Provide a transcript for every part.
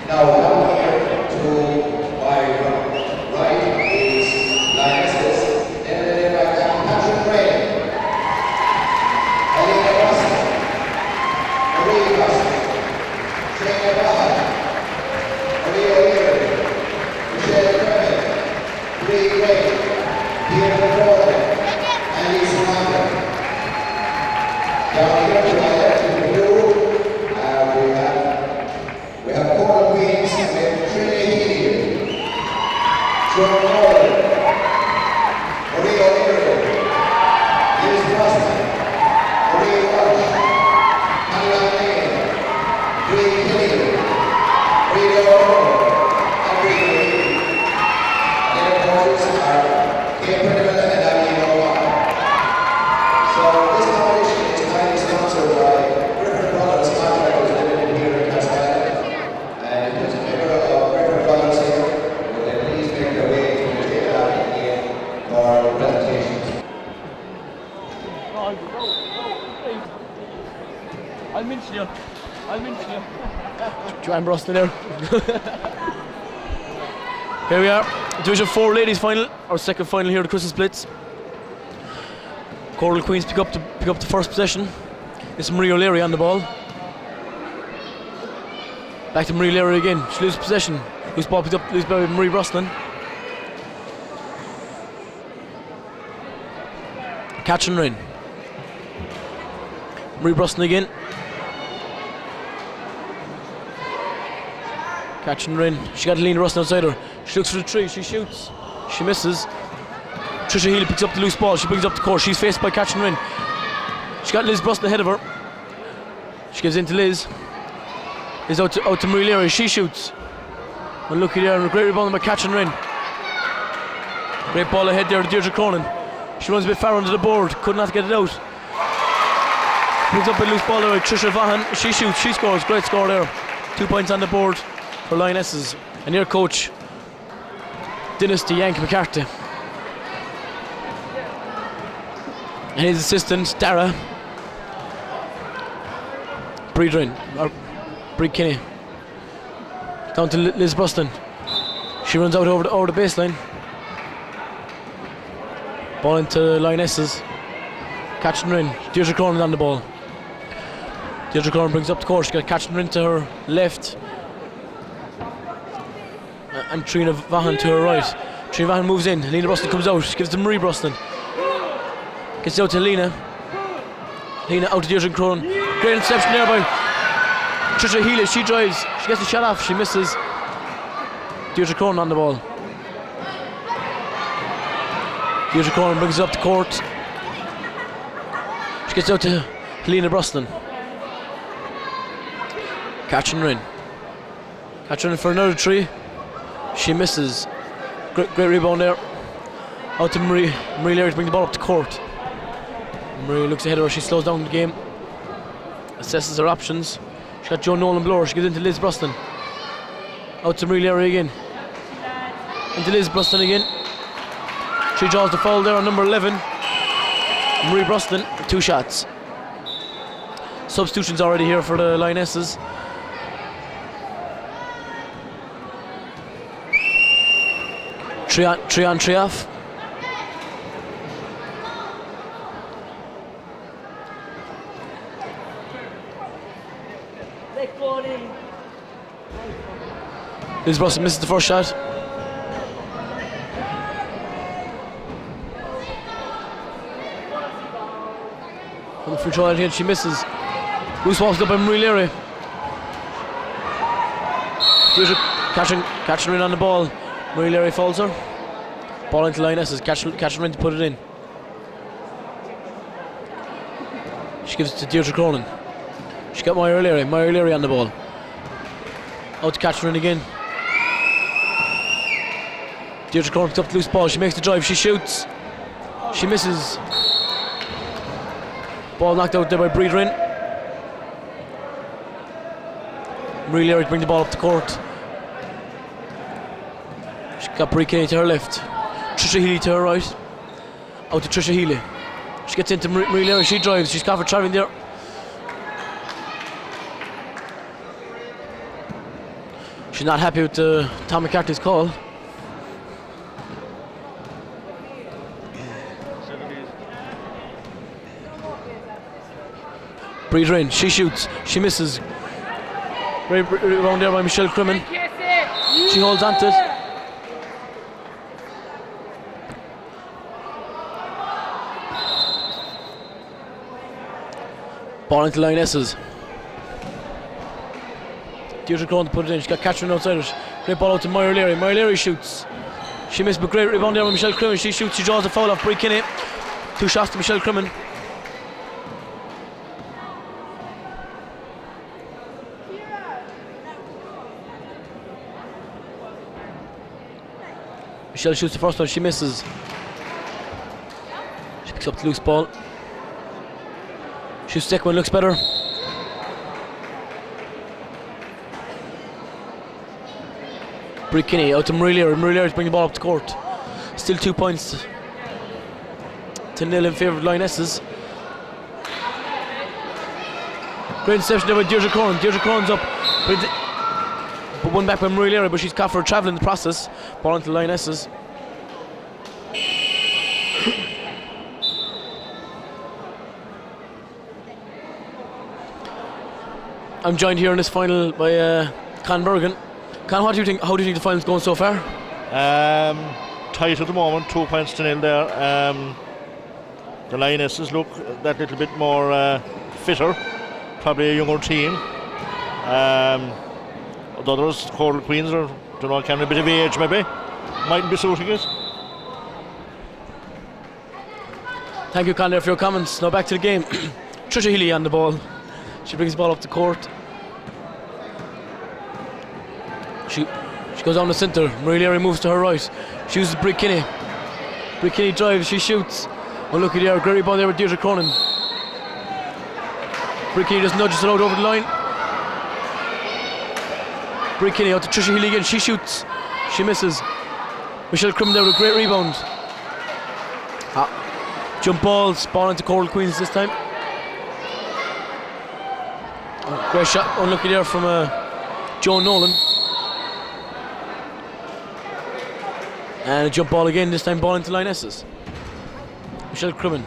Now down here to my right is Lyonesses, edited by Patrick. Down here to my left in the blue, we have Cordal Queens with Trinity, Joinery, Mustang, So this competition is kindly sponsored by Bridget Brothers Contractors Limited here in Castleisland, and it is a member of Bridget Brothers here. Will they please make their way to the table out again for presentations? I'll mention you. Joanne Brosnan there. Here we are, Division 4 ladies final, our second final here at the Christmas Blitz. Cordal Queens pick up the first possession. It's Marie O'Leary on the ball. Back to Marie O'Leary again. She loses possession. Loose ball picked up, loose ball by Marie Brosnan. Catch and run. Marie Brosnan again. Catch and run. She got Lena Brosnan outside her. She looks for the tree. She shoots. She misses. Trisha Healy picks up the loose ball. She brings up the court. She's faced by Catch and run. She got Liz Brosnan ahead of her. She gives in to Liz. Liz out to Marie Leary. She shoots. Unlucky there. And a great rebound by Catch and run. Great ball ahead there to Deirdre Cronin. She runs a bit far under the board. Could not get it out. Brings up a loose ball there by Trisha Vaughan. She shoots. She scores. Great score there. 2 points on the board for Lyonesses. And their coach, Dynasty Yank McCarthy. And his assistant, Dara Breedrin, or Breed Kinney. Down to Liz Brosnan. She runs out over the baseline. Ball into Lyonesses. Catch and run. Deirdre Cronin on the ball. Deirdre Cronin brings up the court. She got Catch and run to her left. And Trina Vaughan to her right. Trina Vaughan moves in. Lena Brosnan comes out. She gives to Marie Brosnan. Gets out to Lena. Lena out to Deirdre Cronin. Great interception there by Trisha Healy. She drives. She gets the shot off. She misses. Deirdre Cronin on the ball. Deirdre Cronin brings it up the court. She gets out to Helena Brosnan. Catching her in. Catching her in for another three. She misses. Great rebound there. Out to Marie. Marie Leary to bring the ball up to court. Marie looks ahead of her. She slows down the game. Assesses her options. She's got Joe Nolan below her. She gives into Liz Brosnan. Out to Marie Leary again. Into Liz Brosnan again. She draws the foul there on number 11. Marie Brosnan, 2 shots. Substitutions already here for the Lionesses. Three on, three off. Liz Brosnan misses the first shot. On the free throw line again, she misses. Loose walks up by Marie Leary. Deirdre catching her in on the ball. Marie Leary falls her. Ball into Lionesses, catching her in to put it in. She gives it to Deirdre Cronin. She got Marie Leary on the ball. Out to catch her in again. Deirdre Cronin picks up the loose ball. She makes the drive. She shoots. She misses. Ball knocked out there by Bridget. Marie Leary to bring the ball up the court. She got Brie Kenny to her left. Trisha Healy to her right. Out to Trisha Healy. She gets into Marie Leary. She drives. She's covered travelling there. She's not happy with Tom McCarthy's call. Breed her in, she shoots, she misses. Right around there by Michelle Crimmin. She holds on to it. Ball into Lionesses. Deirdre Cronin to put it in, she's got Catherine outside it. Great ball out to Marie Leary. Marie Leary shoots. She missed, but great rebound there by Michelle Crimmin. She shoots, she draws the foul off Brie Kinney. 2 shots to Michelle Crimmin. Michelle shoots the first one, she misses. She picks up the loose ball. Shoots the second one, looks better. Brie Kinney out to Marie Leary. Marie Leary to bring the ball up to court. Still 2 points to nil in favour of Lionesses. Great interception there by Deirdre Cronin. Deirdre Cronin's up. But one back by Marie Leary, but she's caught for a travel in the process. Ball into the Lionesses. I'm joined here in this final by Con Bergen. Con, what do you think? How do you think the final's going so far? Tight at the moment, 2 points to nil there. The Lionesses look that little bit more fitter, probably a younger team. The others, Cordal Queens, are, don't know, carrying a bit of age maybe. Mightn't be suiting it. Thank you, Con, there for your comments. Now back to the game. Trisha Healy on the ball. She brings the ball up the court. She goes on the centre. Marie Leary moves to her right. She uses Brie Kinney. Brie Kinney drives, she shoots. Oh, look at there, great rebound there with Deirdre Cronin. Brie Kinney just nudges it out over the line. Brie Kinney out to Trisha Healy again, she shoots. She misses. Michelle Crimmin there with a great rebound. Jump balls, ball into Cordal Queens this time. Great shot, unlucky there from Joe Nolan. And a jump ball again, this time ball into Lionesses. Michelle Crimmin,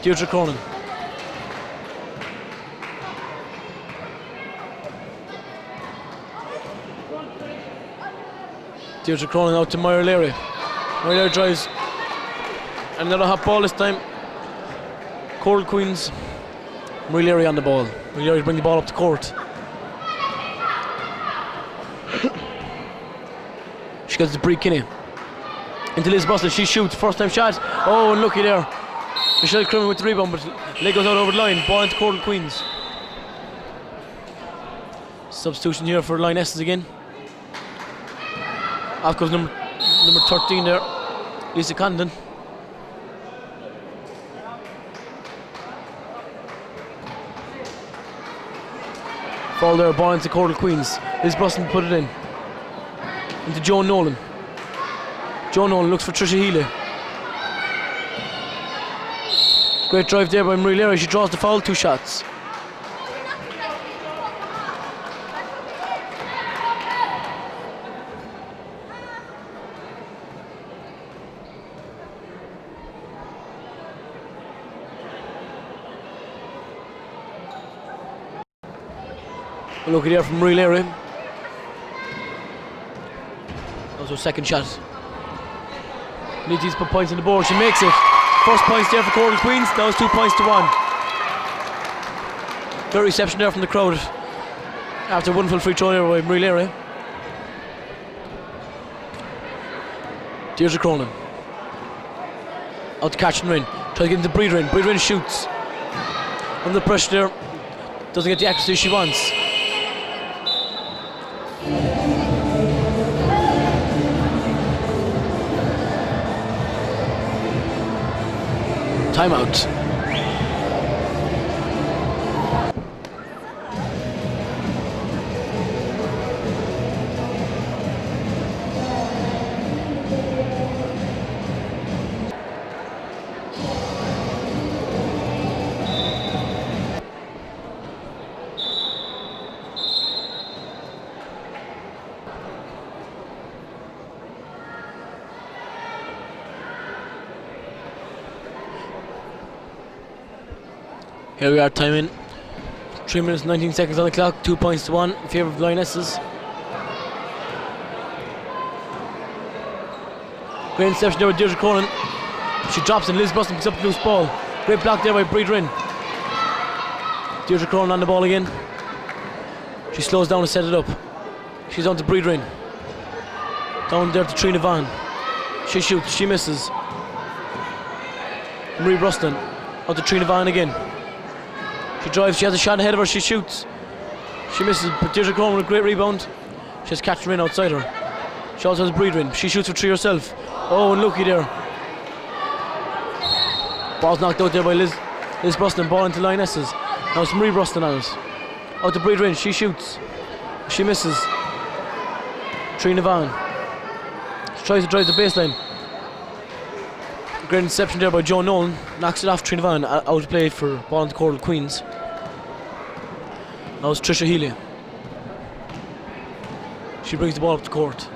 Deirdre Cronin. Deirdre Cronin out to Marie Leary. Marie Leary drives. Another hot ball this time. Cordal Queens. Marie Leary on the ball. Marie Leary to bring the ball up the court. She gets to Brie Kinney. Into Liz Brosnan, she shoots, first time shot. Oh, unlucky there. Michelle Crimmin with the rebound, but leg goes out over the line. Ball into Cordal Queens. Substitution here for Lyonesses again. Off goes number 13 there, Lisa Condon. Fall there, ball into Cordal Queens. Liz Bruston put it in. Into Joan Nolan. Joan Nolan looks for Trisha Healy. Great drive there by Marie Leary. She draws the foul, 2 shots. Look at here from Marie Leary. That was her second shot. Needs to put points on the board. She makes it. First points there for Cordal Queens. Now it's 2 points to 1. Good reception there from the crowd after a wonderful free throw there by Marie Leary. Deirdre Cronin. Out to catch and Rin. Tries to get into Bridget. Bridget shoots. Under the pressure there. Doesn't get the accuracy she wants. Timeout. Here we are, time in. 3 minutes 19 seconds on the clock, 2 points to 1 in favour of Lyonesses. Great interception there with Deirdre Cronin. She drops and Liz Bruston picks up the loose ball. Great block there by Bridget. Deirdre Cronin on the ball again. She slows down to set it up. She's on to Bridget. Down there to Trina Vaughan. She shoots, she misses. Marie Bruston on to Trina Vaughan again. She drives, she has a shot ahead of her, she shoots. She misses, but Deirdre Cronin with a great rebound. She has Catherine outside her. She also has Bridget. She shoots for 3 herself. Oh, and looky there. Ball's knocked out there by Liz Bruston. Ball into Lyonesses. Now it's Marie Bruston on it. Out to Bridget, she shoots. She misses. Trina Vaughan. She tries to drive the baseline. Great interception there by Joan Nolan. Knocks it off Trina Vaughan. Out of play for ball into Cordal Queens. Now it's Trisha Healy. She brings the ball up the court.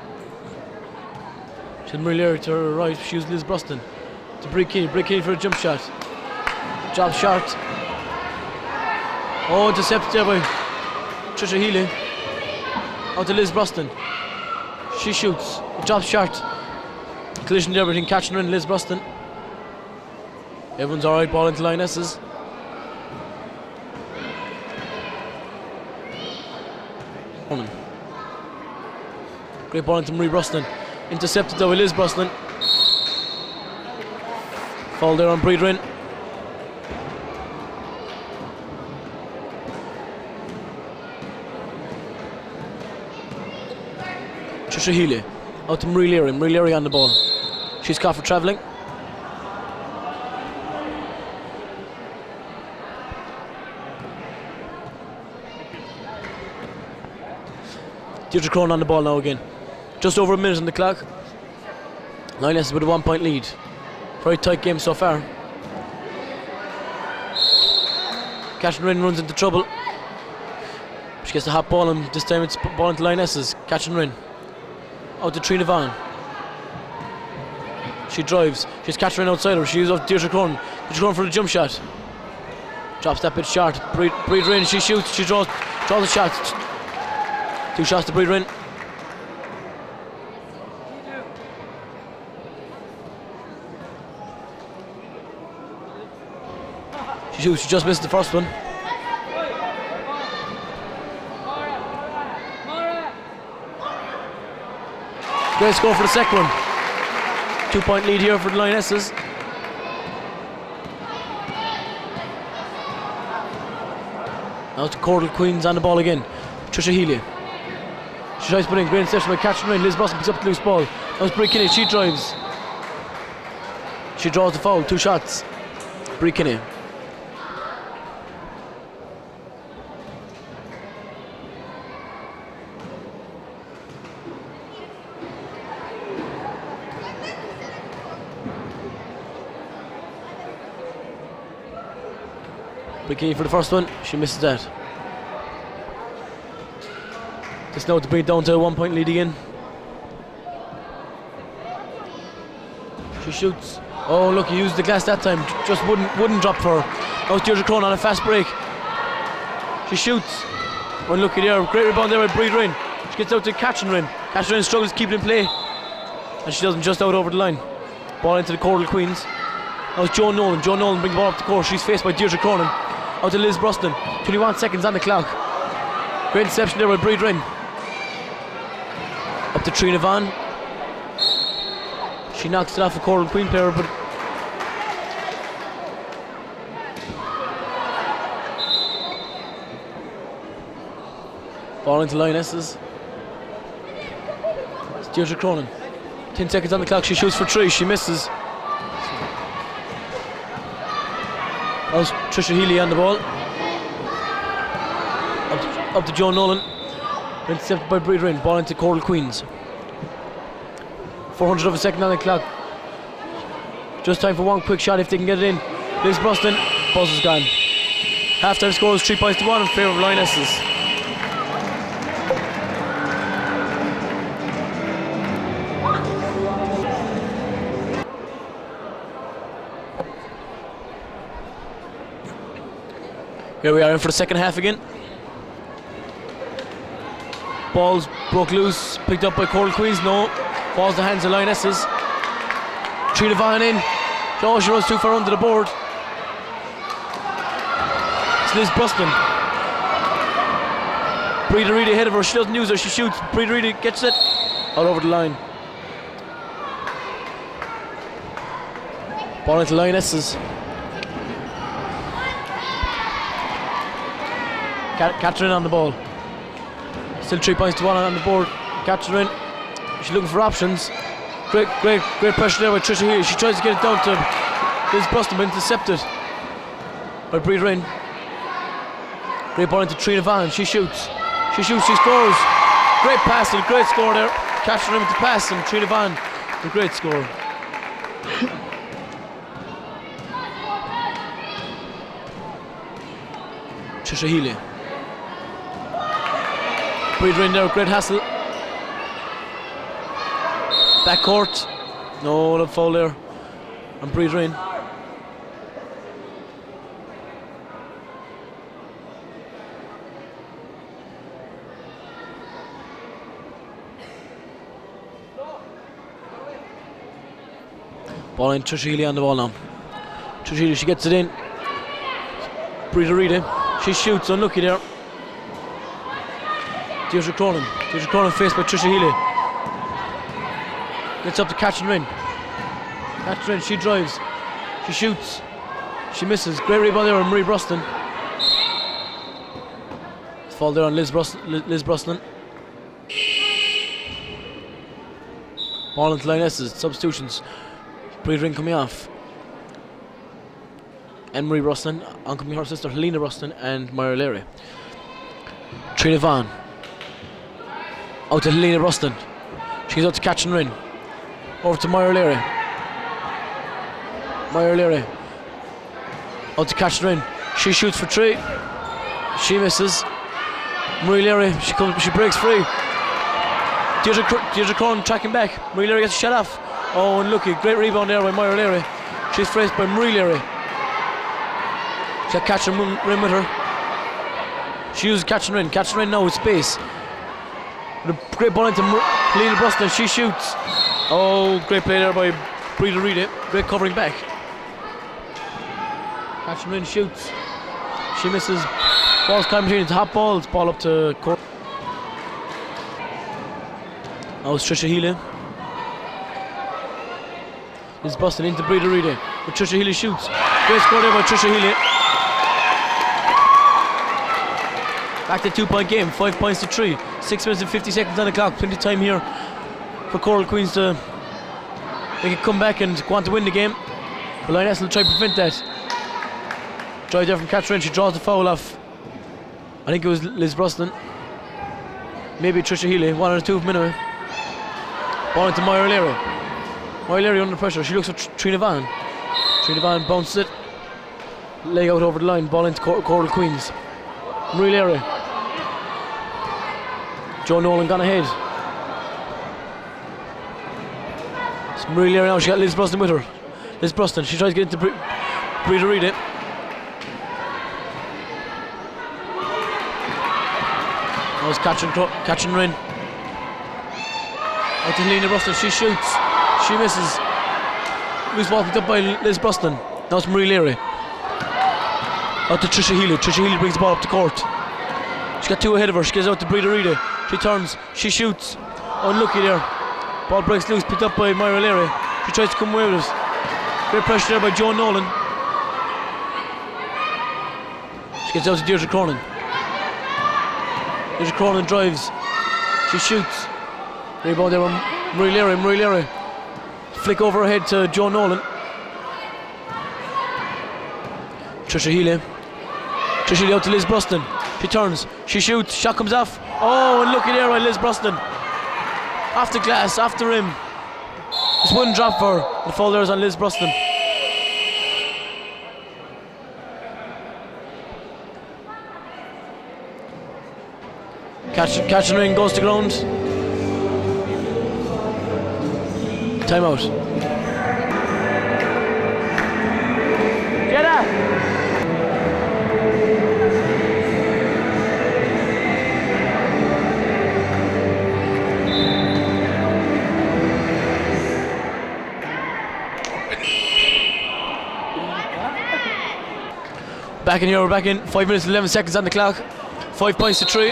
She had Marie Leary to her right. She used Liz Bruston. To Brig Keane for a jump shot. Job short. Oh, intercepted there by Trisha Healy. Out to Liz Bruston. She shoots. Job short. Collision there between Catherine and Liz Bruston. Everyone's alright, ball into Lyonesses. Great ball into Marie Bruston. Intercepted there by Liz Bruston. Foul there on Bridget. Trisha Healy. Out to Marie Leary. Marie Leary on the ball. She's caught for travelling. Deirdre Cronin on the ball now again. Just over a minute on the clock. Lyonesses with a 1 point lead. Very tight game so far. Catherine runs into trouble. She gets the hot ball, and this time it's ball into Lyonesses. Catherine out to Trina Vaughan. She drives. She's Catherine outside her. She uses off Deirdre Cronin. Deirdre Cronin for the jump shot. Drops that bit short. Bridget, she shoots. She draws a shot. 2 shots to Bridget. She shoots. She just missed the first one. Great score for the second one. 2 point lead here for the Lyonesses. Now to Cordal Queens on the ball again. Trisha Healy. She tries to put in great interception by catching in. Liz Boston picks up the loose ball. Now it's Brie Kinney. She drives. She draws the foul. 2 shots. Brie Kinney. Brie Kinney for the first one. She misses that. Just now to bring it down to a 1 point lead again. She shoots. Oh look, he used the glass that time. Just wouldn't drop for her. Now it's Deirdre Crone on a fast break. She shoots. Unlucky there. Great rebound there by Brie Ryn. She gets out to Catherine Ryn. Catherine Ryn struggles to keep it in play. And she doesn't, just out over the line. Ball into the Cordal Queens. Now it's Joan Nolan. Joan Nolan brings the ball up the court. She's faced by Deirdre Cronin. Out to Liz Bruston. 21 seconds on the clock. Great interception there by Brie Ryn. Up to Trina Vaughan. She knocks it off a Cordal Queen player, but ball into Lyonesses. It's Deirdre Cronin. 10 seconds on the clock. She shoots for 3. She misses. That was Trisha Healy on the ball. Up to Joan Nolan. Intercepted by Brie Ryn. Ball into Cordal Queens. 400 of a second on the clock. Just time for one quick shot if they can get it in. Liz Bruston. Buzz is gone. Half-time score is 3 points to 1 in favour of Lionesses. Here we are in for the second half again. Balls broke loose, picked up by Cordal Queens. No, falls the hands of Lionesses. Trina Vaughan in. Oh, she runs too far under the board. It's Liz Bruston. Bridget Reedy ahead of her. She doesn't use her. She shoots. Bridget Reedy gets it out over the line. Ball into Lionesses. Catherine on the ball. Still 3 points to 1 on the board. Catherine, she's looking for options. Great pressure there by Trisha Healy. She tries to get it down to Liz Bruston, but intercepted by Brie Ryn. Great ball into Trina Vaughan. She shoots. She scores. Great pass and a great score there. Catherine with the pass and Trina Vaughan, a great score. Trisha Healy. Brie Ryn there, great hassle. Backcourt. No, the foul there on Brie Ryn. Ball in, Trisha Healy on the ball now. Trisha Healy, she gets it in. Brie Reedy, she shoots, unlucky there. Deirdre Cronin faced by Trisha Healy. Gets up to Catherine Ryn. Catherine Ryn, she drives. She shoots. She misses. Great rebound there on Marie Bruston. Fall there on Liz Bruston. Ball into Lionesses. Substitutions. Brie Ryn coming off. And Marie Bruston. On coming her sister Helena Bruston and Myra Leary. Trina Vaughan. Out to Helena Bruston. She's out to Catherine Ryn. Over to Myra Leary. Out to Catherine Ryn. She shoots for 3. She misses. Marie Leary, she breaks free. Deirdre Cronin tracking back. Marie Leary gets a shot off. Oh, unlucky. Great rebound there by Myra Leary. She's faced by Marie Leary. She's got Catherine Ryn with her. She uses Catherine Ryn. Catherine Ryn now with space. With a great ball into Helena Bruston. She shoots. Oh, great play there by Bridget Reedy. Great covering back. Catherine Ryn shoots. She misses. Ball's coming between. It's hot balls. Ball up to court. Now it's Trisha Healy. Liz Bruston into Bridget Reedy. But Trisha Healy shoots. Great score there by Trisha Healy. Back to 2-point game, 5 points to 3. 6 minutes and 50 seconds on the clock. Plenty of time here for Cordal Queens to make a comeback and go on to win the game. But Lyonesses will try to prevent that. Drive there from Catherine, she draws the foul off. I think it was Liz Brosnan. Maybe Trisha Healy, one or two of them anyway. Ball into Moira Leary. Moira Leary under pressure, she looks for Trina Van. Trina Van bounces it. Leg out over the line, ball into Cordal Queens. Marie Leary. Joe Nolan gone ahead. It's Marie Leary now, she got Liz Brosnan with her. Liz Brosnan, she tries to get into Bridget Reed. That was catching Rin. Out to Helena Brosnan, she shoots. She misses. Loose ball picked up by Liz Brosnan. Now it's Marie Leary. Out to Trisha Healy. Trisha Healy brings the ball up the court. She's got two ahead of her. She gets out to Bridget Reed. She turns. She shoots. Unlucky there. Ball breaks loose, picked up by Moira Leary. She tries to come away with it. Great pressure there by Joe Nolan. She gets out to Deirdre Cronin. Deirdre Cronin drives. She shoots. Rebound there from Marie Leary. Marie Leary. Flick over her head to Joe Nolan. Trisha Healy. Trisha Healy out to Liz Brosnan. She turns. She shoots. Shot comes off. Oh, and looky there by Liz Brosnan. Off the glass, off the rim. Just one drop for her. The foul there is on Liz Brosnan. Catch and ring goes to ground. Timeout. Get up! Back in here, we're back in. 5 minutes and 11 seconds on the clock. 5 points to 3.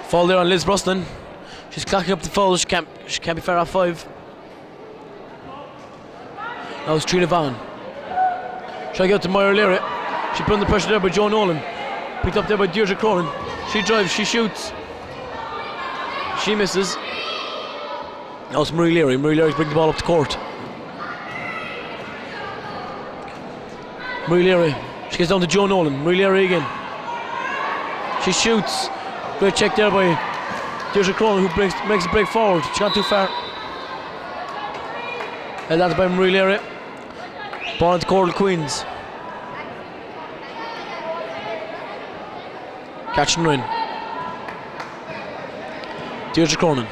Fall there on Liz Brosnan. She's clocking up the foul. She can't be far off 5. Now it's Trina Van. Trying to get out to Moira Leary. She put under pressure there by Joe Nolan. Picked up there by Deirdre Cronin. She drives, she shoots. She misses. Now it's Marie Leary. Marie Leary's bringing the ball up the court. Marie Leary. She gets down to Joe Nolan. Marie Leary again. She shoots. Great check there by Deirdre Cronin, who makes a break forward. She got too far. And that's by Marie Leary. Ball into Cordal Queens. Catch and win. Deirdre Cronin.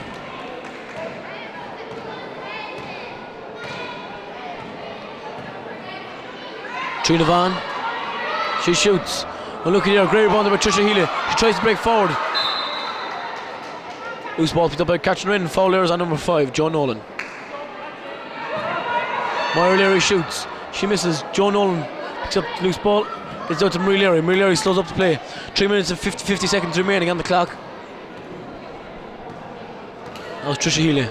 Trina Van. She shoots. Oh, look at here, great rebound by Trisha Healy. She tries to break forward. Loose ball picked up by Catch and Win. Foul errors on number 5, Joe Nolan. Moira Leary shoots. She misses. Joe Nolan picks up the loose ball. Gets out to Marie Leary. Marie Leary slows up the play. 3 minutes and 50 seconds remaining on the clock. That was Trisha Healy.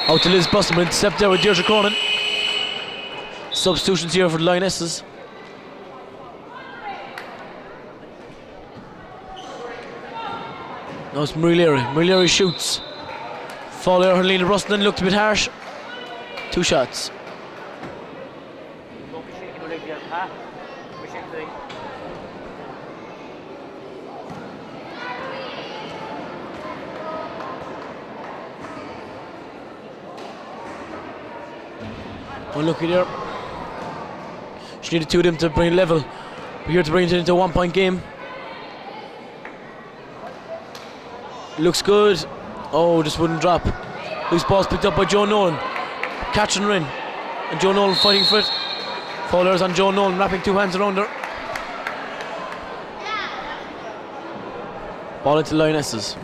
Out to Liz Brosnan, but intercept there with Deirdre Cronin. Substitutions here for the Lionesses. Now it's Marie Leary. Marie Leary shoots. Fall there, Helena Brosnan looked a bit harsh. 2 shots. Unlucky there. She needed 2 of them to bring it level. We're here to bring it into a 1-point game. Looks good. Oh, just wouldn't drop. Loose ball's picked up by Joe Nolan. Catch and Rin. And Joe Nolan fighting for it. Fowlers on Joe Nolan, wrapping 2 hands around her. Ball into Lionesses.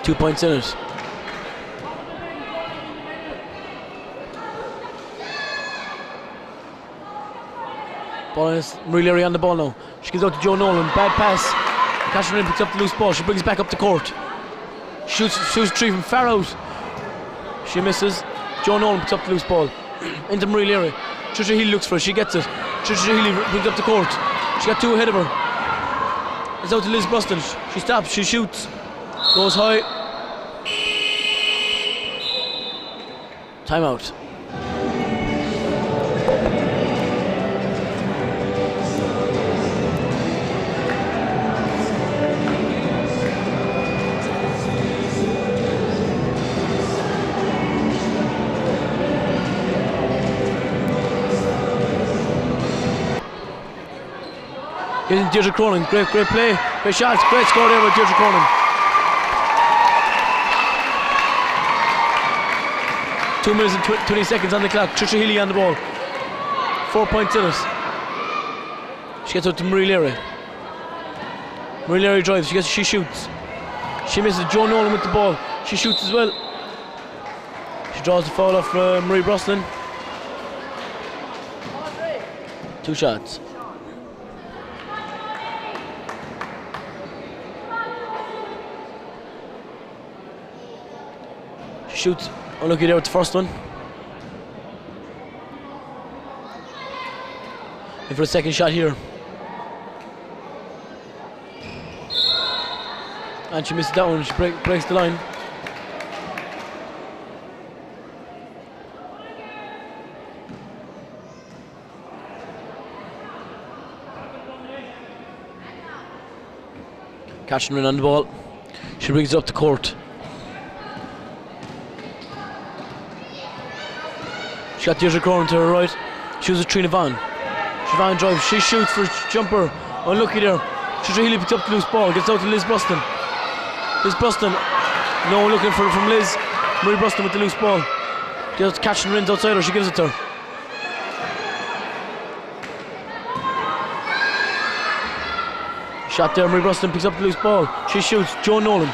Two points in it. Ball is Marie Leary on the ball now. She gives out to Joe Nolan. Bad pass. Catherine picks up the loose ball. She brings it back up the court. Shoots three from far out. She misses. Joe Nolan picks up the loose ball. Into Marie Leary. Trisha Healy looks for it. She gets it. Trisha Healy brings up the court. She got two ahead of her. It's out to Liz Buston. She stops. She shoots. Goes high. Timeout. Here's Deirdre Cronin, great play, great shots, great score there with Deirdre Cronin. 2 minutes and 20 seconds on the clock. Trisha Healy on the ball. 4 points in it. She gets out to Marie Leary. Marie Leary drives, she shoots. She misses. Joe Nolan with the ball. She shoots as well. She draws the foul off Marie Brosnan. 2 shots. Shoots. Unlucky there with the first one. And for the second shot here. And she misses that one. She breaks the line. Catching her on the ball. She brings it up the court. She got Deirdre Cronin to her right. She was with Trina Vaughan. Vaughan drives. She shoots for a jumper. Unlucky there. Trisha Healy picks up the loose ball. Gets out to Liz Buston. Liz Buston. No one looking for it from Liz. Marie Buston with the loose ball. Gets catching Rins outside her. She gives it to her. Shot there. Marie Buston picks up the loose ball. She shoots. Joe Nolan.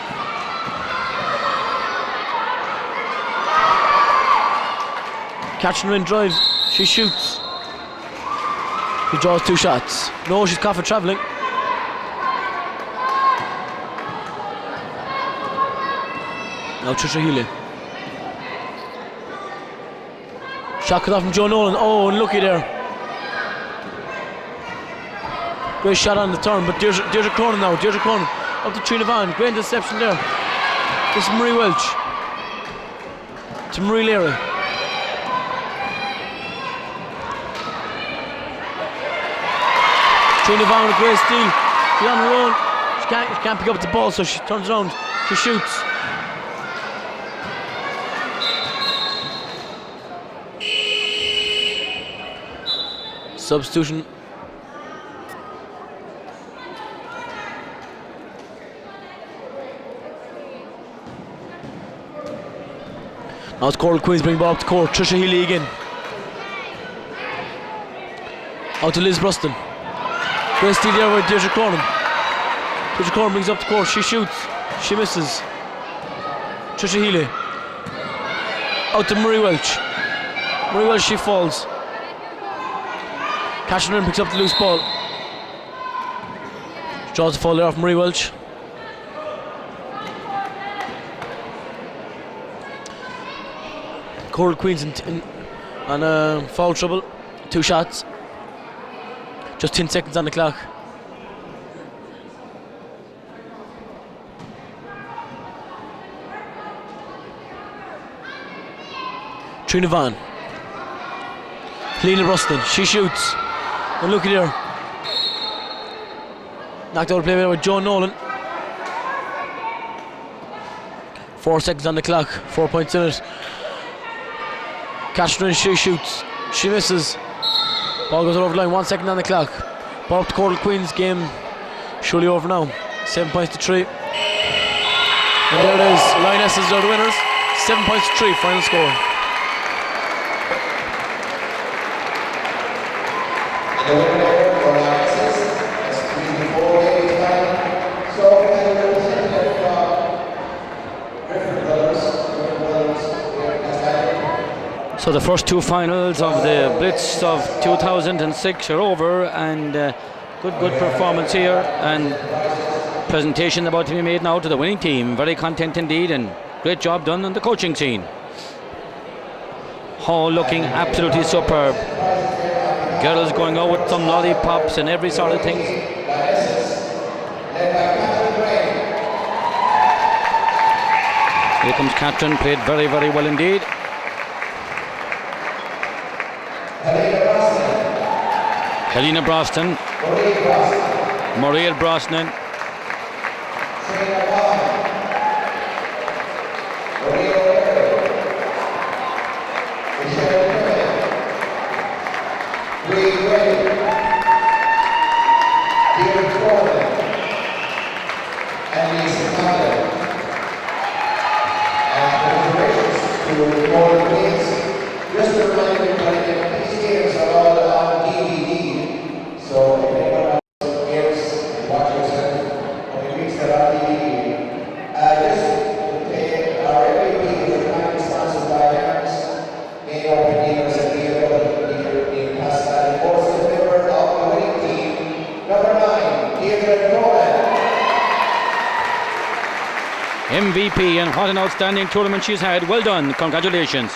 Catching her in drive. She shoots. She draws 2 shots. No, she's caught for travelling. Now Trisha Healy. Shot cut off from Joe Nolan. Oh, unlucky there. Great shot on the turn, but Deirdre Cronin now. Deirdre Cronin up to Trina Vaughan. Great interception there. This is Marie Welch. To Marie Leary. Trina Vaughan with a great steal. She's on her own. She can't pick up the ball, so she turns around. She shoots. Substitution. Now it's Cordal Queens bring ball up to court. Trisha Healy again. Out to Liz Bruston. Great steal there with Deirdre Cronin. Deirdre Cronin brings up the court. She shoots. She misses. Trisha Healy. Out to Marie Welch. Marie Welch, she falls. Catching her and picks up the loose ball. Draws the fall there off Marie Welch. Cordal Queens on foul trouble. 2 shots. Just 10 seconds on the clock. Trina Vaughan. Lena Rustin, she shoots. And look at her. Knocked out a play with Joe Nolan. 4 seconds on the clock. 4 points in it. Catching her and she shoots. She misses. Ball goes over the line. 1 second on the clock. Ball up to Cordal Queens. Game surely over now. 7 points to 3. And there it is. Lyonesses are the winners. 7 points to 3. Final score. The winner for Lyonesses is 3-4 games final. So we have a representative from Griffin Brothers, here in Castleisland. So the first 2 finals of the Blitz of 2006 are over, and good performance here, and presentation about to be made now to the winning team. Very content indeed, and great job done on the coaching scene. Hall looking absolutely superb. Girls going out with some lollipops and every sort of thing. Here comes Catherine, played very, very well indeed. Helena Brosnan. Maria Brosnan. Just a reminder, everybody, these games are all on DVD. So if anyone else games, watch yourself on the weeks that are on DVD. Our MVP is kindly sponsored by Harris, main openers and the in Castleisland. Also, the member of the winning team, number 9, Cordal. MVP, and what an outstanding tournament she's had. Well done, congratulations.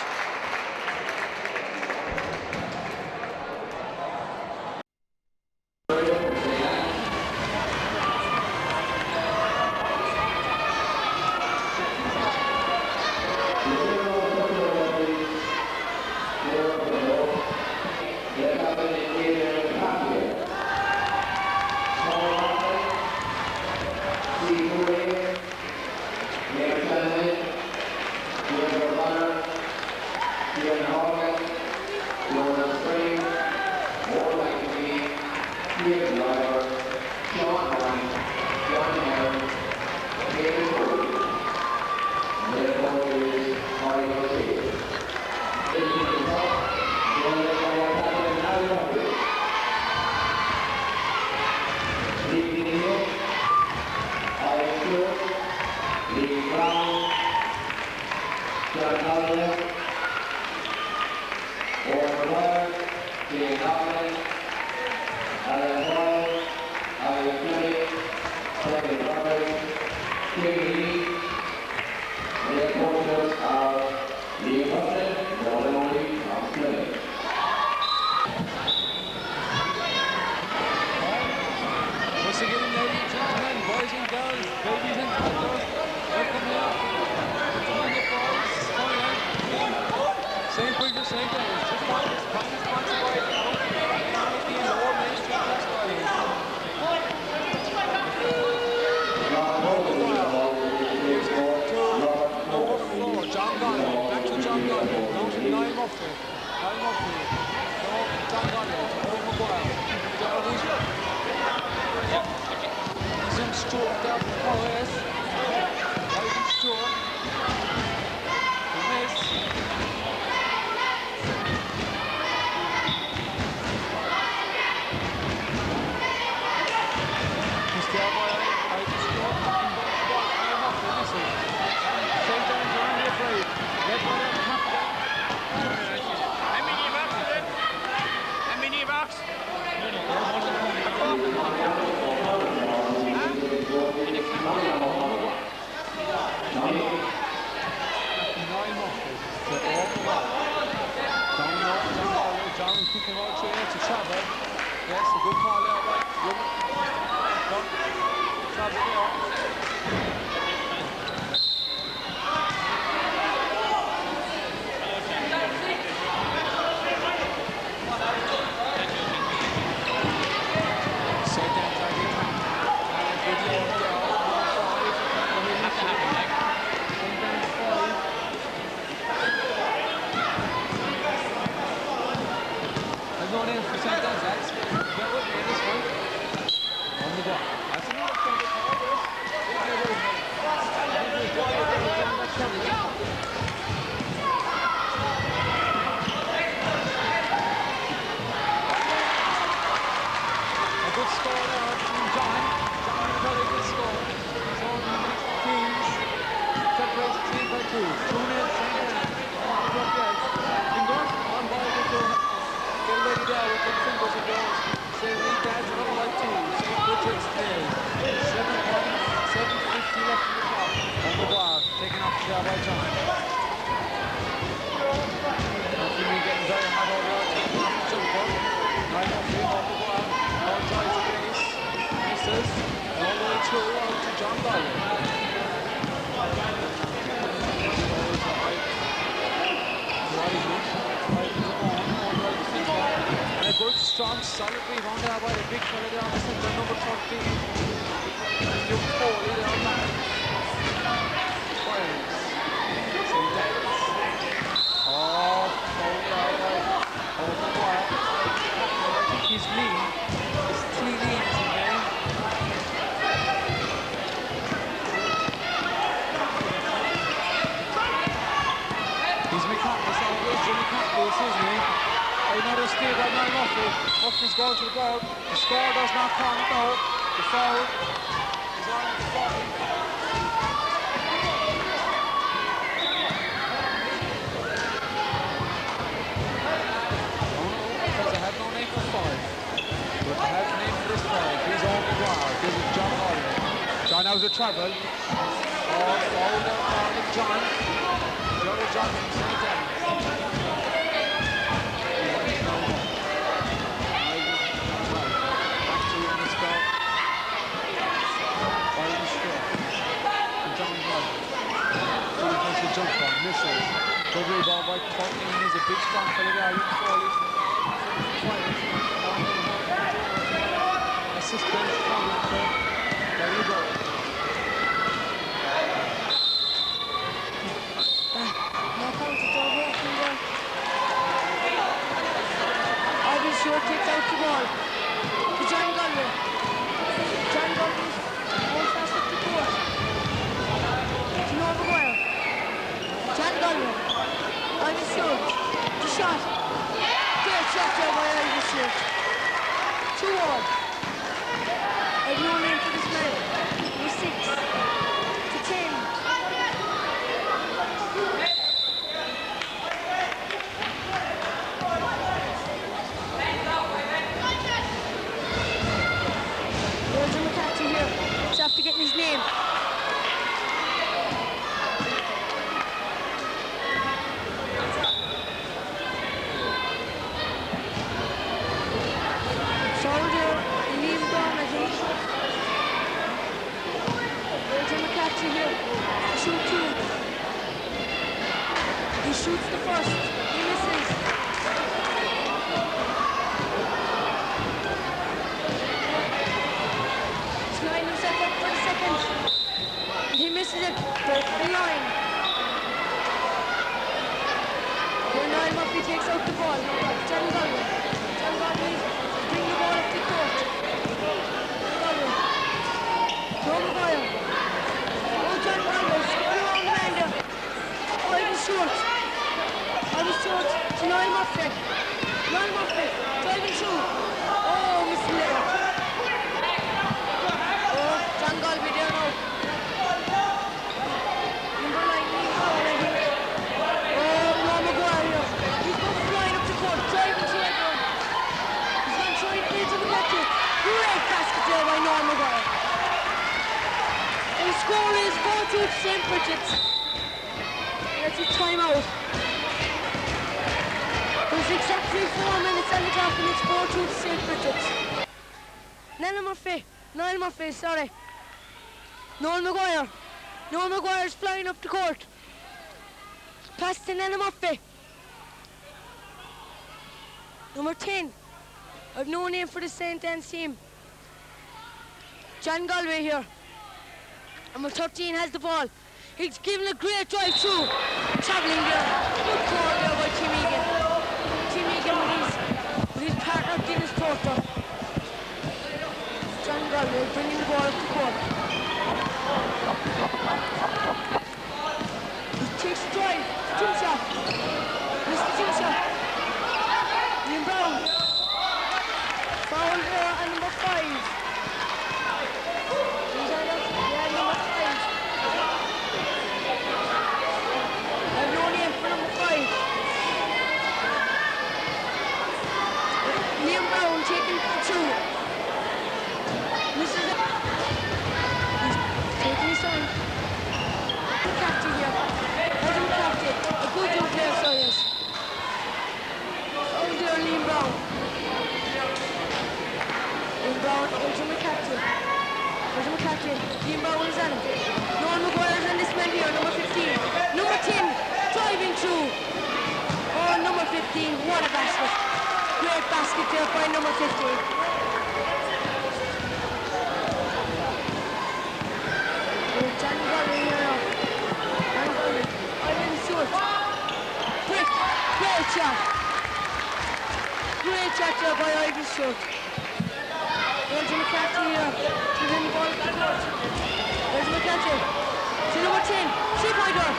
Bridget's nil. 7 points. John Galway. And a good, strong, solid rebound there by the big fella there on the centre, number 13. Luke Foley there on that. Fires. So that's... Oh, Foley there by O'Maguire. I think his lead is 3 leads in there. He's McCartney, so it's Jimmy McCartney, isn't he? Another steal by Niall Murphy. Murphy's going to the board. The score does not count now. The foul is on the 40. Because I have no name for 5. But I have a name for this 5. He's on the ground. This is John Holland. John out of travel. Oh, foul down on John. The other John from St. Anne's. Jump on, misses. Good rebound by 14. He's a big strong fella there. Luke Foley. Assist bench from there you go. No counted over walking there. I'll be sure takes out the ball to John Galway. John Galway going fast up the court. To Noel Maguire. John Galway, on his shoot, the shot, great shot there by Irish shoot, 2-1, I've no name for this man, we're 6 to 10. Roger McCarthy here, he's after getting his name. Shoot 2. He shoots the first. He misses. He's lining himself up for the second. He misses it. Both the line. Here Niall Murphy takes out the ball. John Galway. John Galway bring the ball up the court. Galway. Joe Maguire. John Galway, scoring on Amanda. Irish short. Irish short to Niall Murphy. Niall Murphy, driving through. Oh, missing there. Oh, John Galway there now. Number 9, Liam Brown, I think. Oh, Noel Maguire here. He's going flying up the court, driving through everyone. He's going to try and play to the basket. Great basket there by Noel Maguire. The score is 4-2 to St. Bridget's. That's a timeout. There's exactly 4 minutes on the clock and it's 4-2 to St. Bridget's. Niall Murphy, sorry. Noel Maguire. Noel Maguire's flying up the court. Pass to Niall Murphy. Number 10. I've no name for the St. Anne's team. John Galway here. Number 13 has the ball. He's given a great drive through. Travelling there. Good call there by Tim Egan. Tim Egan with his partner, Dennis Porter. John Galway bringing the ball up the court. He takes the drive. Jump shot. Missed the jump shot. Liam Brown. Foul there on number 5. Liam Brown taking the 2. Misses it. He's taking his time. McCarthy here. Roger McCarthy. A good jump there, so yes. McCarthy. Dean Brown is on him. Nolan McGuire's on this man here, number 15. Number 10, driving through. Oh, number 15, what a basket. Great basket there by number 15. John Gully here now. John Gully. Ivan Stewart. Brick. Great shot. Great shot there by Ivan Stewart. There's McCarthy here. He's in the ball at the court. There's McCarthy. To number 10. 3-pointer.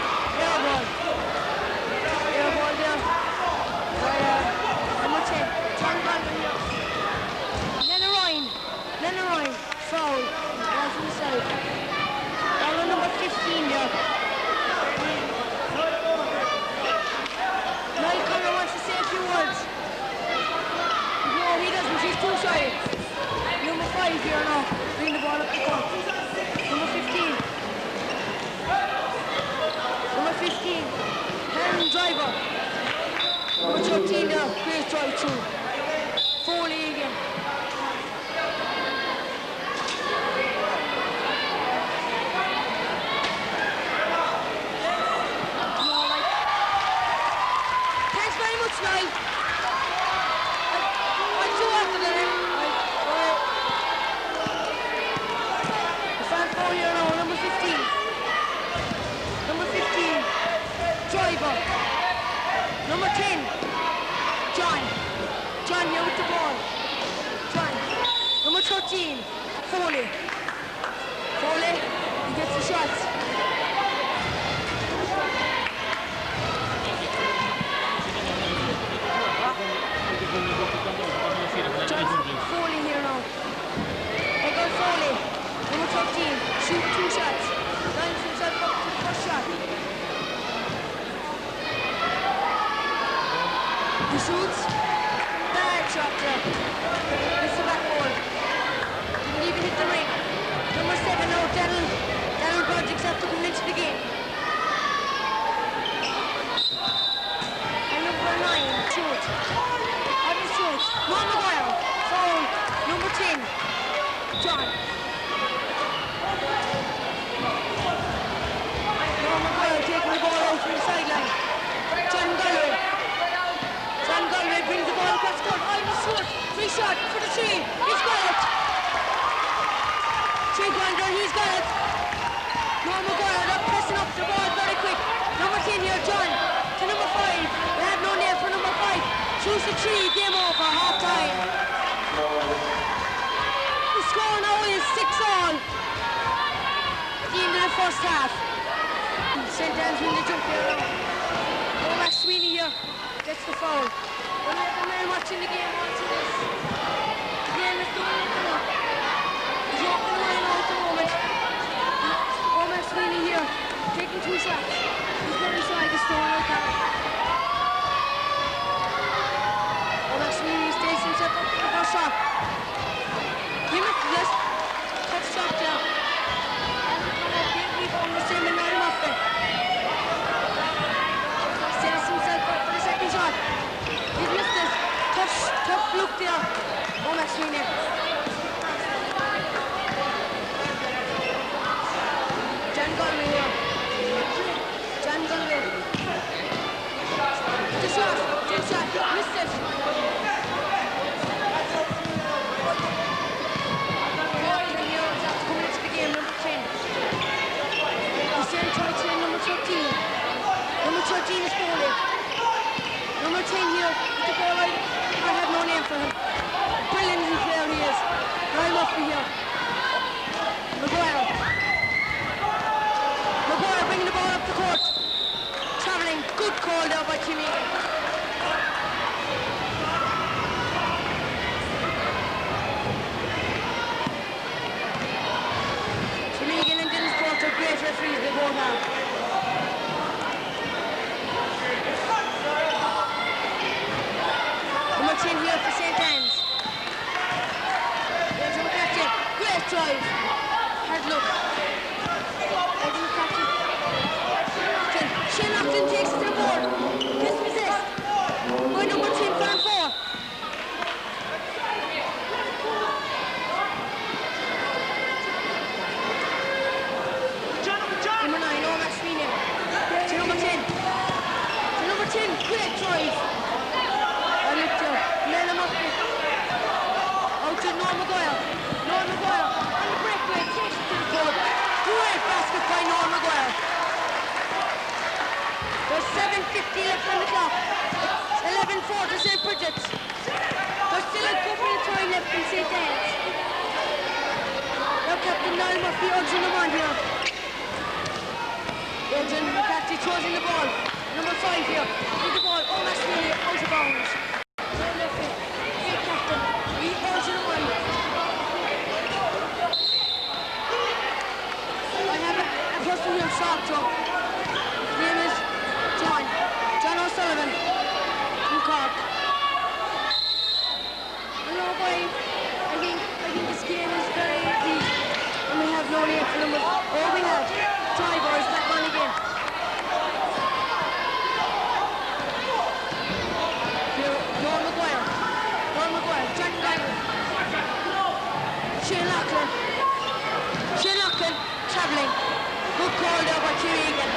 Air ball. Air ball there. Number 10. John Gully here. Lennon Ryan. Foul. That's inside. Foul number 15 there. Niall Connor wants to say a few words. No, he doesn't. He's too shy. Number 5 here now. Bring the ball up the court. Number 15. Number 15. Heron driver. Number 13 there. Great drive through. Foley again. Thanks very much, Niall. I'm too after that. The fan foul here now, number 15. Number 15, driver. Number 10, John. John here with the ball. John. Number 13, Foley. Foley, he gets the shots. Foley here now. Egan Foley, number 13, shoot 2 shots. Lines himself up to the first shot. He shoots. Bad shot there. It's the back ball. Didn't even hit the ring. Number 7 now, Daniel Broderick's after coming into the game. And number 9, shoot. Shoots. Noel Maguire. Foul. Number 10. John. Noel Maguire taking the ball out from the sideline. John Gullery. John Gullery brings the ball across the court. Ivan Stewart. Free shot for the 3. He's got it. 3-pointer. He's got it. Noel Maguire. They're pressing up the ball very quick. Number 10 here. John. To number 5. They have no name for number 5. Choose the 3, game over, half time. The score now is 6-all. At the end of the first half. St. Anne's win the jump here now. Max Sweeney here gets the foul. One of the men watching the game watching this. The game is going to up. He's open the line at the moment. Max Sweeney here taking 2 shots. He's going inside the store right now. He stays himself up for the first shot. He missed this. Touch shot down. On the same and line him up there. Stays himself up for the second shot. He's missed this. Tough look there. Oh, Max Sweeney. John Gullery here. John Gullery. The shot. Missed it. Number 13 is Foley. Number 10 here with the ball. I have no name for him. Brilliant player he is. Right up here. Maguire. Maguire bringing the ball up the court. Travelling. Good call there by Timmy. Timmy and Dennis Porter, great referees they both have. Number 10 here for St. Anne's. There's a McCarthy. Great drive. Hard look. There's a McCarthy. Shane Auct takes it to the board. Dispossessed by number 10, fan 4. 2:50 left on the clock. 11-4 to St. Bridget's. There's still a good bit of time left in St. Anne's. Now Captain Niall Murphy urging them on here. Urging McCarthy throws in the ball. Number 5 here. With the ball. Oh, that's really out of bounds. Big captain. He urging them on. I have a person here short throw. His name is John O'Sullivan from Cork. I think this game is very easy, and we have no need for them. All we have, drivers back on again. Here, Norm Maguire, Jack Gallagher, Shane Loughlin, travelling. Good call there by Kerry again.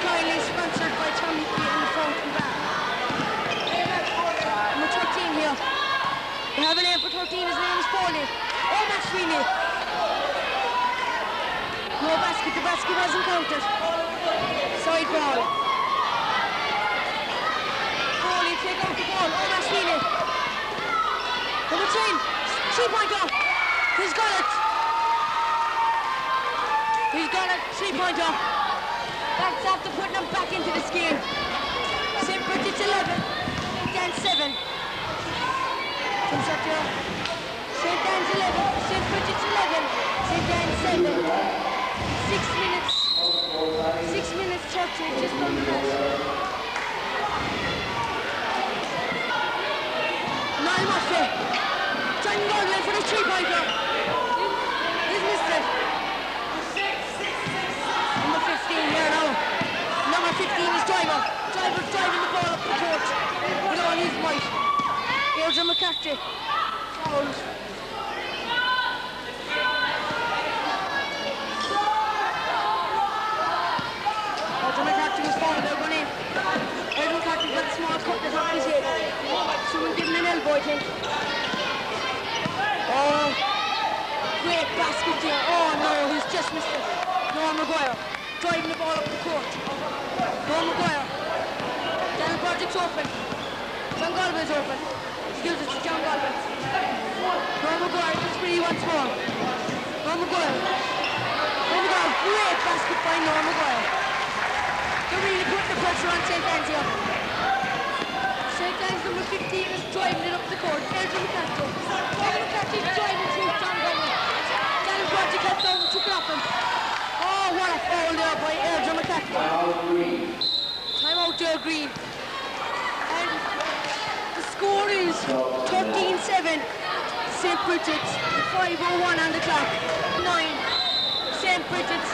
Skyly sponsored by Tommy P and the Fountain Bar. Number 13 here. We have a name for 13, his name is Foley. Oh, that's Sweeney. No basket, the basket wasn't counted. Side ball. Foley, take out the ball. Oh, that's Sweeney. Number 10, 3-pointer. He's got it. He's got a 3-pointer. That's after putting them back into this game. St. Bridget's 11, St. Anne's 7. Comes up here. St. Anne's 11, St. Bridget's 11, St. Anne's 7. 6 minutes 30, just on the rest. Niall Murphy. John Gordon for the 3-pointer. He's missed it. Number 15 here now. Number 15 is Driver. Driver's driving the ball up the court with all his might. Here's McCarthy. Fouled. McCarthy was fouled. They're going in. McCarthy got a small cut that's off his head. Someone gave him an elbow, I think. Oh, great basket here. Oh no, he's just missed it. Noah Maguire driving the ball up the court. Noah Maguire. Daniel Project's open. John Galway's open. He gives it to John Galway. Noah Maguire gets free once more. Noah Maguire. Great basket by Noah Maguire. They're really putting the pressure on St. Anne's here. St. Anne's number 15 is driving it up the court. There's McCarthy. McCarthy driving through John Galway. Daniel Project kept down and took it off him. Oh, what a foul there by Erdra McCarthy. Time out there, Green. And the score is 13-7. St. Bridget's, 5:01 on the clock. 9. St. Bridget's.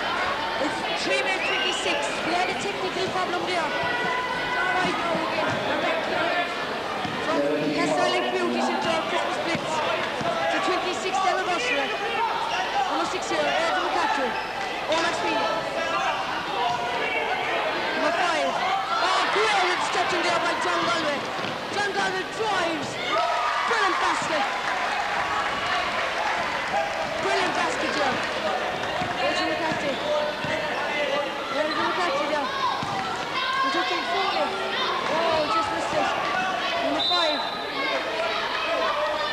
It's 3 minutes 26. We had a technical problem there. It's all right now again. We're back here from Castleisland Beauty Centre Christmas Blitz. The 26th anniversary. Number 6 here, Erdra McCarthy. Oh, that's me. Number 5. Oh, great stretching there by John Galway. John Galway drives. Brilliant basket. Brilliant basket here. Erdra McCarthy. Erdra McCarthy there. He took it fully. Oh, just missed it. Number 5.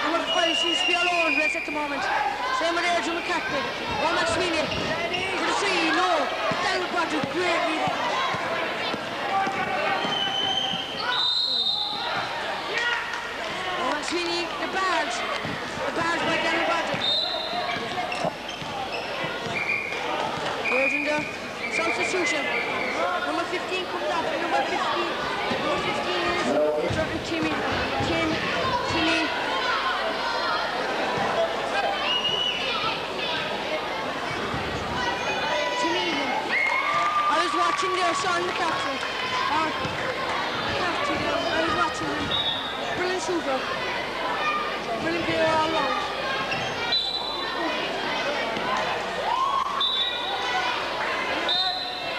Number 5 seems to be all over the place at the moment. Same with Erdra McCarthy. Oh, Max Sweeney. For the 3, no. Daniel Project, great leader. Oh, Max Sweeney, the bars. The bars by Daniel Project. Erdra there. Substitution. Number 15 comes up. Number 15 is Jordan Timmy. Watching there, Sean McCarthy. McCarthy there, I was watching him. Brilliant shooter. Brilliant player all round.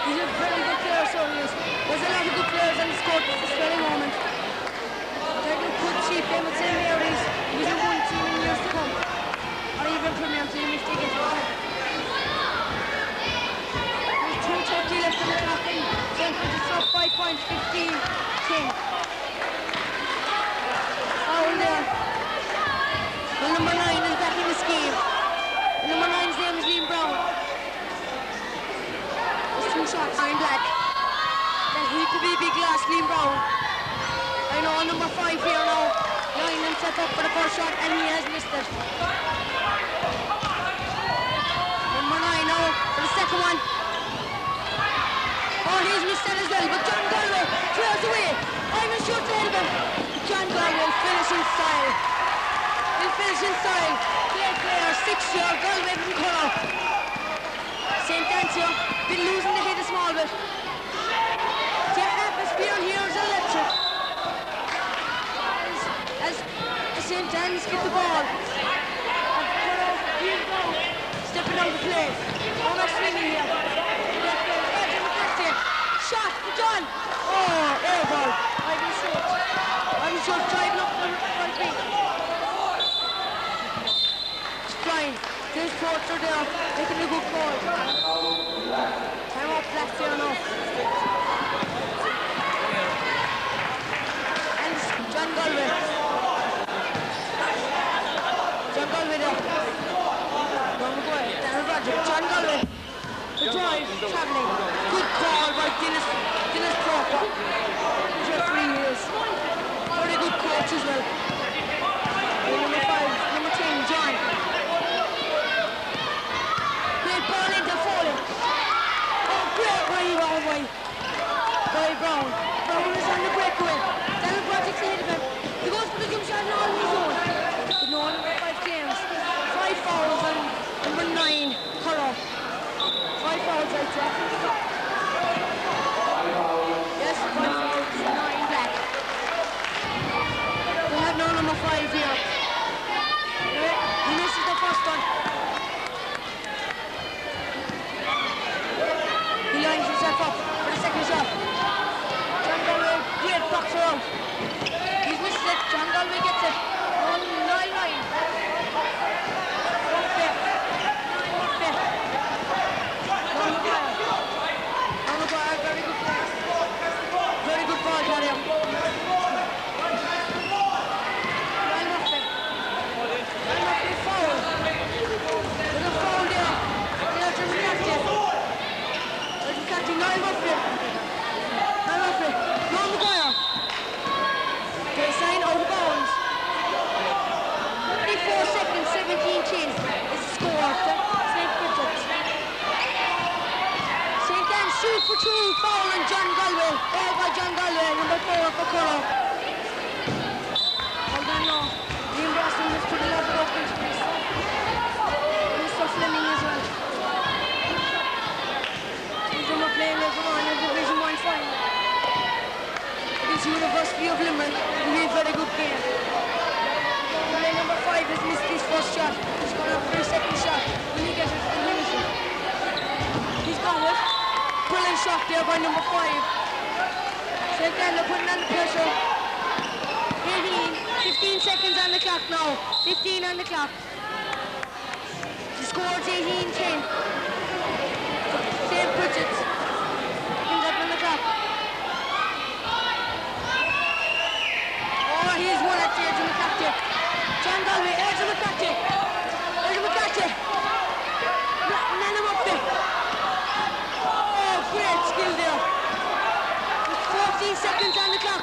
He's a very good player, so he is. There's a lot of good players on the squad at this very moment. They're going to put cheap in with St. Mary's. He's a one team in years to come. Or even Premier Team if they get it. 2:30 left in the clock. And number 9's name is Liam Brown. There's 2 shots in black. That he could be a big loss, Liam Brown. I know number 5 here now, lining himself up for the first shot, and he has missed it. Number 9 now for the second one. Oh, he's missed that as well, but John Galway clears away. Ivan shoots ahead of him. John Galway will finish in style. He'll finish in style. Great player, 6-year, Galway from Cordal. St. Anthony been losing the head a small bit. The atmosphere here is electric. As St. Anne's get the ball. Stepping out the play. Oh, they're swinging here. Shot, John. Oh, air ball. Ivan short driving up the right wing. It's flying. There's Porter there, making a good call. Time out black there now. And John Galway. John Galway there. Daniel Bridget. John Galway. The drive, travelling. Good call by Dennis Crawford. Referee is. Very good coach as well. Number 5, number 10, John. Great ball into Foley. Oh, great rebound by Brown. Brown is on the breakaway. Daniel Bridget's ahead of him. He goes for the jump shot now on his own. But no, number 5 James. 5 fouls on number 9, Cordal. 5 fouls right there. Yes, 5 fouls, 9 black. We have no number 5 here. He misses the first one. He lines himself up for the second shot. John Galway, great boxer out. He's missed it. John Galway gets it. 1-9-9. Very good ball carrier. Foul. There's a foul there. There's McCarthy. Niall Murphy. John McGuire. They sign out of bounds. 34 seconds, 17 chains is the score after St. Bridget. St. Anne shoot for 2, foul on John Galway. All by John Galway, number 4 for Cordal. Hold on now. Liam Brosnan has put a lot of open space. Mr. Fleming as well. These are playing later on in Division 1 final. Against University of Limerick. It'll be a very good game. Number 5 has missed his first shot. He's going up for his second shot. Will he get it? And he misses. He's got it. Brilliant shot there by number 5. St. Anne putting under pressure. 15 seconds on the clock now. 15 on the clock. The score is 18-10. St. Bridget. Seconds up on the clock. Oh, here's one at the edge of the McCarthy. John Galway, edge of McCarthy. Edge of McCarthy. Nana Murphy. Oh, great skill there. 14 seconds on the clock.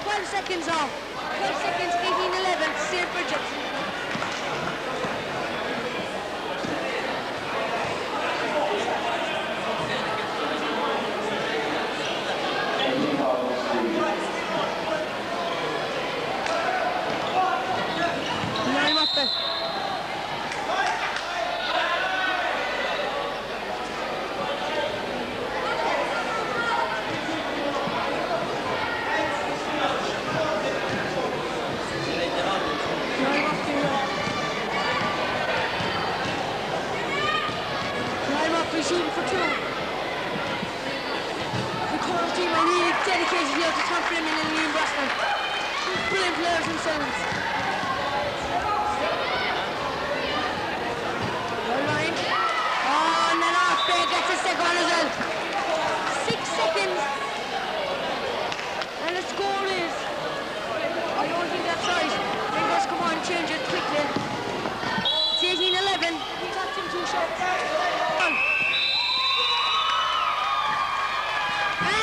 12 seconds off. 12 seconds, 18-11, St. Bridget. Nine up there. Shooting for 2. The Cordal team are really dedicated here to Tom Fleming and Liam Brosnan. Brilliant players themselves. Well line. Oh, and then off there gets a second one as well. 6 seconds. And the score is... I don't think that's right. Fingers, come on, change it quickly. It's 18-11. And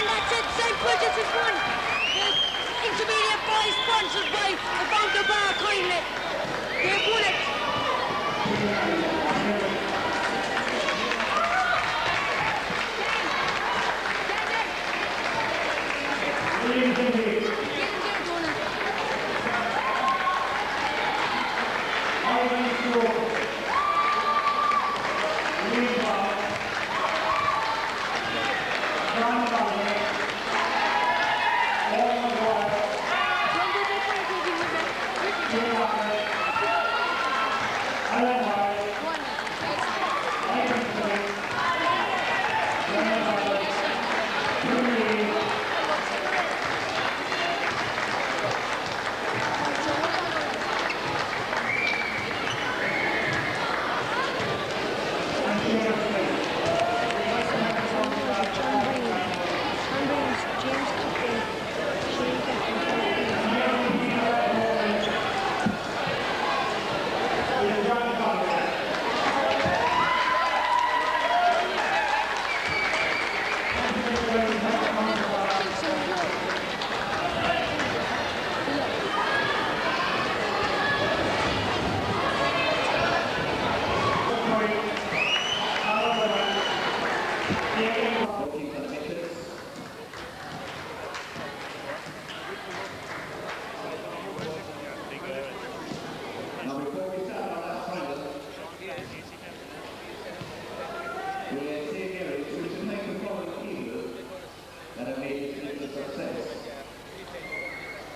that's it, St. Bridget's has won. The intermediate boys sponsored by About the Bar kindly. They've won it.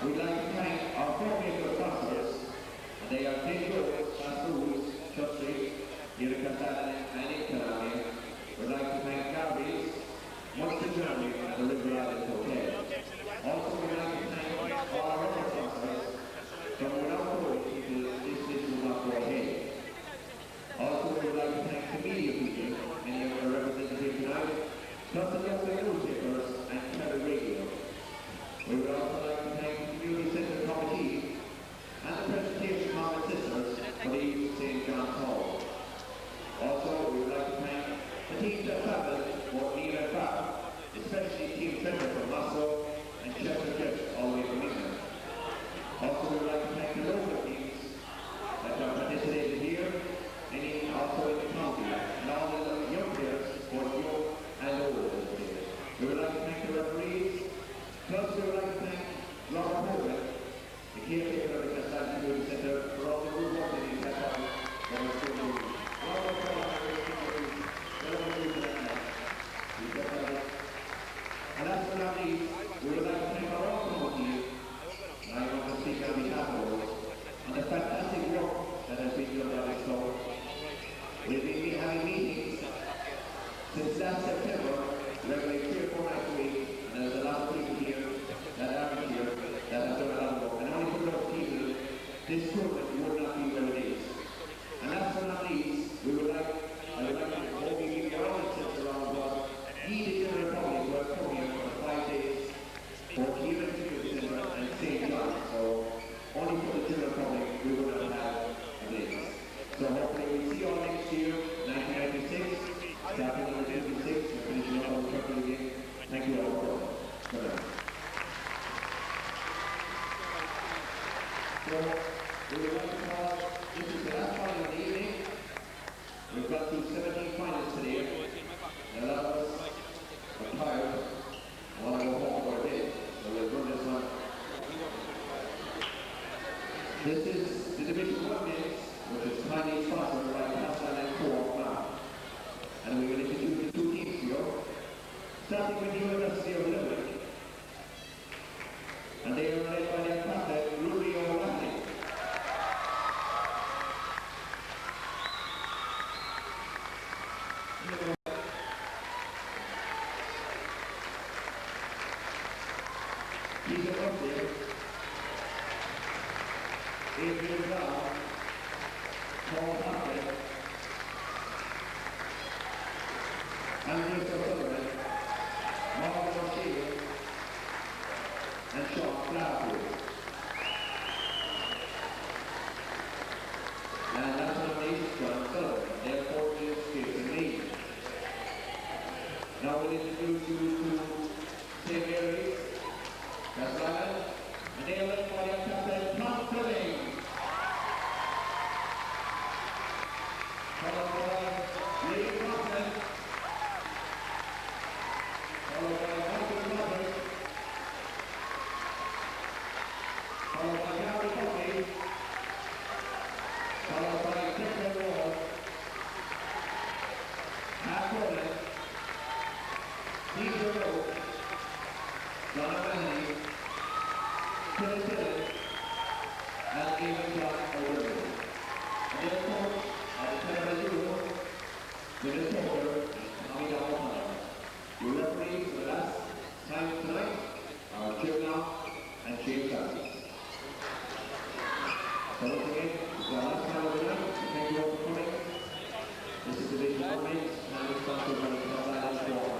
We'd like to thank our four-maker sponsors, and they are Day4, Joinery, Castleisland, and Intermission. We'd like to thank Kerry, Munster, and the River Island Hotel. Also, we'd like to thank all our other sponsors from without whom this will not go ahead. Also, we would like to thank the media people, many of our representatives tonight, plus the local newspapers and Kerry Radio. We would also like to thank the Community Centre Committee and the Presentation Common Sisters for the St. John's Hall. Also, we would like to thank the teams that travelled for near and far, especially Team Centre from Mustang and Chester all the way from England. Also, we would like to thank the local teams that have participated here and also in the county, and all the young players, both young and old. We would like to thank the referees. Plus, we would like to thank Laura Hogan, the caretaker of the Castleisland Community Centre, for all the good work that he's had on for us to do. And last but not least, we would like to thank our own committee, and I want to speak on behalf of us, on the fantastic work that has been done on this show. We've been having meetings since last September, regularly 3 or 4 nights a week. And there's a lot of people here that aren't here that have done a lot of work. And only for those people, this tournament would not be where it is. And last but not least, I would like to hope you give your own sense around what needed in the Republic who have come here for 5 days for Kieran Community Centre and St. John. So only for the General Republic we would not have a Blitz. So hopefully we'll see you all next year, 1996, starting on the 26th and finishing up on the 30th again. Thank you all for coming. So, we would like to call, this is the last final of the evening. We've got through 17 finals today. And a lot of us are tired and want to go home for a day. So we'll run this one. This is the Division 1 men's, which is kindly sponsored by Castleisland now. And we will introduce the 2 teams here. Starting with the University of Limerick. And they are led by their captain, Auct. He's a rugby. Adrian Brown, Paul Auct, Andrew Sullivan, Mark O'Shea, and Sean Flaherty. And last but not least, John Sullivan, their 4 years Followed by Lee Crofton. Followed by Michael Roberts. Followed by Gary Buckley. Followed by Declan Wall. Pat Gordon. Steve Rowe. John O'Mahony. Phil Phillips. And David John O'Donoghue. And the coach of the Tenerife Minnesota, Tommy O'Connor. Your referees for the last time tonight are Jim Knox and James Darby. So once again, it's the last time of the night. Thank you all for coming. This is Division 1 Mix, and it's sponsored by the Castleisland Sport.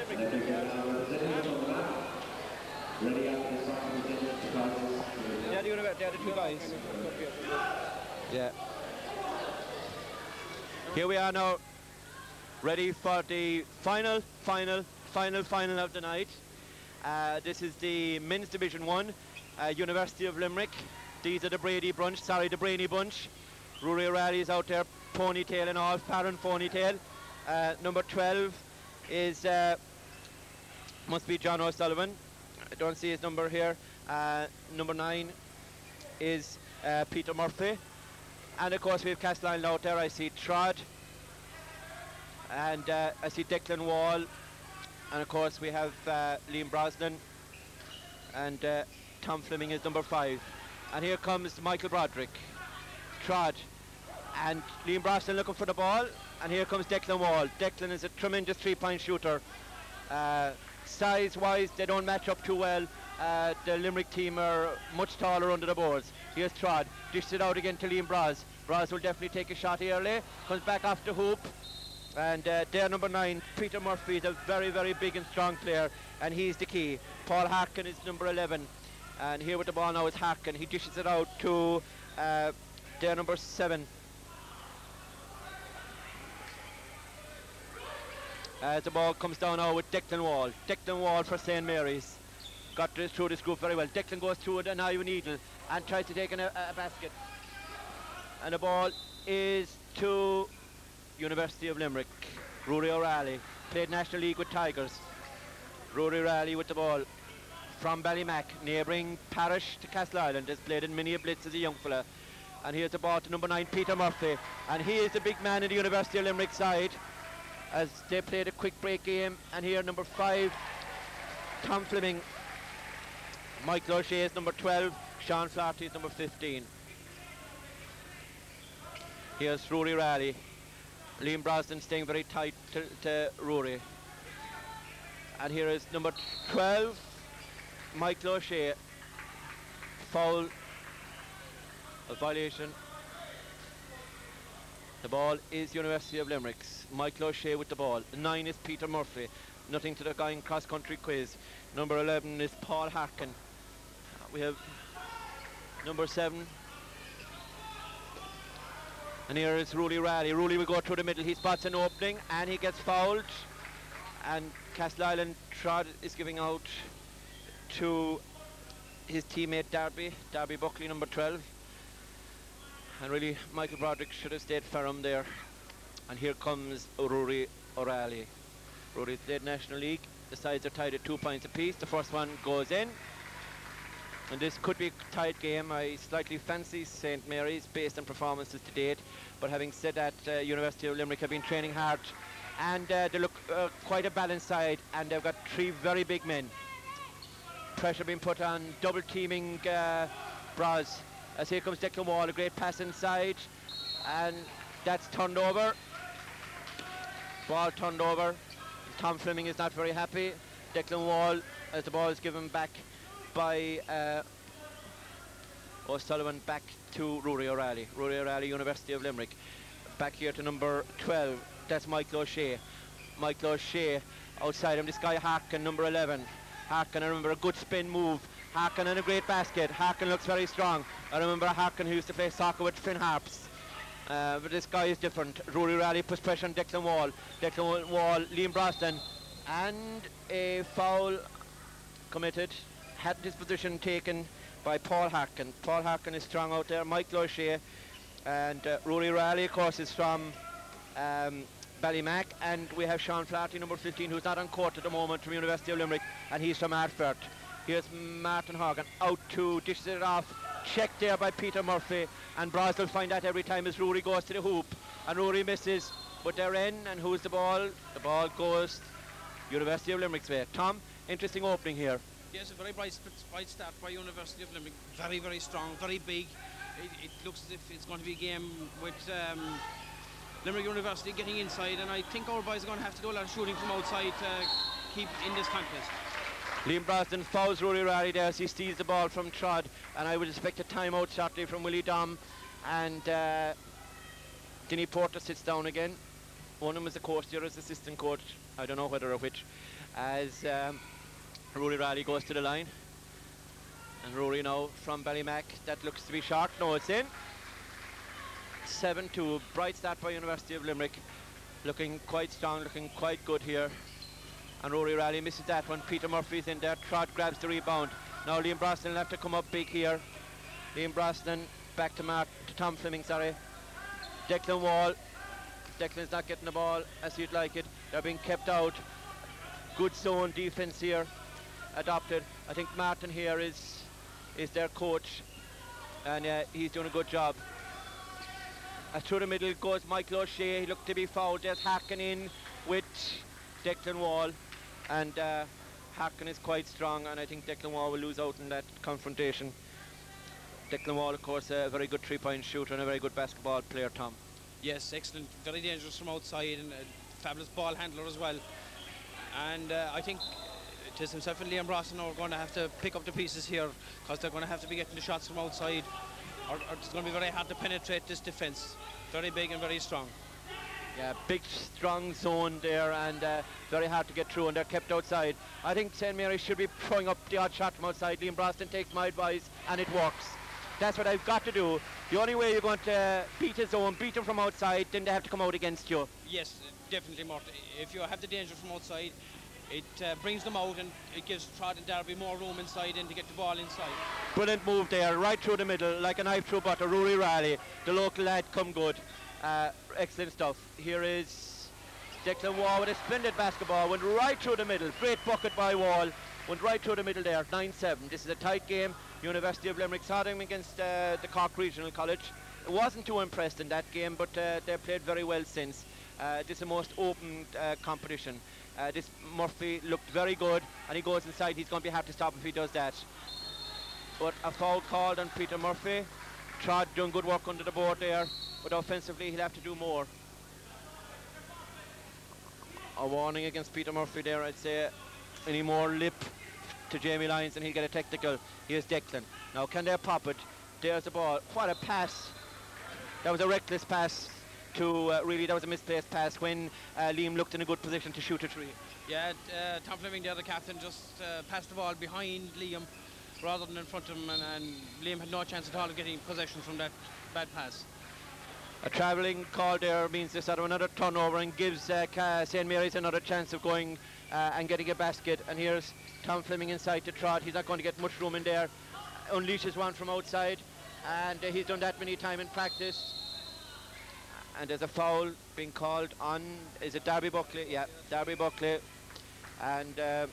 And if you can now representatives on the map, ready after the soccer representatives to prizes. They're the two guys. Yeah. Here we are now, ready for the final of the night. This is the Men's Division 1, University of Limerick. These are the Brady bunch, the Brainy bunch. Rory O'Reilly is out there, ponytail and all, Farron ponytail. Number 12 is, must be John O'Sullivan. I don't see his number here. Number 9 is Peter Murphy. And of course we have Castleisland out there. I see Trod. And I see Declan Wall. And of course we have Liam Brosnan. And Tom Fleming is number 5. And here comes Michael Broderick. Trod. And Liam Brosnan looking for the ball. And here comes Declan Wall. Declan is a tremendous 3-point shooter. Size-wise, they don't match up too well. The Limerick team are much taller under the boards. Here's Trod, dished it out again to Liam Braz. Braz will definitely take a shot early, comes back off the hoop. And there number 9, Peter Murphy, is a very, very big and strong player, and he's the key. Paul Harkin is number 11. And here with the ball now is Harkin. He dishes it out to there number 7. As the ball comes down now with Declan Wall. Declan Wall for St. Mary's. Got through this group very well. Declan goes through it, an Iowa needle, and tries to take a basket. And the ball is to University of Limerick. Rory O'Reilly played National League with Tigers. Rory O'Reilly with the ball from Ballymac, neighbouring parish to Castleisland. Has played in many a Blitz as a young fella. And here's the ball to number 9, Peter Murphy. And he is the big man in the University of Limerick side, as they played a quick break game. And here number 5, Tom Fleming. Michael O'Shea is number 12, Sean Flaherty is number 15. Here's Rory O'Reilly. Liam Brosnan staying very tight to Rory. And here is number 12, Michael O'Shea. Foul, a violation. The ball is University of Limerick's. Michael O'Shea with the ball. 9 is Peter Murphy. Nothing to the guy in cross-country quiz. Number 11 is Paul Harkin. We have number 7. And here is Rory O'Reilly. Rory will go through the middle. He spots an opening and he gets fouled. And Castleisland Trod is giving out to his teammate Darby Buckley, number 12. And really, Michael Broderick should have stayed firm there. And here comes Rory O'Reilly. Rory played National League. The sides are tied at 2 points apiece. The first one goes in. And this could be a tight game. I slightly fancy St. Mary's based on performances to date. But having said that, University of Limerick have been training hard. And they look quite a balanced side. And they've got 3 very big men. Pressure being put on, double teaming Braz. As here comes Declan Wall, a great pass inside. And that's turned over. Ball turned over. Tom Fleming is not very happy. Declan Wall, as the ball is given back by O'Sullivan, back to Rory O'Reilly. Rory O'Reilly, University of Limerick. Back here to number 12. That's Michael O'Shea. Michael O'Shea outside him. This guy Harkin, number 11. Harkin, I remember a good spin move. Harkin and a great basket. Harkin looks very strong. I remember Harkin who used to play soccer with Finn Harps. But this guy is different. Rory O'Reilly puts pressure on Declan Wall. Declan Wall, Liam Brosnan. And a foul committed. Had this position taken by Paul Harkin. Paul Harkin is strong out there. Michael O'Shea And Rory Riley, of course, is from Ballymac, and we have Sean Flaherty, number 15, who's not on court at the moment, from University of Limerick, and he's from Artford. Here's Martin Horgan, out to, dishes it off, checked there by Peter Murphy, and Bros will find that every time as Rory goes to the hoop, and Rory misses, but they're in, and who's the ball? The ball goes University of Limerick's way. Tom, interesting opening here. Yes, a very bright start by University of Limerick. Very, very strong, very big. It looks as if it's going to be a game with Limerick University getting inside, and I think our boys are going to have to do a lot of shooting from outside to keep in this contest. Liam Brosnan fouls Rory Riley there as he steals the ball from Trod, and I would expect a timeout shortly from Willie Dom, and Dinny Porter sits down again. One of them is the coach, the other is assistant coach, I don't know whether or which, as Rory Riley goes to the line. And Rory now from Ballymac, that looks to be short. No, it's in. 7-2, bright start by University of Limerick. Looking quite strong, looking quite good here. And Rory Riley misses that one. Peter Murphy's in there. Trot grabs the rebound. Now Liam Brosnan will have to come up big here. Liam Brosnan back to Tom Fleming, sorry. Declan Wall. Declan's not getting the ball as you'd like it. They're being kept out. Good zone defense here adopted. I think Martin here is their coach, and he's doing a good job. Through the middle goes Michael O'Shea. He looked to be fouled. There's Harkin in with Declan Wall, and Harkin is quite strong, and I think Declan Wall will lose out in that confrontation. Declan Wall, of course, a very good three-point shooter and a very good basketball player, Tom. Yes, excellent, very dangerous from outside, and a fabulous ball handler as well. And I think it is himself and Liam Brosnan are going to have to pick up the pieces here, because they're going to have to be getting the shots from outside, or it's going to be very hard to penetrate this defence. Very big and very strong. Yeah, big, strong zone there, and very hard to get through, and they're kept outside. I think St. Mary should be throwing up the odd shot from outside. Liam Brosnan takes my advice, and it works. That's what I've got to do. The only way you're going to beat a zone, beat them from outside, then they have to come out against you. Yes, definitely, Mort. If you have the danger from outside, it brings them out, and it gives Trot and Derby more room inside and to get the ball inside. Brilliant move there, right through the middle, like a knife through butter. Rory Riley, the local lad, come good. Excellent stuff. Here is Declan Wall with a splendid basketball, went right through the middle. Great bucket by Wall, went right through the middle there. 9-7. This is a tight game. University of Limerick saw them against the Cork Regional College. I wasn't too impressed in that game, but they played very well since. This is the most open competition. This Murphy looked very good, and he goes inside. He's going to be hard to stop if he does that. But a foul called on Peter Murphy. Trod doing good work under the board there, but offensively he'll have to do more. A warning against Peter Murphy there, I'd say. Any more lip to Jamie Lyons and he'll get a technical. Here's Declan. Now can they pop it? There's the ball. What a pass. That was a reckless pass. Really, that was a misplaced pass when Liam looked in a good position to shoot a three. Yeah, Tom Fleming there, the captain, just passed the ball behind Liam rather than in front of him, and Liam had no chance at all of getting possession from that bad pass. A travelling call there means they sort of another turnover and gives St. Mary's another chance of going and getting a basket. And here's Tom Fleming inside to Trot. He's not going to get much room in there. Unleashes one from outside, and he's done that many times in practice. And there's a foul being called on, is it Darby Buckley? Yeah, Darby Buckley. And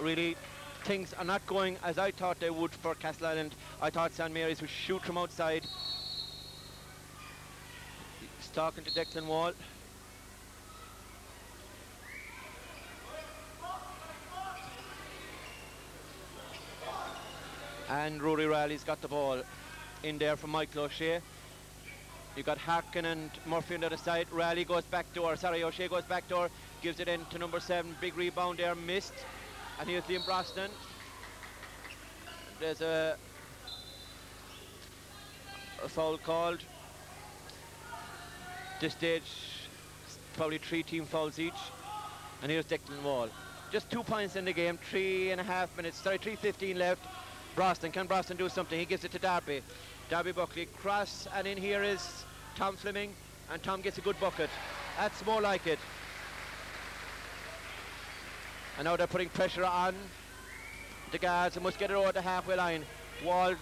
really, things are not going as I thought they would for Castleisland. I thought St. Mary's would shoot from outside. He's talking to Declan Wall. And Rory Riley's got the ball in there from Michael O'Shea. You've got Harkin and Murphy on the other side. Riley goes back door. Sorry, O'Shea goes back door. Gives it in to number 7. Big rebound there, missed. And here's Liam Brosnan. There's a foul called. This stage, probably 3 team fouls each. And here's Declan Wall. Just 2 points in the game, 3.5 minutes. Sorry, 3:15 left. Brosnan, can Brosnan do something? He gives it to Darby. Darby Buckley cross, and in here is Tom Fleming, and Tom gets a good bucket. That's more like it. And now they're putting pressure on the guards and must get it over the halfway line. Wall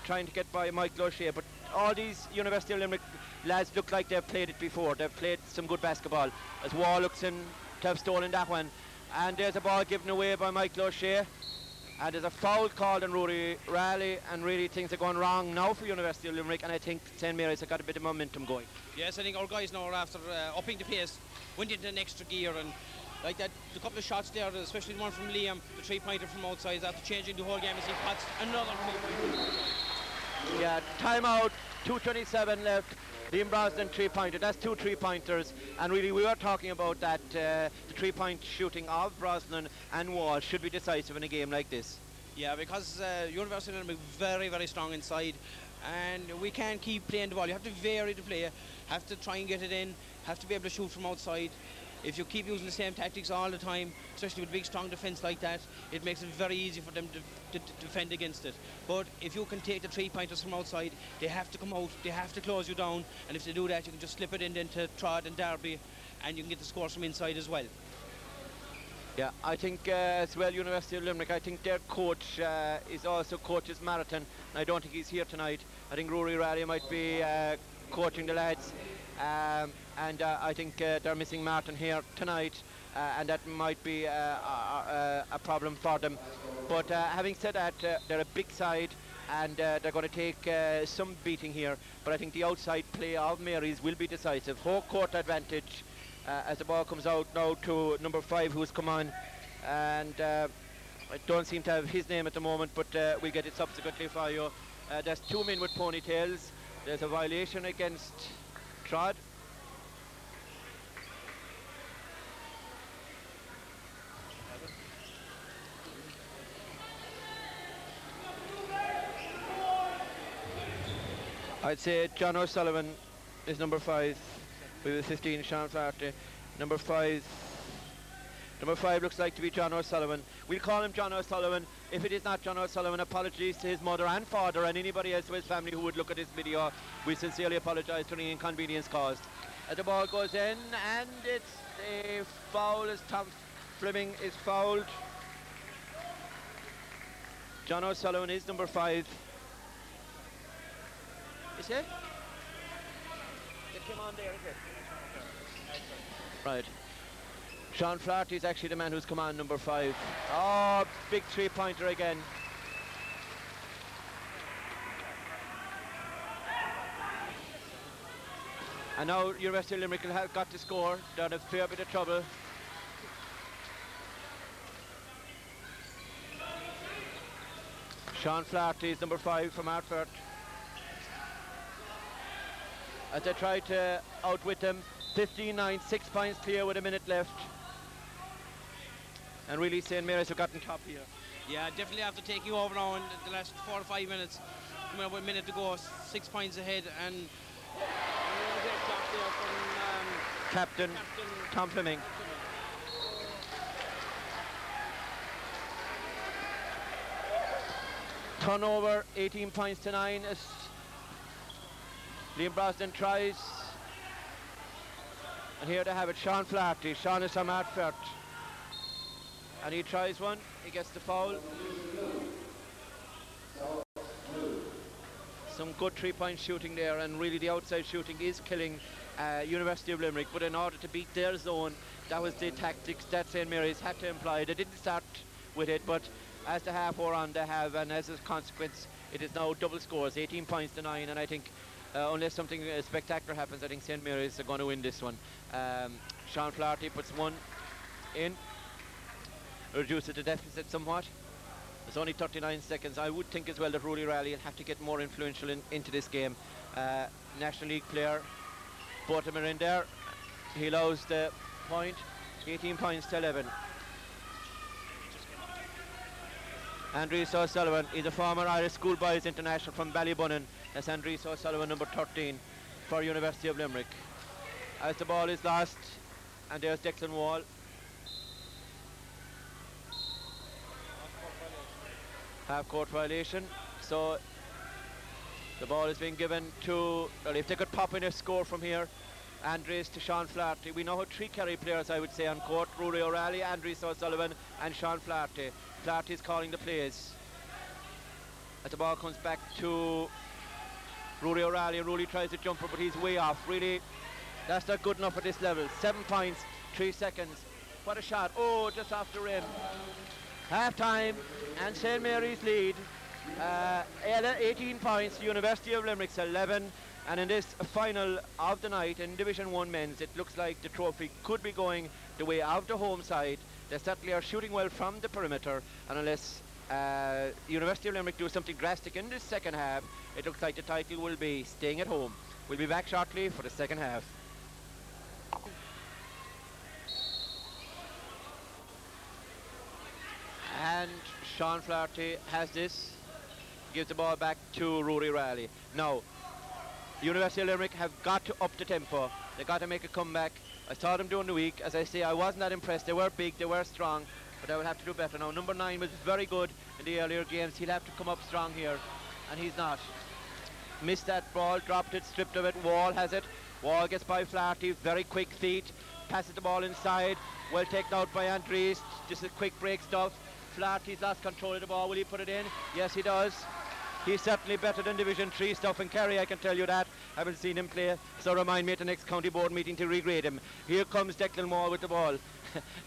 trying to get by Michael O'Shea, but all these University of Limerick lads look like they've played it before. They've played some good basketball. As Wall looks in to have stolen that one. And there's a ball given away by Michael O'Shea. And there's a foul called on Rory Raleigh, and really things are going wrong now for University of Limerick, and I think St. Mary's have got a bit of momentum going. Yes, I think our guys now are after upping the pace, went into an extra gear, and like that, the couple of shots there, especially the one from Liam, the three-pointer from outside, after changing the whole game as he pots another three-pointer. Yeah, timeout, 2:27 left. Liam Brosnan three-pointer, that's 2 3-pointers, and really we were talking about that, the three-point shooting of Brosnan and Wall should be decisive in a game like this. Yeah, because University of Limerick very, very strong inside, and we can't keep playing the ball. You have to vary the play, have to try and get it in, have to be able to shoot from outside. If you keep using the same tactics all the time, especially with big strong defence like that, it makes it very easy for them to defend against it. But if you can take the three-pointers from outside, they have to come out, they have to close you down, and if they do that, you can just slip it in into Trod and Derby, and you can get the scores from inside as well. Yeah, I think as well, University of Limerick, I think their coach is also coaches Marathon. I don't think he's here tonight. I think Rory Raleigh might be coaching the lads. And I think they're missing Martin here tonight, and that might be a problem for them. But having said that, they're a big side, and they're going to take some beating here. But I think the outside play of Mary's will be decisive. Whole court advantage as the ball comes out now to number 5, who's come on. And I don't seem to have his name at the moment, but we'll get it subsequently for you. There's 2 men with ponytails. There's a violation against Trod. I'd say John O'Sullivan is number 5 with 15, Sean Flaherty. Number 5 looks like to be John O'Sullivan. We'll call him John O'Sullivan. If it is not John O'Sullivan, apologies to his mother and father and anybody else with his family who would look at this video. We sincerely apologise for any inconvenience caused. The ball goes in, and it's a foul as Tom Fleming is fouled. John O'Sullivan is number 5. Is it? It came on there, is it? Right. Sean Flaherty is actually the man who's come on, number 5. Oh, big three-pointer again. And now University of Limerick have got to score. They're in a fair bit of trouble. Sean Flaherty is number 5 from Hartford. As they try to outwit them, 15-9, 6 points clear with a minute left. And really St. Mary's have gotten top here. Yeah, definitely after taking over now in the last 4 or 5 minutes. Coming up with a minute to go, 6 points ahead, and Captain Tom Fleming. Turnover, 18 points to 9 as Liam Brosnan tries. And here they have it, Sean Flaherty. Sean is from Hartford. And he tries one, he gets the foul. Some good three-point shooting there, and really the outside shooting is killing University of Limerick. But in order to beat their zone, that was the tactics that St. Mary's had to employ. They didn't start with it, but as the half wore on, they have, and as a consequence, it is now double scores, 18 points to 9, and I think unless something spectacular happens, I think St. Mary's are going to win this one. Sean Flaherty puts one in, reduces the deficit somewhat. There's only 39 seconds. I would think as well that Rory Raleigh will have to get more influential into this game. National League player, both of them are in there. He allows the point, 18 points to 11. Andreas O'Sullivan is a former Irish Schoolboys international from Ballybunnan. That's Andreas O'Sullivan, number 13 for University of Limerick. As the ball is lost, and there's Declan Wall. Half-court violation. So the ball is being given to, well, if they could pop in a score from here, Andreas to Sean Flaherty. We now have 3 Kerry players, I would say, on court. Rory O'Reilly, Andreas O'Sullivan and Sean Flaherty. Flaherty is calling the plays. As the ball comes back to Rory O'Reilly, and Rory tries to jumper, but he's way off. Really, that's not good enough at this level. 7 points, 3 seconds. What a shot. Oh, just off the rim. Half time, and St. Mary's lead. 18 points, University of Limerick's 11. And in this final of the night in Division 1 men's, it looks like the trophy could be going the way of the home side. They certainly are shooting well from the perimeter, and unless University of Limerick do something drastic in this second half, it looks like the title will be staying at home. We'll be back shortly for the second half. And Sean Flaherty has this, gives the ball back to Rory Riley. Now, University of Limerick have got to up the tempo. They got to make a comeback. I saw them during the week. As I say, I wasn't that impressed. They were big, they were strong, but they will have to do better. Now, number 9 was very good in the earlier games. He'll have to come up strong here, and he's not. Missed that ball, dropped it, stripped of it. Wall has it. Wall gets by Flaherty, very quick feet. Passes the ball inside. Well taken out by Andres. Just a quick break stuff. Flaherty's lost control of the ball. Will he put it in? Yes, he does. He's certainly better than Division 3 stuff in Kerry, I can tell you that. Haven't seen him play, so remind me at the next county board meeting to regrade him. Here comes Declan Moore with the ball.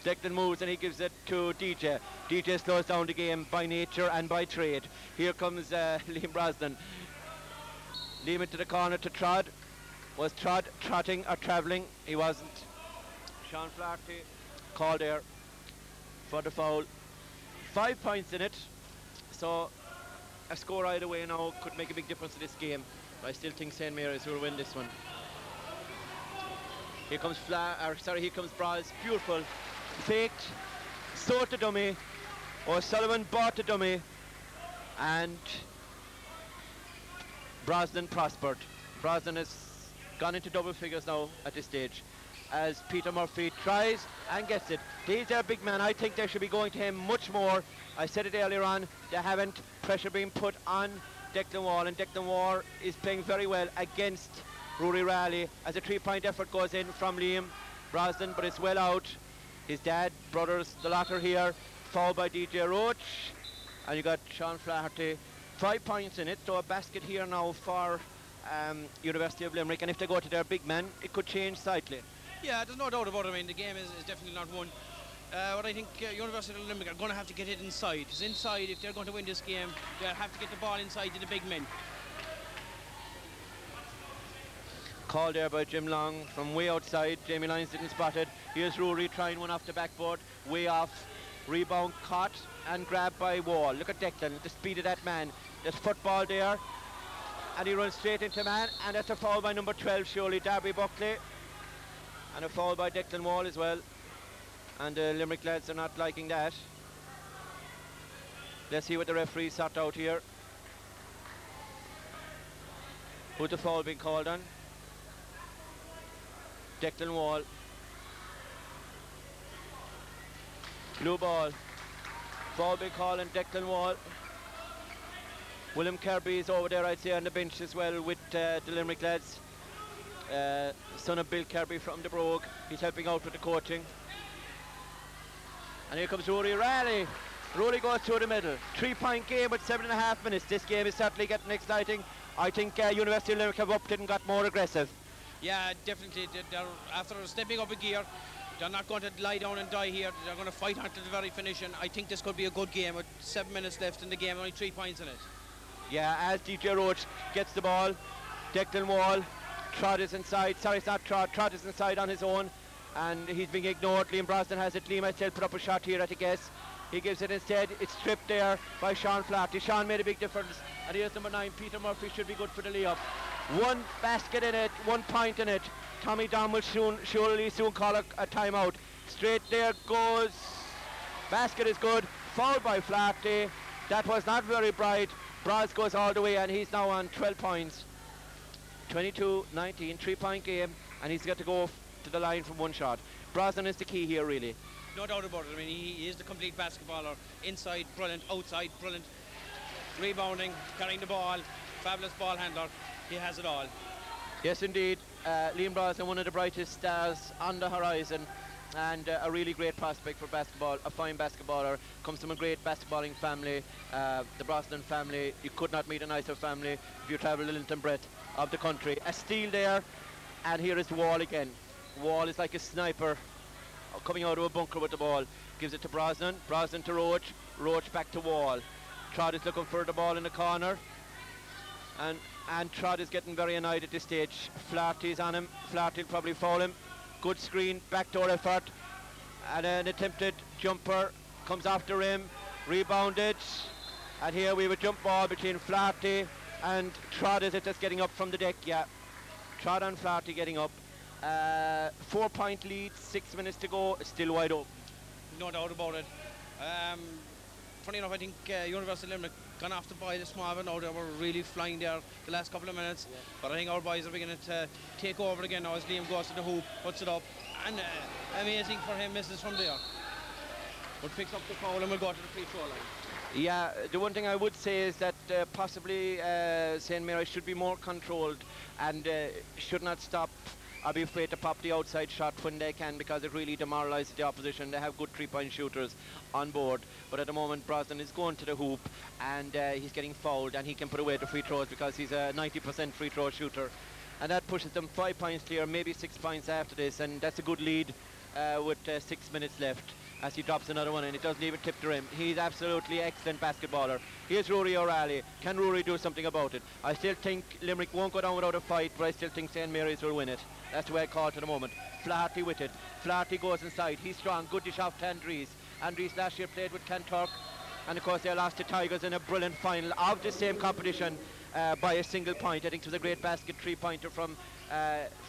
Declan moves and he gives it to DJ. DJ slows down the game by nature and by trade. Here comes Liam Brosnan. Liam into the corner to Trod. Was Trod trotting or travelling? He wasn't. Sean Flaherty called there for the foul. 5 points in it, so a score either way now could make a big difference in this game. But I still think St. Mary's will win this one. Here comes here comes Braz. Beautiful. Faked. Sold the dummy. O'Sullivan bought the dummy. And Brosnan prospered. Brosnan has gone into double figures now at this stage, as Peter Murphy tries and gets it. These are big men. I think they should be going to him much more. I said it earlier on, they haven't. Pressure being put on Declan Wall, and Declan Wall is playing very well against Rory Riley as a 3-point effort goes in from Liam Brosnan, but it's well out. His dad, brothers, the locker here, fouled by DJ Roach, and you got Sean Flaherty. 5 points in it, so a basket here now for University of Limerick, and if they go to their big man, it could change slightly. Yeah, there's no doubt about it. I mean, the game is definitely not won. What I think University of Limerick are going to have to get it inside. Because inside, if they're going to win this game, they'll have to get the ball inside to the big men. Called there by Jim Long from way outside. Jamie Lyons didn't spot it. Here's Rory trying one off the backboard, way off. Rebound caught and grabbed by Wall. Look at Declan, the speed of that man. There's football there, and he runs straight into man, and that's a foul by number 12, surely Darby Buckley. And a foul by Declan Wall as well. And the Limerick lads are not liking that. Let's see what the referees sort out here. Who's the foul being called on? Declan Wall. Blue ball. Foul being called on Declan Wall. William Kirby is over there, I'd say, on the bench as well with the Limerick lads. Son of Bill Kirby from the Brogue. He's helping out with the coaching. And here comes Rory Riley. Rory goes through the middle. 3-point game with 7.5 minutes. This game is certainly getting exciting. I think University of Limerick have upped it and got more aggressive. Yeah, definitely. They're after stepping up a gear, they're not going to lie down and die here. They're going to fight until the very finish, and I think this could be a good game with 7 minutes left in the game, only 3 points in it. Yeah, as DJ Roach gets the ball, Declan Wall, Trot is inside. Sorry, it's not Trot. Trot is inside on his own, and he's being ignored. Liam Brosnan has it. Liam has still put up a shot here at a guess. He gives it instead. It's stripped there by Sean Flaherty. Sean made a big difference. And here's number 9, Peter Murphy, should be good for the layup. 1 basket in it, 1 point in it. Tommy Don will surely soon call a timeout. Straight there goes. Basket is good. Fouled by Flaherty. That was not very bright. Braz goes all the way, and he's now on 12 points. 22-19, 3-point game, and he's got to go to the line from 1 shot. Brosnan is the key here, really. No doubt about it. I mean, he is the complete basketballer. Inside, brilliant. Outside, brilliant. Rebounding, carrying the ball, fabulous ball handler. He has it all. Yes, indeed. Liam Brosnan, one of the brightest stars on the horizon, and a really great prospect for basketball, a fine basketballer, comes from a great basketballing family, the Brosnan family. You could not meet a nicer family if you travel the length and breadth of the country. A steal there, and here is Wall again. Wall is like a sniper coming out of a bunker with the ball. Gives it to Brosnan. Brosnan to Roach. Roach back to Wall. Trott is looking for the ball in the corner. And Trott is getting very annoyed at this stage. Flaherty's on him. Flaherty will probably foul him. Good screen, backdoor effort. And an attempted jumper comes off the rim. Rebounded. And here we have a jump ball between Flaherty and Trott. Is it just getting up from the deck? Yeah. Trott and Flaherty getting up. 4-point lead, 6 minutes to go, still wide open. No doubt about it. Funny enough, I think University of Limerick gone off the ball this morning. Now they were really flying there the last couple of minutes. Yeah. But I think our boys are beginning to take over again now as Liam goes to the hoop, puts it up, and amazing for him, misses from there. But picks up the foul and will go to the free throw line. Yeah, the one thing I would say is that possibly St. Mary's should be more controlled and should not stop. I'll be afraid to pop the outside shot when they can, because it really demoralises the opposition. They have good three-point shooters on board, but at the moment Brosnan is going to the hoop and he's getting fouled, and he can put away the free throws because he's a 90% free throw shooter, and that pushes them 5 points clear, maybe 6 points after this, and that's a good lead with 6 minutes left as he drops another one, and it doesn't even tip the rim. He's absolutely excellent basketballer. Here's Rory O'Reilly. Can Rory do something about it? I still think Limerick won't go down without a fight, but I still think St. Mary's will win it. That's the way I call it at the moment. Flaherty with it. Flaherty goes inside. He's strong. Good dish off to Andries. Andries last year played with Kanturk, and of course they lost to Tigers in a brilliant final of the same competition by a single point. I think it was a great basket three-pointer from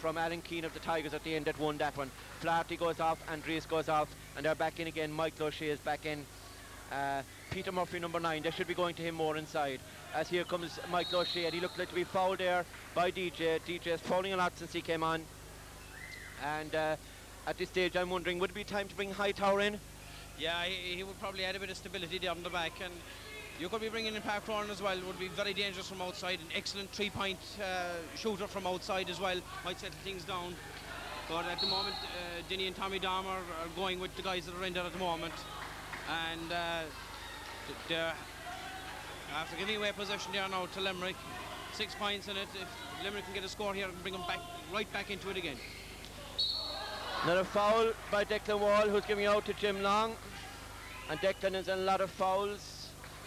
Alan Keane of the Tigers at the end that won that one. Flaherty goes off, Andries goes off, and they're back in again. Michael O'Shea is back in. Peter Murphy, number 9, they should be going to him more inside. As here comes Michael O'Shea, and he looked like to be fouled there by DJ. DJ is fouling a lot since he came on. And at this stage I'm wondering, would it be time to bring Hightower in? Yeah, he would probably add a bit of stability down the back, and you could be bringing in Park3 as well. It would be very dangerous from outside. An excellent three-point shooter from outside as well. Might settle things down. But at the moment, Dinny and Tommy Dahmer are going with the guys that are in there at the moment. And they're after giving away possession there now to Limerick. 6 points in it. If Limerick can get a score here and bring them back right back into it again. Another foul by Declan Wall, who's giving out to Jim Long. And Declan is in a lot of fouls.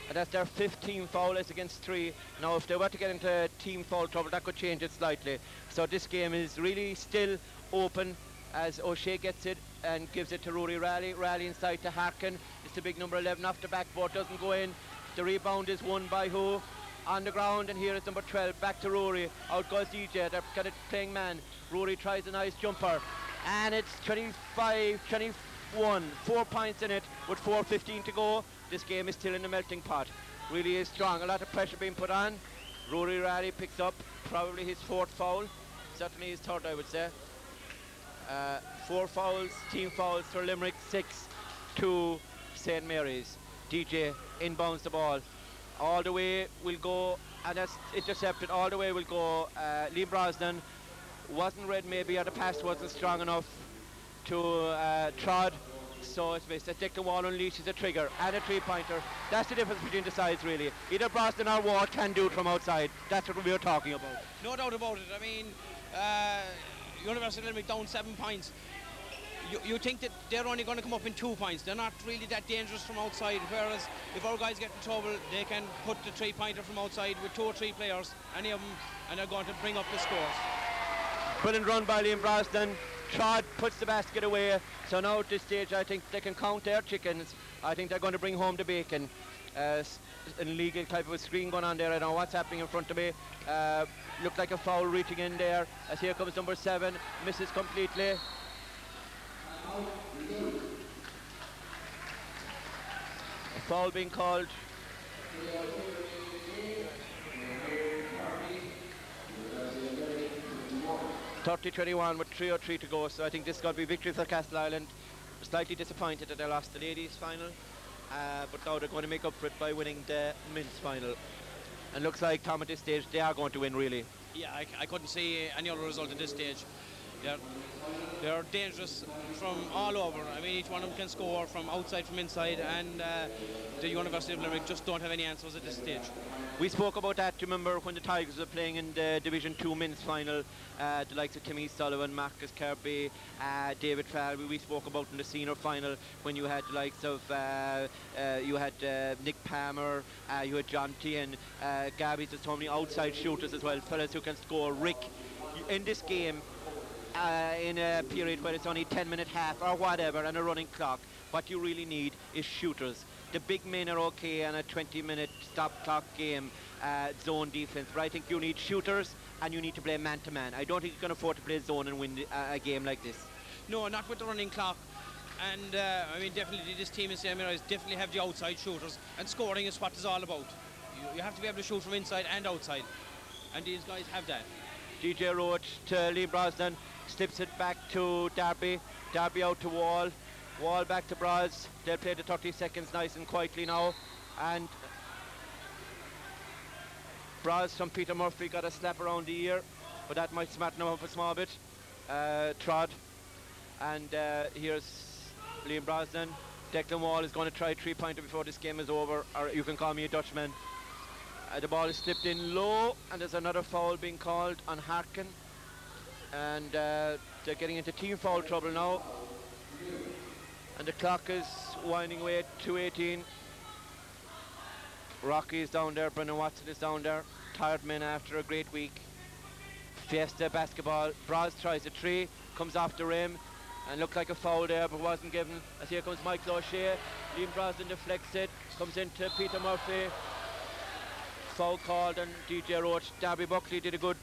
And that's their 15 foul is against 3. Now if they were to get into team foul trouble, that could change it slightly. So this game is really still open as O'Shea gets it and gives it to Rory Raleigh. Raleigh inside to Harkin. It's the big number 11 off the backboard, doesn't go in. The rebound is won by who? On the ground, and here is number 12, back to Rory. Out goes DJ, they're kind of playing man. Rory tries a nice jumper, and it's 25-21, 4 points in it with 4:15 to go. This game is still in the melting pot. Really is strong, a lot of pressure being put on. Rory Raleigh picks up probably his 4th foul, certainly his 3rd I would say. 4 fouls, team fouls for Limerick, 6 to St. Mary's. DJ inbounds the ball. All the way will go, and that's intercepted. All the way will go Liam Brosnan. Wasn't read maybe, or the pass wasn't strong enough to Trod. So it's missed. Declan Wall unleashes a trigger and a 3-pointer. That's the difference between the sides really. Either Brosnan or Wall can do it from outside. That's what we were talking about. No doubt about it. I mean, University of Limerick down 7 points. You think that they're only going to come up in 2 points. They're not really that dangerous from outside, whereas if our guys get in trouble, they can put the 3-pointer from outside with 2 or 3 players, any of them, and they're going to bring up the scores. Brilliant run by Liam Brosnan. Trod puts the basket away. So now at this stage I think they can count their chickens. I think they're going to bring home the bacon. An illegal type of a screen going on there. I don't know what's happening in front of me. Looked like a foul reaching in there. As here comes number 7, misses completely. A foul being called. 30-21 with 3:03 to go, so I think this is going to be victory for Castleisland. Slightly disappointed that they lost the ladies final, but now they're going to make up for it by winning the men's final. And looks like, Tom, at this stage they are going to win really. Yeah, I couldn't see any other result at this stage. They're dangerous from all over. I mean, each one of them can score from outside, from inside, and the University of Limerick just don't have any answers at this stage. We spoke about that, do you remember, when the Tigers were playing in the Division 2 men's final, the likes of Timmy Sullivan, Marcus Kirby, David Falvey. We spoke about in the senior final when you had the likes of Nick Palmer, you had John T, and Gabby. There's so many outside shooters as well, fellas who can score. Rick, in this game, in a period where it's only 10-minute half or whatever and a running clock, what you really need is shooters. The big men are okay on a 20-minute stop clock game, zone defense, but I think you need shooters and you need to play man-to-man. I don't think you can afford to play zone and win a game like this. No, not with the running clock. And I mean, definitely this team in St. definitely have the outside shooters, and scoring is what it's all about. You have to be able to shoot from inside and outside, and these guys have that. DJ Roach to Liam Brosnan, slips it back to Darby. Darby out to Wall. Wall back to Bros. They'll play the 30 seconds nice and quietly now. And Bros from Peter Murphy got a slap around the ear, but that might smarten him up a small bit. Trod. And here's Liam Brosnan. Declan Wall is going to try a 3-pointer before this game is over, or you can call me a Dutchman. The ball is slipped in low, and there's another foul being called on Harkin. And they're getting into team foul trouble now. And the clock is winding away at 2:18. Rocky is down there, Brendan Watson is down there. Tired men after a great week. Fiesta basketball. Bros tries a 3, comes off the rim, and looked like a foul there, but wasn't given. As here comes Michael O'Shea. Liam Brosnan deflects it, comes into Peter Murphy. Foul called on DJ Roach. Darby Buckley did a good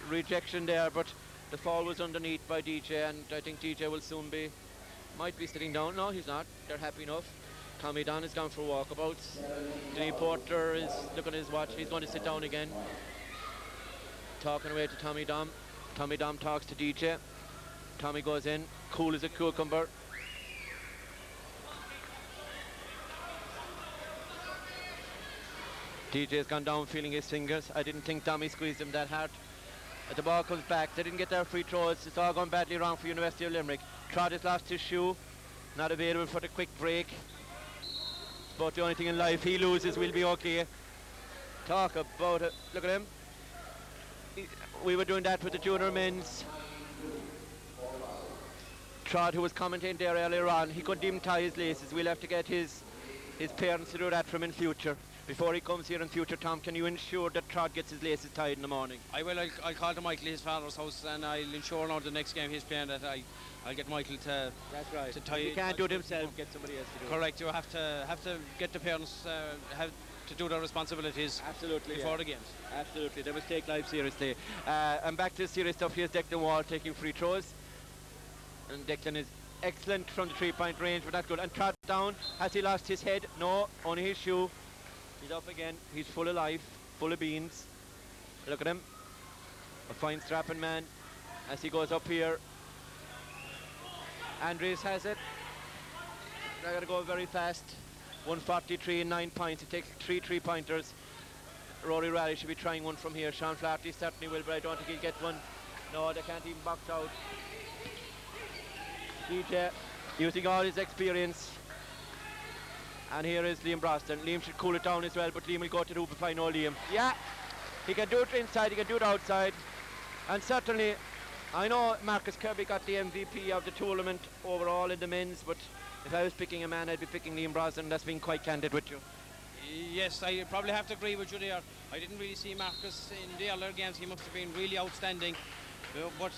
rejection there, but the foul was underneath by DJ, and I think DJ will soon might be sitting down. No, he's not. They're happy enough. Tommy Dunn is gone for walkabouts. Denny Porter is looking at his watch. He's going to sit down again. Talking away to Tommy Dom. Tommy Dom talks to DJ. Tommy goes in, cool as a cucumber. DJ's gone down feeling his fingers. I didn't think Tommy squeezed him that hard. The ball comes back. They didn't get their free throws. It's all gone badly wrong for University of Limerick. Trott has lost his shoe. Not available for the quick break. It's about the only thing in life. He loses, we'll be okay. Talk about it. Look at him. We were doing that with the junior men's. Trott, who was commentating there earlier on, he couldn't even tie his laces. We'll have to get his parents to do that for him in future. Before he comes here in future, Tom, can you ensure that Trott gets his laces tied in the morning? I will. I'll call to Michael, his father's house, and I'll ensure now the next game he's playing that I'll get Michael to. That's right. To tie. He can't do it himself. Get somebody else to do it. Correct. You have to get the parents have to do their responsibilities. Absolutely. Before the games. Absolutely. They must take life seriously. And back to the serious stuff. Here's Declan Wall taking free throws, and Declan is excellent from the 3-point range, but that's good. And Trott down. Has he lost his head? No, only his shoe. He's up again. He's full of life, full of beans. Look at him. A fine strapping man as he goes up here. Andres has it. They're going to go very fast. 143 and 9 points. It takes 3 3-pointers. Rory Raleigh should be trying one from here. Sean Flaherty certainly will, but I don't think he'll get one. No, they can't even box out. DJ using all his experience. And here is Liam Brosnan. Liam should cool it down as well, but Liam will go to the hoop if I know Liam. Yeah, he can do it inside, he can do it outside. And certainly, I know Marcus Kirby got the MVP of the tournament overall in the men's, but if I was picking a man, I'd be picking Liam Brosnan. That's being quite candid with you. Yes, I probably have to agree with you there. I didn't really see Marcus in the other games. He must have been really outstanding. But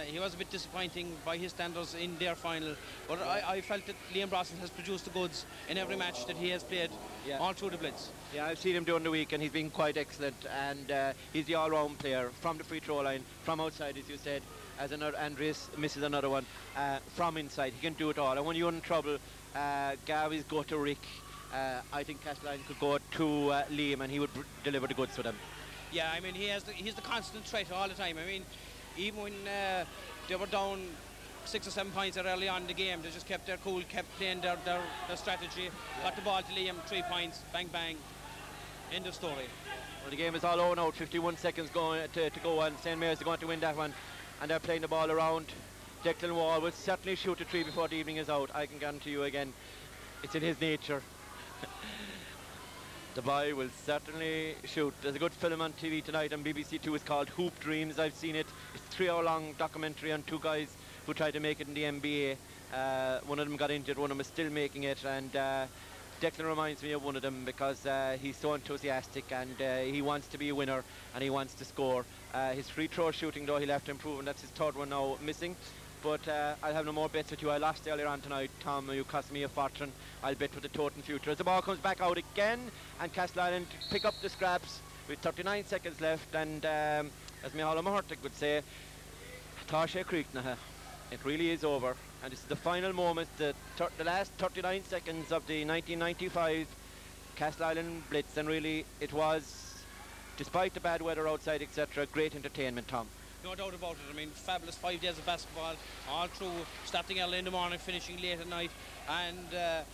he was a bit disappointing by his standards in their final. But I felt that Liam Brosnan has produced the goods in every match that he has played, all through the Blitz. Yeah, I've seen him during the week, and he's been quite excellent. And he's the all-round player from the free throw line, from outside, as you said. As another Andres misses another one from inside. He can do it all. And when you're in trouble, Gavies go to Rick. I think Castleisland could go to Liam, and he would deliver the goods to them. Yeah, I mean, he's the constant threat all the time. I mean, even when they were down 6 or 7 points early on in the game, they just kept their cool, kept playing their strategy, got the ball to Liam, 3 points, bang, bang, end of story. Well, the game is all over now, 51 seconds going to go, and St. Mary's are going to win that one. and they're playing the ball around. Declan Wall will certainly shoot a 3 before the evening is out. I can guarantee you again, it's in his nature. The boy will certainly shoot. There's a good film on TV tonight on BBC Two. It's called Hoop Dreams. I've seen it. It's a 3-hour-long documentary on 2 guys who tried to make it in the NBA. One of them got injured, one of them is still making it, and Declan reminds me of one of them because he's so enthusiastic and he wants to be a winner and he wants to score. His free throw shooting, though, he'll have to improve, and that's his 3rd one now missing. But I'll have no more bets with you. I lost earlier on tonight, Tom. You cost me a fortune. I'll bet with the total future. As the ball comes back out again, and Castleisland pick up the scraps with 39 seconds left. And as Micheál O'Mahertig would say, Tasha Creeknaha. It really is over. And this is the final moment, the last 39 seconds of the 1995 Castleisland Blitz. And really, it was, despite the bad weather outside, etc., great entertainment, Tom. No doubt about it. I mean, fabulous 5 days of basketball, all through, starting early in the morning, finishing late at night. And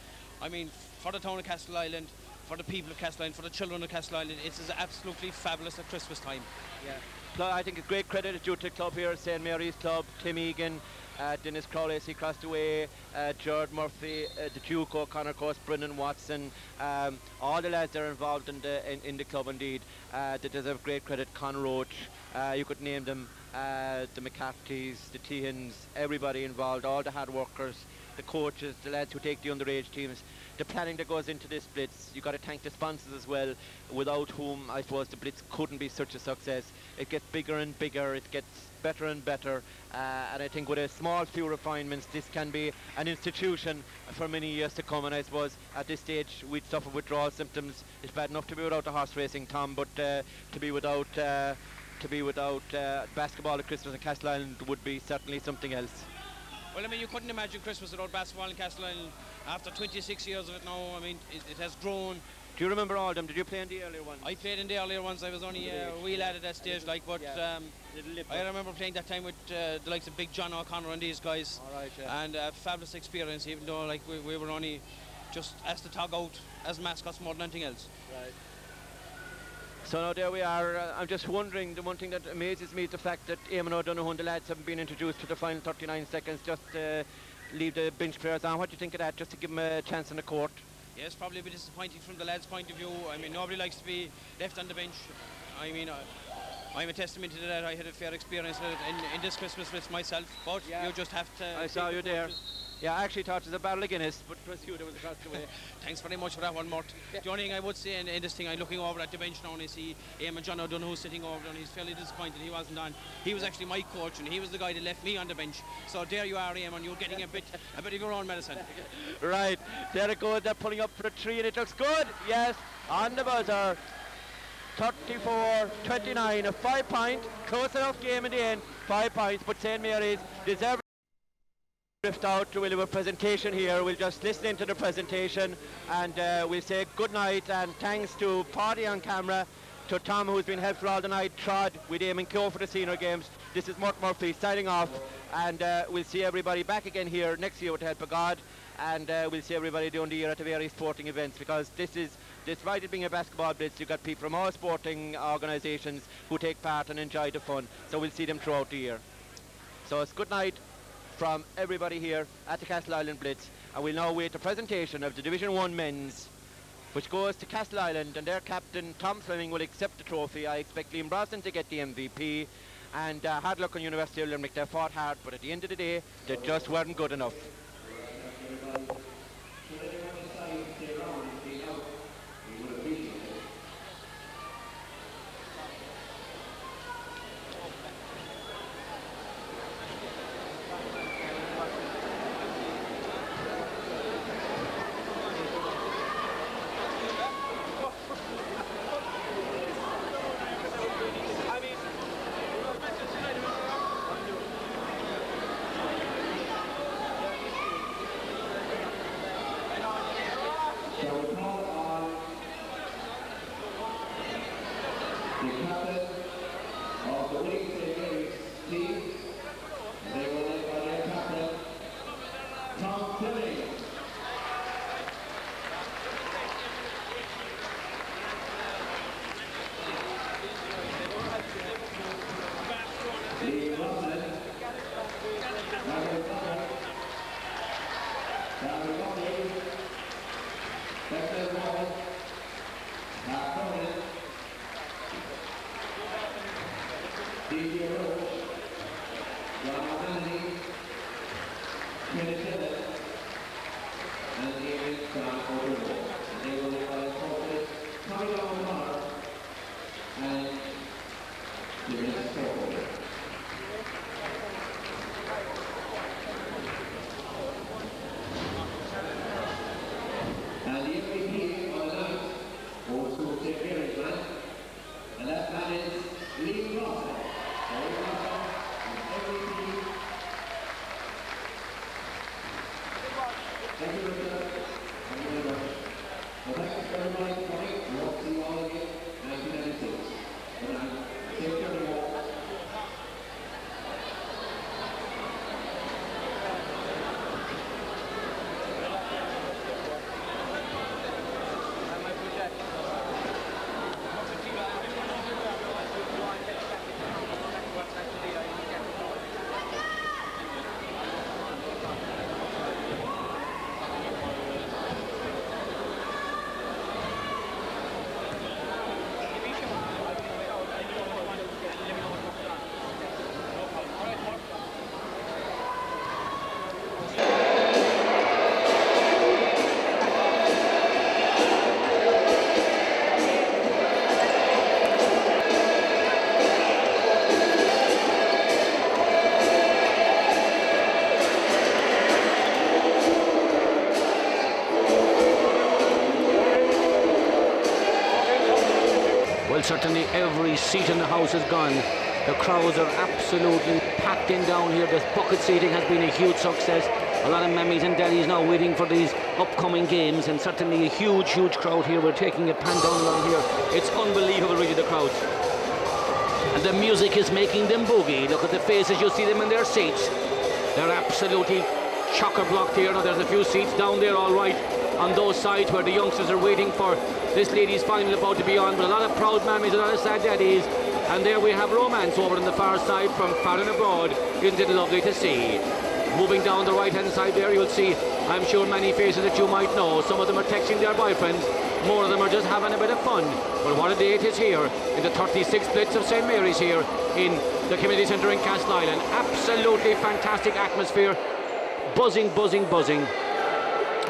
I mean, for the town of Castleisland, for the people of Castleisland, for the children of Castleisland, it's absolutely fabulous at Christmas time. Yeah. I think a great credit is due to the club here, St Mary's Club, Tim Egan, Dennis Crowley as he crossed away, Gerard Murphy, the Duke O'Connor, of course, Brendan Watson, all the lads that are involved in the club indeed. They deserve great credit. Con Roach, you could name them, the McCarthy's, the Teehans, everybody involved, all the hard workers, the coaches, the lads who take the underage teams, the planning that goes into this Blitz. You've got to thank the sponsors as well, without whom I suppose the Blitz couldn't be such a success. It gets bigger and bigger, it gets better and better, and I think with a small few refinements this can be an institution for many years to come. And I suppose at this stage we'd suffer withdrawal symptoms. It's bad enough to be without the horse racing, Tom, but to be without basketball at Christmas in Castleisland would be certainly something else. Well, I mean, you couldn't imagine Christmas without basketball in Castleisland. After 26 years of it now, I mean, it has grown. Do you remember all of them? Did you play in the earlier ones? I played in the earlier ones. I was only a wee lad at that stage, like, but I remember playing that time with the likes of Big John O'Connor and these guys. All right, yeah. And a fabulous experience, even though like we were only just asked to tug out as mascots more than anything else. Right. So now there we are. I'm just wondering, the one thing that amazes me is the fact that Eamon O'Donoghue and the lads haven't been introduced to the final 39 seconds, just leave the bench players on. What do you think of that, just to give them a chance on the court? Yes, probably a bit disappointing from the lads' point of view. I mean, nobody likes to be left on the bench. I mean, I'm a testament to that. I had a fair experience in this Christmas with myself, but you just have to... I saw you there. Yeah, I actually thought it was a barrel of Guinness, but it was you that was across the way. Thanks very much for that one, Mort. The only thing I would say in this thing, I'm looking over at the bench now and I see Eamon John O'Donoghue sitting over there, and he's fairly disappointed he wasn't on. He was actually my coach and he was the guy that left me on the bench. So there you are, Eamon, you're getting a bit of your own medicine. Right, there it goes, they're pulling up for the 3 and it looks good. Yes, on the buzzer. 34-29, a 5-point, close enough game in the end, 5 points, but St Mary's deserve drift out. We'll have a presentation here. We'll just listen into the presentation and we'll say good night, and thanks to Paddy on camera, to Tom who's been helpful all the night, Trod with Eamon Keogh for the senior games. This is Mort Murphy signing off, and we'll see everybody back again here next year with the help of God, and we'll see everybody during the year at the various sporting events, because despite it being a basketball Blitz, you've got people from all sporting organisations who take part and enjoy the fun, so we'll see them throughout the year. So it's good night from everybody here at the Castleisland Blitz, and we'll now wait the presentation of the Division 1 men's, which goes to Castleisland, and their captain Tom Fleming will accept the trophy. I expect Liam Brosnan to get the MVP, and hard luck on University of Limerick. They fought hard, but at the end of the day they just weren't good enough. And the MVP on the night goes to Kerry's man, and that man is Lyonesses. Thank you, Richard. Thank you very much. Well, thanks everybody for coming. We hope to see you all again in 1996. Good night. Take care, everyone. Well, certainly every seat in the house is gone. The crowds are absolutely packed in down here. The bucket seating has been a huge success. A lot of mammies and daddies now waiting for these upcoming games, and certainly a huge crowd here. We're taking a pan down along here. It's unbelievable, really, the crowds. And the music is making them boogie. Look at the faces, you see them in their seats. They're absolutely chocker-blocked here. Now there's a few seats down there, all right, on those sides where the youngsters are waiting for this ladies' final about to be on. But a lot of proud mammies, a lot of sad daddies. And there we have romance over on the far side from far and abroad. Isn't it lovely to see? Moving down the right-hand side there, you'll see, I'm sure, many faces that you might know. Some of them are texting their boyfriends. More of them are just having a bit of fun. But what a day it is here in the 36th Blitz of St. Mary's here in the community centre in Castleisland. Absolutely fantastic atmosphere. Buzzing, buzzing, buzzing.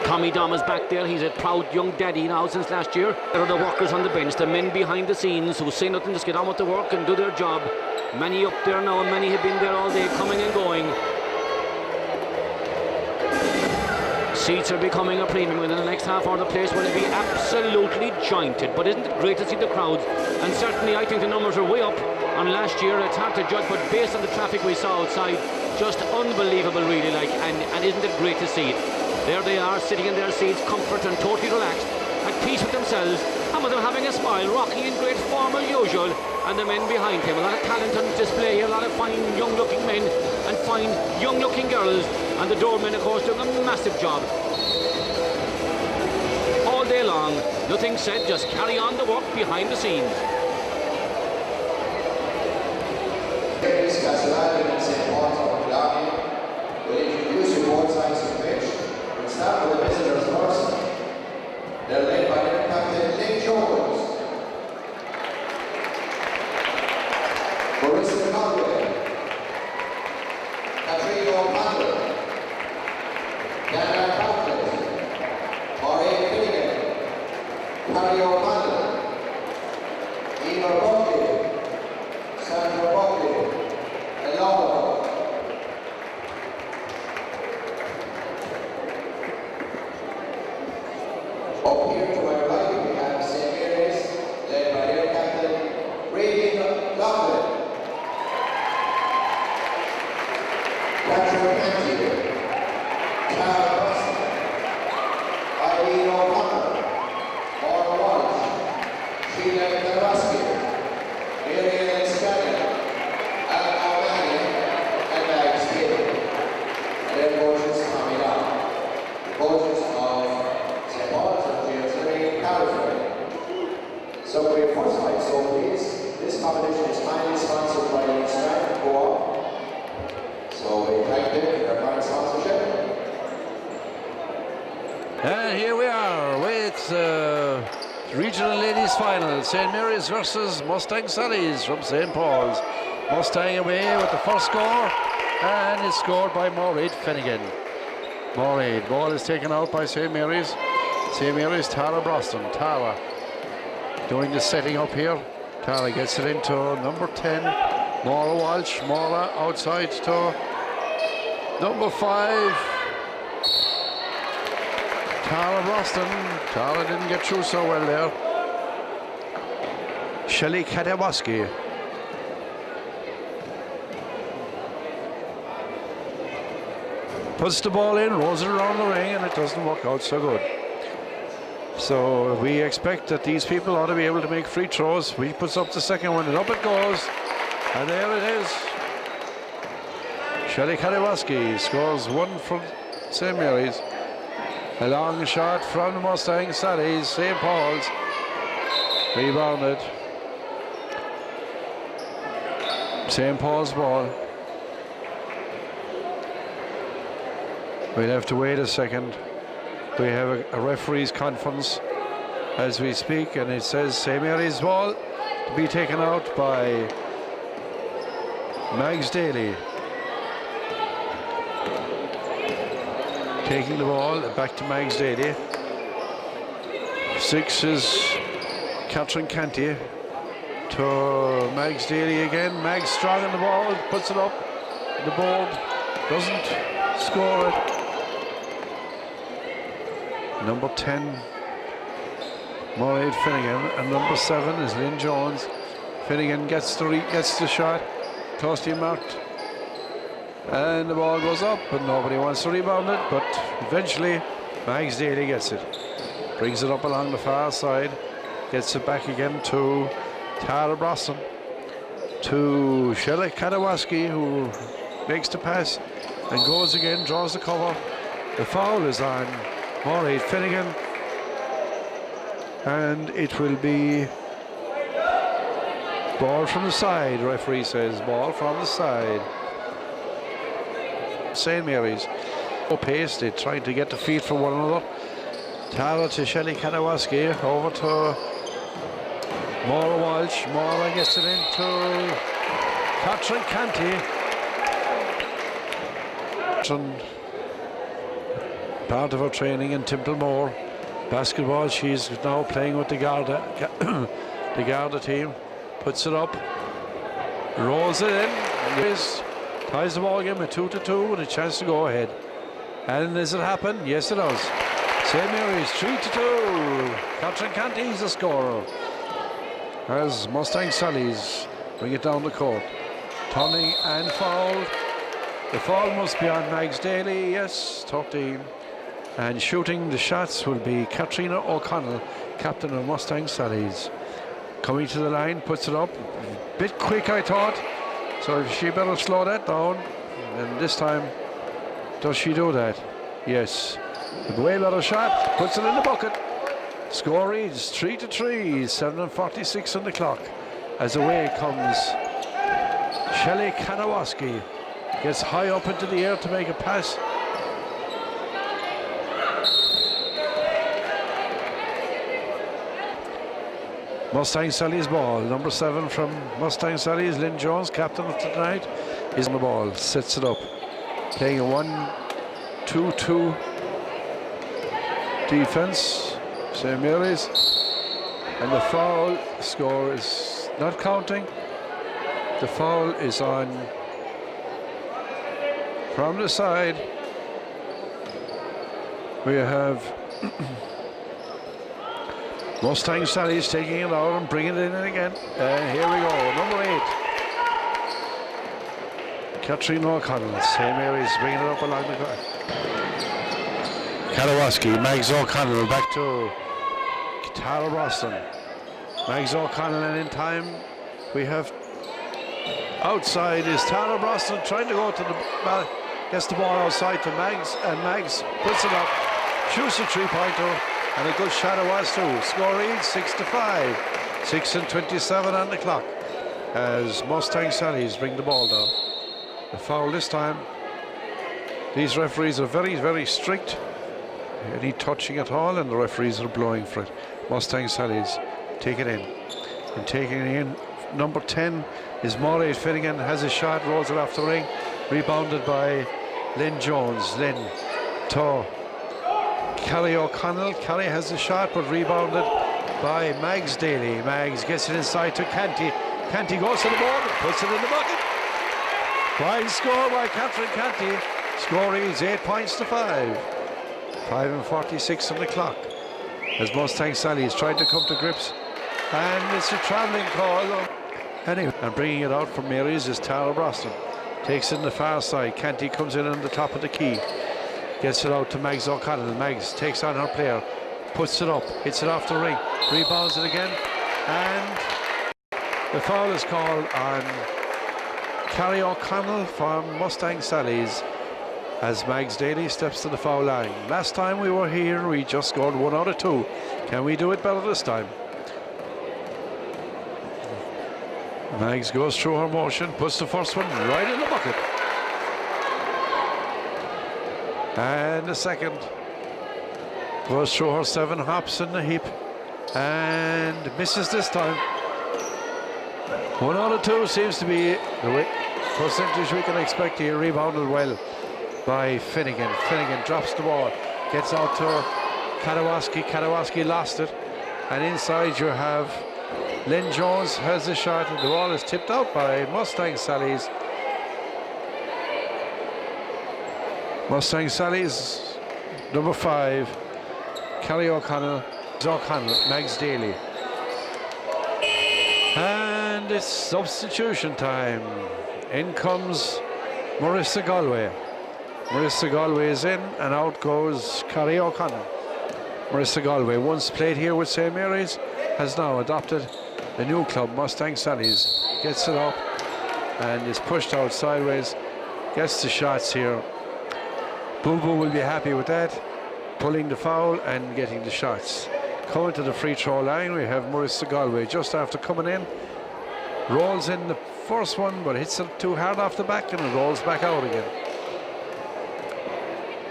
Tommy Dom is back there. He's a proud young daddy now since last year. There are the workers on the bench, the men behind the scenes who say nothing, just get on with the work and do their job. Many up there now, and many have been there all day, coming and going. Seats are becoming a premium. Within the next half hour, the place will be absolutely jointed. But isn't it great to see the crowds? And certainly, I think the numbers are way up on last year. It's hard to judge, but based on the traffic we saw outside, just unbelievable, really. And isn't it great to see it? There they are, sitting in their seats, comfort and totally relaxed, at peace with themselves. Some of them having a smile, rocking in great form as usual, and the men behind him. A lot of talent on display here, a lot of fine young-looking men and fine young-looking girls, and the doormen, of course, doing a massive job. All day long, nothing said, just carry on the work behind the scenes. Kerry's Castleisland and St. Paul's of Cordal will introduce you both sides of the pitch. We'll start with the visitors first. They're led by their captain, Joinery. Up here to my right, we have St. Mary's, led by their captain, Bridget. So for your first fight, so please, this competition is kindly sponsored by Mustang So we thank them for their kind sponsorship. And here we are with regional ladies final, St. Mary's versus Mustang Sallies from St. Paul's. Mustang away with the first score, and it's scored by Maureen Finnegan. Moraid. Ball is taken out by St. Mary's. St. Mary's, Tara Broston. Tara doing the setting up here. Tara gets it into number 10, Maura Walsh. Maura outside to number 5, Tara Broston. Tara didn't get through so well there. Shelley Kadawaski. Puts the ball in, rolls it around the ring, and it doesn't work out so good. So we expect that these people ought to be able to make free throws. He puts up the second one, and up it goes. And there it is. Shelley Kadawaski scores one from St. Mary's. A long shot from the Mustang Sallies. St. Paul's rebounded. St. Paul's ball. We'll have to wait a second. We have a referee's conference as we speak, and it says St. Mary's ball to be taken out by Mags Daly. Taking the ball back to Mags Daly. 6 is Catherine Canty to Mags Daly again. Mags strong on the ball, puts it up the board, doesn't score it. Number 10, Maureen Finnegan, and number 7 is Lynn Jones. Finnegan gets the shot, closely marked, and the ball goes up, and nobody wants to rebound it, but eventually Mags Daly gets it. Brings it up along the far side, gets it back again to Tara Broston, to Shelley Kadawaski, who makes the pass and goes again, draws the cover. The foul is on Maureen Finnegan, and it will be ball from the side. Referee says ball from the side. St. Mary's pace, they're trying to get the feet for one another. Tara to Shelley Kadawaski, over to Maura Walsh. Maura gets it into Catherine Canty. Part of her training in Templemore basketball. She's now playing with the Garda team. Puts it up, rolls it in, and ties the ball game at 2-2 with a chance to go ahead. And does it happen? Yes, it does. St. Mary's 3-2. Catherine Canty is the scorer as Mustang Sallies bring it down the court. Turning and fouled. The foul must be on Mags Daly. Yes, 13. And shooting the shots will be Katrina O'Connell, captain of Mustang Sallies. Coming to the line, puts it up. Bit quick, I thought. So she better slow that down. And this time, does she do that? Yes. A way better shot. Puts it in the bucket. Score reads 3-3. 7:46 on the clock. As away comes Shelley Kadawaski. Gets high up into the air to make a pass. Mustang Sally's ball. Number 7 from Mustang Sally's, Lynn Jones, captain of tonight, is on the ball. Sets it up. Playing a 1-2-2 defense. St. Mary's. And the foul score is not counting. The foul is on from the side. We have Mustang Sally's taking it out and bringing it in again. And here we go, number 8. Katrina O'Connell. St. Mary's bringing it up along the court. Kadawaski, Mags O'Connell back to Tara Broston. Mags O'Connell, and in time we have outside is Tara Broston trying to go to the ball. Gets the ball outside to Mags, and Mags puts it up, shoots a 3-pointer, and a good shot it was too. Scoring 6-5, 6:27 on the clock as Mustang Sallies bring the ball down. The foul this time. These referees are very, very strict. Any touching at all, and the referees are blowing for it. Mustang Sallies take it in, and taking it in. Number 10 is Maureen Finnegan, has a shot, rolls it off the ring, rebounded by Lynn Jones. Lynn to Kerry O'Connell. Kerry has the shot, but rebounded by Mags Daly. Mags gets it inside to Canty. Canty goes to the board and puts it in the bucket. Fine score by Catherine Canty. Score is 8 points to 5. 5:46 on the clock. As Mustang Sally is trying to come to grips. And it's a travelling call. Anyway, and bringing it out from Mary's is Tara Broston. Takes it in the far side. Canty comes in on the top of the key. Gets it out to Mags O'Connell. Mags takes on her player. Puts it up. Hits it off the ring. Rebounds it again. And the foul is called on Kerry O'Connell from Mustang Sally's as Mags Daly steps to the foul line. Last time we were here, we just scored 1 out of 2. Can we do it better this time? Mags goes through her motion, puts the first one right in the bucket. And the second goes through her 7 hops in the heap and misses this time. 1 out of 2 seems to be the percentage we can expect here. Rebounded well by Finnegan. Finnegan drops the ball, gets out to Kadawaski. Kadawaski lost it, and inside you have Lynn Jones has the shot. The ball is tipped out by Mustang Sally's. Mustang Sally's number 5, Kerry O'Connell, Mags Daly. And it's substitution time. In comes Marissa Galway. Marissa Galway is in, and out goes Kerry O'Connell. Marissa Galway, once played here with St. Mary's, has now adopted the new club, Mustang Sally's. Gets it up and is pushed out sideways. Gets the shots here. Boo Boo will be happy with that. Pulling the foul and getting the shots. Coming to the free throw line, we have Marissa Galway just after coming in. Rolls in the first one, but hits it too hard off the back and it rolls back out again.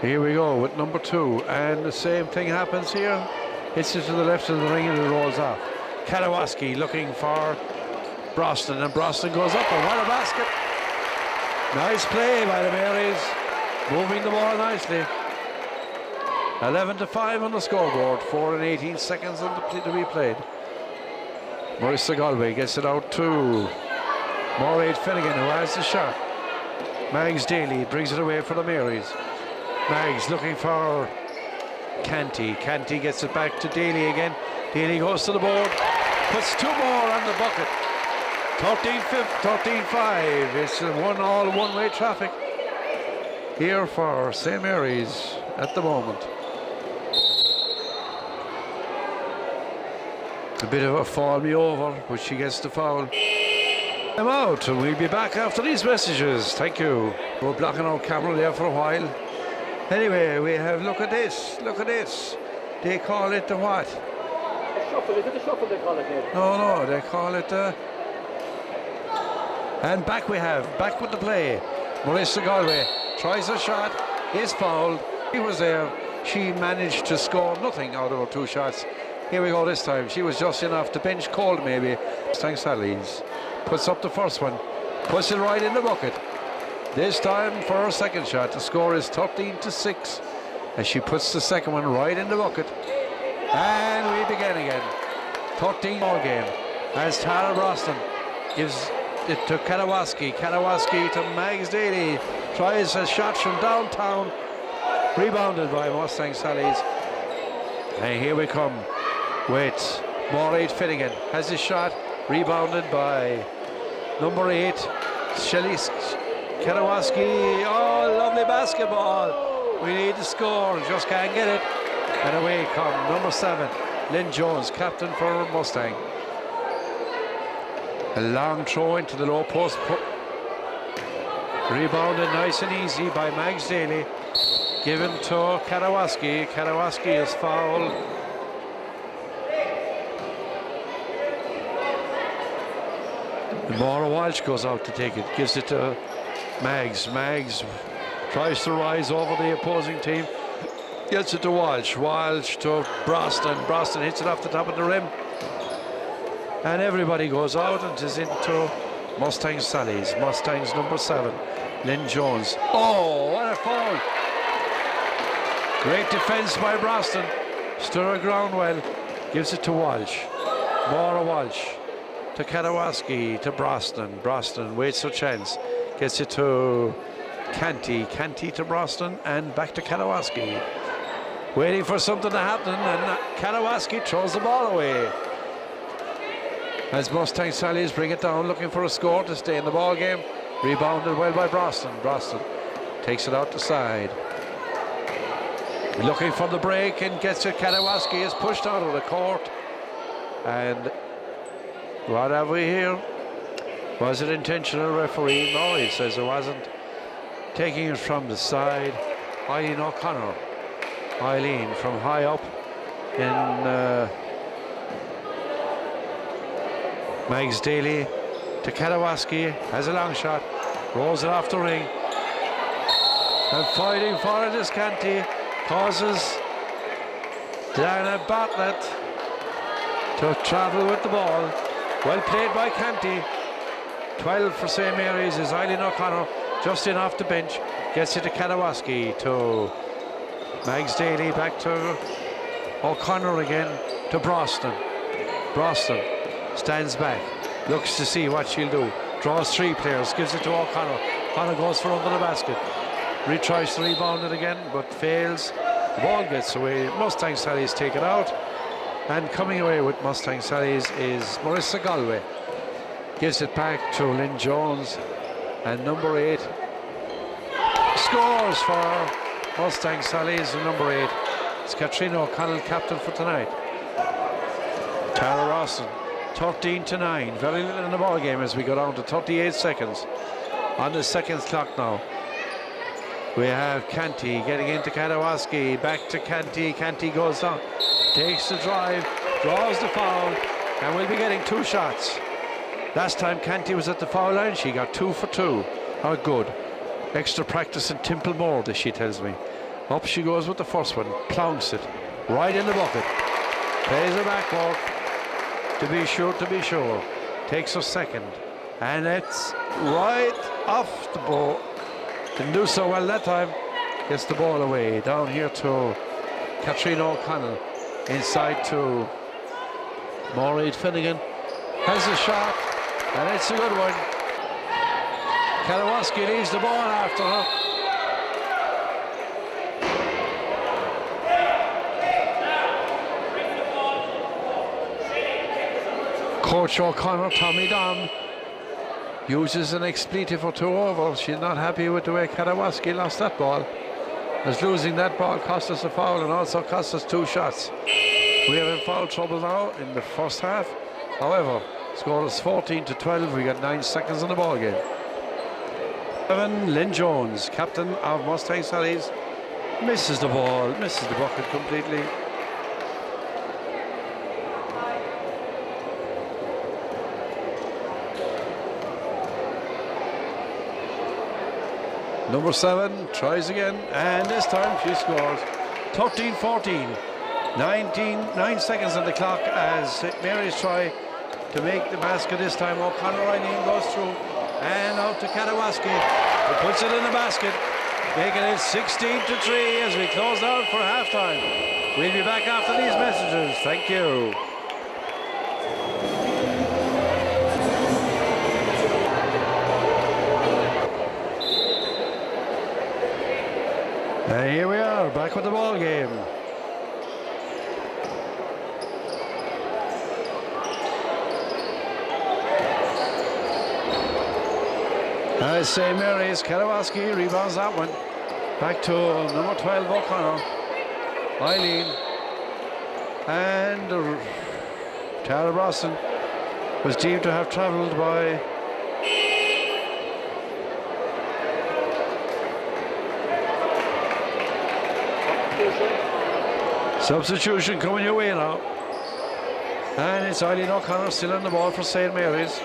Here we go with number 2, and the same thing happens here. Hits it to the left of the ring and it rolls off. Kadawaski looking for Broston, and Broston goes up, and what a basket. Nice play by the Marys, moving the ball nicely. 11-5 on the scoreboard, 4 and 18 seconds to be played. Marissa Galway gets it out to Maureen Finnegan, who has the shot. Mags Daly brings it away for the Marys. Mags looking for Canty. Canty gets it back to Daly again. Daly goes to the board, puts 2 more on the bucket. 13-5. It's all one-way traffic here for St. Mary's at the moment. A bit of a fall me over, but she gets the foul. I'm out, and we'll be back after these messages. Thank you. We're blocking our camera there for a while. Anyway, we have, look at this. They call it the what? The shuffle, is it the shuffle they call it here? No, they call it and back with the play. Marissa Galway tries a shot, is fouled. She was there. She managed to score nothing out of her 2 shots. Here we go this time. She was just in off the bench, cold maybe. Mustang Sally's puts up the first one, puts it right in the bucket. This time for her second shot, the score is 13-6 as she puts the second one right in the bucket. And we begin again. 13 ball game as Tara Broston gives it to Kadawaski. Kadawaski to Mags Daly. Tries a shot from downtown. Rebounded by Mustang Sally's. And here we come with Maureen Finnegan. Has his shot. Rebounded by number 8, Shelley Kadawaski. Oh, lovely basketball. We need to score, just can't get it. And away come number 7, Lynn Jones, captain for Mustang. A long throw into the low post. Rebounded nice and easy by Mags Daly. Given to Kadawaski. Kadawaski is fouled. Maura Walsh goes out to take it. Gives it to Mags. Mags tries to rise over the opposing team. Gets it to Walsh. Walsh to Broston. Broston hits it off the top of the rim. And everybody goes out and is into Mustang Sally's. Mustang's number 7, Lynn Jones. Oh, what a foul. Great defence by Broston. Stood her ground well. Gives it to Walsh. Maura Walsh. To Kadawaski. To Broston. Broston waits her chance. Gets it to Canty. Canty to Broston. And back to Kadawaski. Waiting for something to happen. And Kadawaski throws the ball away. As Mustang Sallies bring it down, looking for a score to stay in the ball game. Rebounded well by Broston. Broston takes it out the side. Looking for the break and gets it. Kadawaski is pushed out of the court. And what have we here? Was it intentional, referee? No, he says it wasn't. Taking it from the side, Eileen O'Connor. Eileen from high up in Megs Daly to Kadawaski. Has a long shot. Rolls it off the ring. And fighting for it is Canty. Causes Diana Bartlett to travel with the ball. Well played by Canty. 12 for St. Mary's is Eileen O'Connor, just in off the bench. Gets it to Kadawaski, to Mags Daly, back to O'Connor again, to Broston. Broston stands back, looks to see what she'll do. Draws 3 players, gives it to O'Connor. O'Connor goes for under the basket. Retries to rebound it again, but fails. The ball gets away. Mustang Sallies take it out. And coming away with Mustang Sallies is Marissa Galway. Gives it back to Lynn Jones. And number 8 scores for Mustang Sallies. And number 8 is Katrina O'Connell, captain for tonight. Tara Rawson, 13-9. Very little in the ball game as we go down to 38 seconds. On the seconds clock now. We have Canty getting into Kadawaski, back to Canty. Canty goes down, takes the drive, draws the foul, and we'll be getting 2 shots. Last time Canty was at the foul line, she got 2 for 2. How good. Extra practice in Templemore, this she tells me. Up she goes with the first one, plonks it right in the bucket. Plays a backboard, to be sure. Takes her second, and it's right off the ball. Didn't do so well that time. Gets the ball away. Down here to Katrina O'Connell. Inside to Maureen Finnegan. Has a shot, and it's a good one. Kadawaski leaves the ball after her. Coach O'Connor, Tommy Dom, uses an expletive or 2 over. She's not happy with the way Kadawaski lost that ball, as losing that ball cost us a foul and also cost us 2 shots. We are in foul trouble now in the first half. However, score is 14-12. We got 9 seconds in the ball game. Lynn Jones, captain of Mustang Sallies, misses the ball, misses the bucket completely. Number 7 tries again, and this time she scores. 13-14. 9 seconds on the clock as St. Mary's try to make the basket this time. O'Connor Eileen goes through and out to Kadawaski, who puts it in the basket, making it 16-3 as we close down for halftime. We'll be back after these messages. Thank you. And here we are, back with the ball game. As St. Mary's, Kadawaski rebounds that one. Back to number 12, O'Connor. Eileen. And Tara Broston was deemed to have travelled by substitution coming your way now. And it's Eileen O'Connor still on the ball for St. Mary's.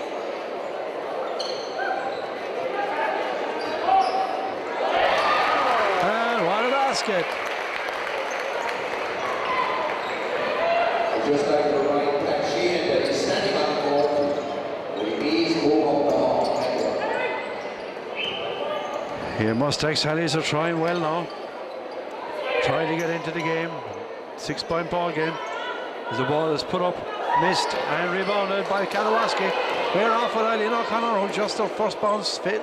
And what a basket. Just like the right back, she that is standing on the court will ease move up the hall. Here Mustang Sallies are trying well now. trying to get into the game. 6-point ball game. As the ball is put up, missed and rebounded by Kalawaski. We're off with Eileen O'Connor, who just her first bounce fit.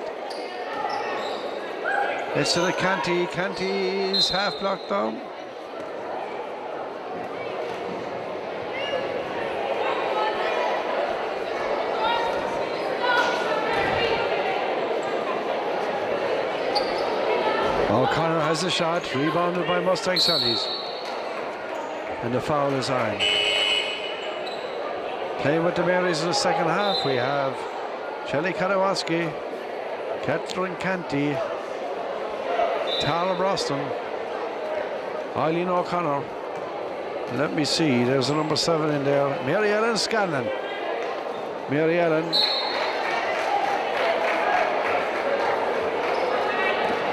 It's to the Canty. Canty's half blocked down. O'Connor has the shot, rebounded by Mustang Sallies. And the foul is on. Playing with the Marys in the second half, we have Shelley Karawaski, Catherine Canty, Tara Broston, Eileen O'Connor. Let me see, there's a number 7 in there, Mary Ellen Scanlon. Mary Ellen.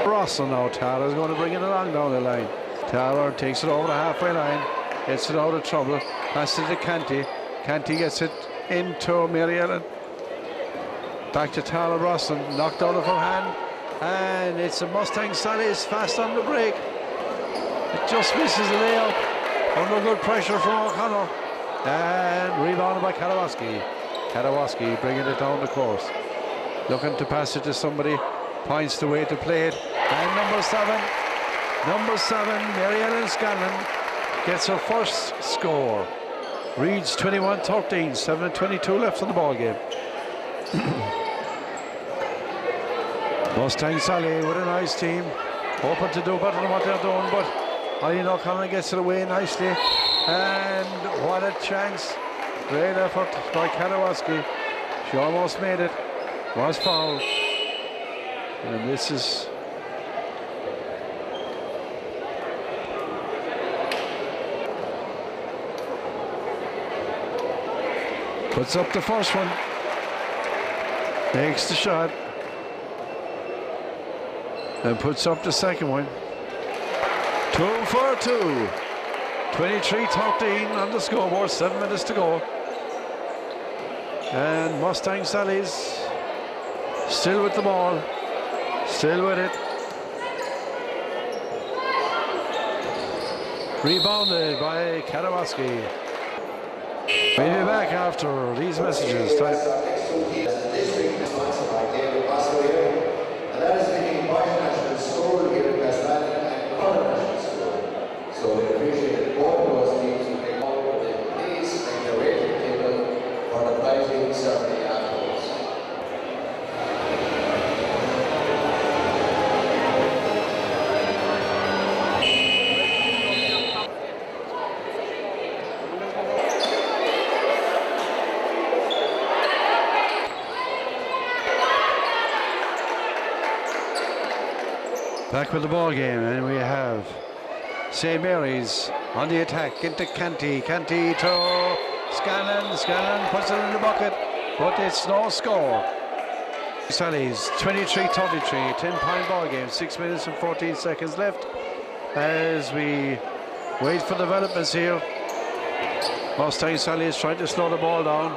Broston now, Tara's going to bring it along down the line. Tara takes it over the halfway line, gets it out of trouble, passes it to Canty. Canty gets it into Mary Ellen. Back to Tara Broston, knocked out of her hand. And it's a Mustang Sally's fast on the break. It just misses the layup. Under good pressure from O'Connor. And rebounded by Karawaski. Karawaski bringing it down the course. Looking to pass it to somebody. Points the way to play it. And number 7, Mary Ellen Scanlon gets her first score. Reads 21-13, 7:22 left on the ball game. Mustang Sally with a nice team, hoping to do better than what they're doing, but Eileen O'Connor gets it away nicely. And what a chance. Great effort by Karawaski. She almost made it. Was fouled. And this is puts up the first one, makes the shot, and puts up the second one. 2 for 2. 23-13 on the scoreboard, 7 minutes to go. And Mustang Sally's still with the ball, still with it. Rebounded by Karawaski. We'll be back after these messages. This week is sponsored by Day4, and that is the International School here in Castleisland and Cordal National School. So we appreciate both those teams who take all of the please make their way to the table for the prizing ceremony afterwards. Back with the ball game, and we have St. Mary's on the attack into Canty. Canty to Scanlon. Scanlon puts it in the bucket, but it's no score. Sally's 23-33, 10-point ball game, 6 minutes and 14 seconds left as we wait for developments here. Mustang Sally is trying to slow the ball down.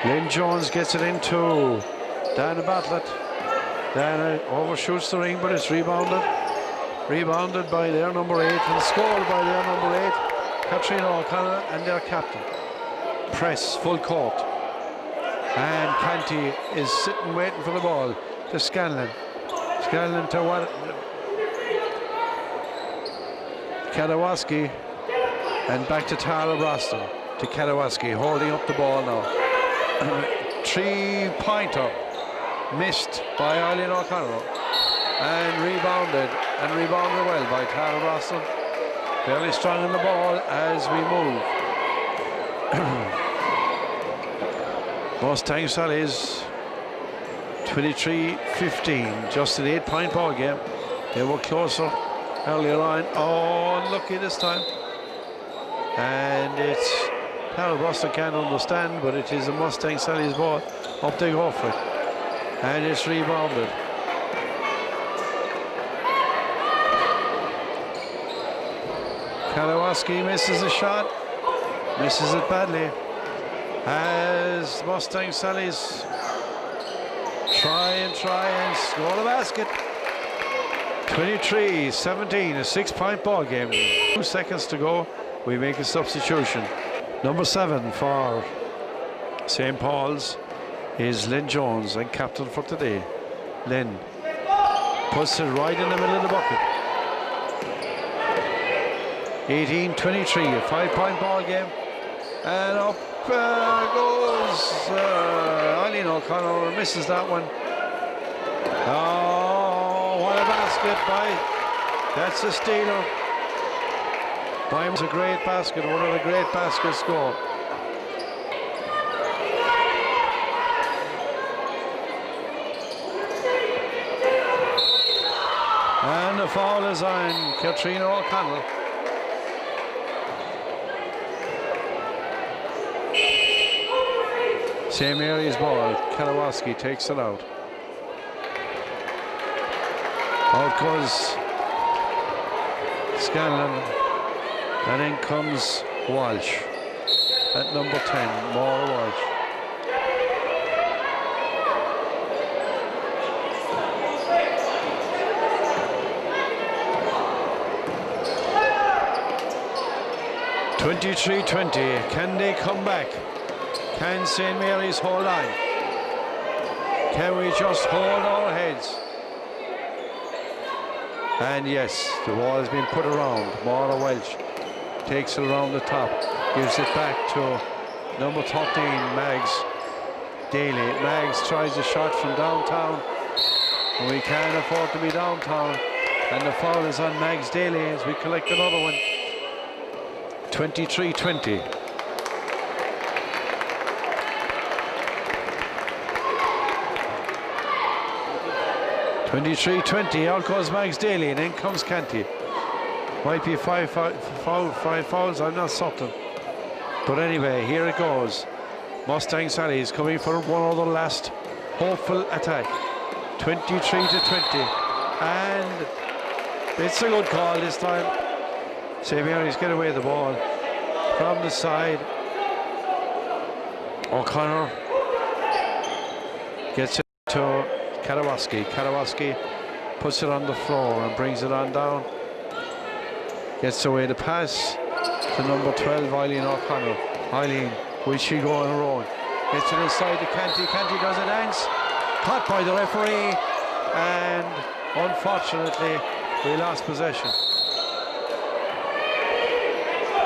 Lynn Jones gets it into Dana Bartlett. Dana overshoots the ring, but it's rebounded. Rebounded by their number 8 and scored by their number 8, Katrina O'Connor, and their captain. Press, full court. And Canty is sitting waiting for the ball to Scanlon. Scanlon to what? Karawaski. And back to Tara Broston. To Karawaski, holding up the ball now. 3-pointer. Missed by Eileen O'Connor. And rebounded well by Tara Broston. Fairly strong in the ball as we move. Mustang Sally's 23-15, just an 8-point ball game. They were closer earlier on. Oh, unlucky this time. And it's Tara Broston can't understand, but it is a Mustang Sally's ball. Up they go for it. And it's rebounded. Kalawaski misses a shot, misses it badly. As Mustang Sally's try and score the basket. 23-17, a 6-point ball game. 2 seconds to go. We make a substitution. Number 7 for St. Paul's is Lynn Jones, and captain for today. Lynn puts it right in the middle of the bucket. 18-23, a 5-point ball game. And up goes Eileen O'Connor, misses that one. Oh, what a basket by, that's a stealer. By was a great basket, one of the great baskets scored. And the foul is on Katrina O'Connell. St. Mary's ball, Kalawaski takes it out. Out goes Scanlon, and in comes Walsh at number 10, Maura Walsh. (23-20). Can they come back? Can St. Mary's hold on? Can we just hold our heads? And yes, the ball has been put around. Maura Welch takes it around the top, gives it back to number 13, Mags Daly. Mags tries a shot from downtown, and we can't afford to be downtown. And the foul is on Mags Daly as we collect another one. 23-20. Out goes Mags Daly, and in comes Canty. Might be five fouls, I'm not certain. But anyway, here it goes. Mustang Sally is coming for one other last hopeful attack. 23-20. And it's a good call this time. St. Mary's get away the ball from the side. O'Connor gets it to Karawaski. Karawaski puts it on the floor and brings it on down. Gets away the pass to number 12, Eileen O'Connor. Eileen, will she go on her own? Gets it inside to Canty. Canty does a dance. Caught by the referee. And unfortunately, we lost possession.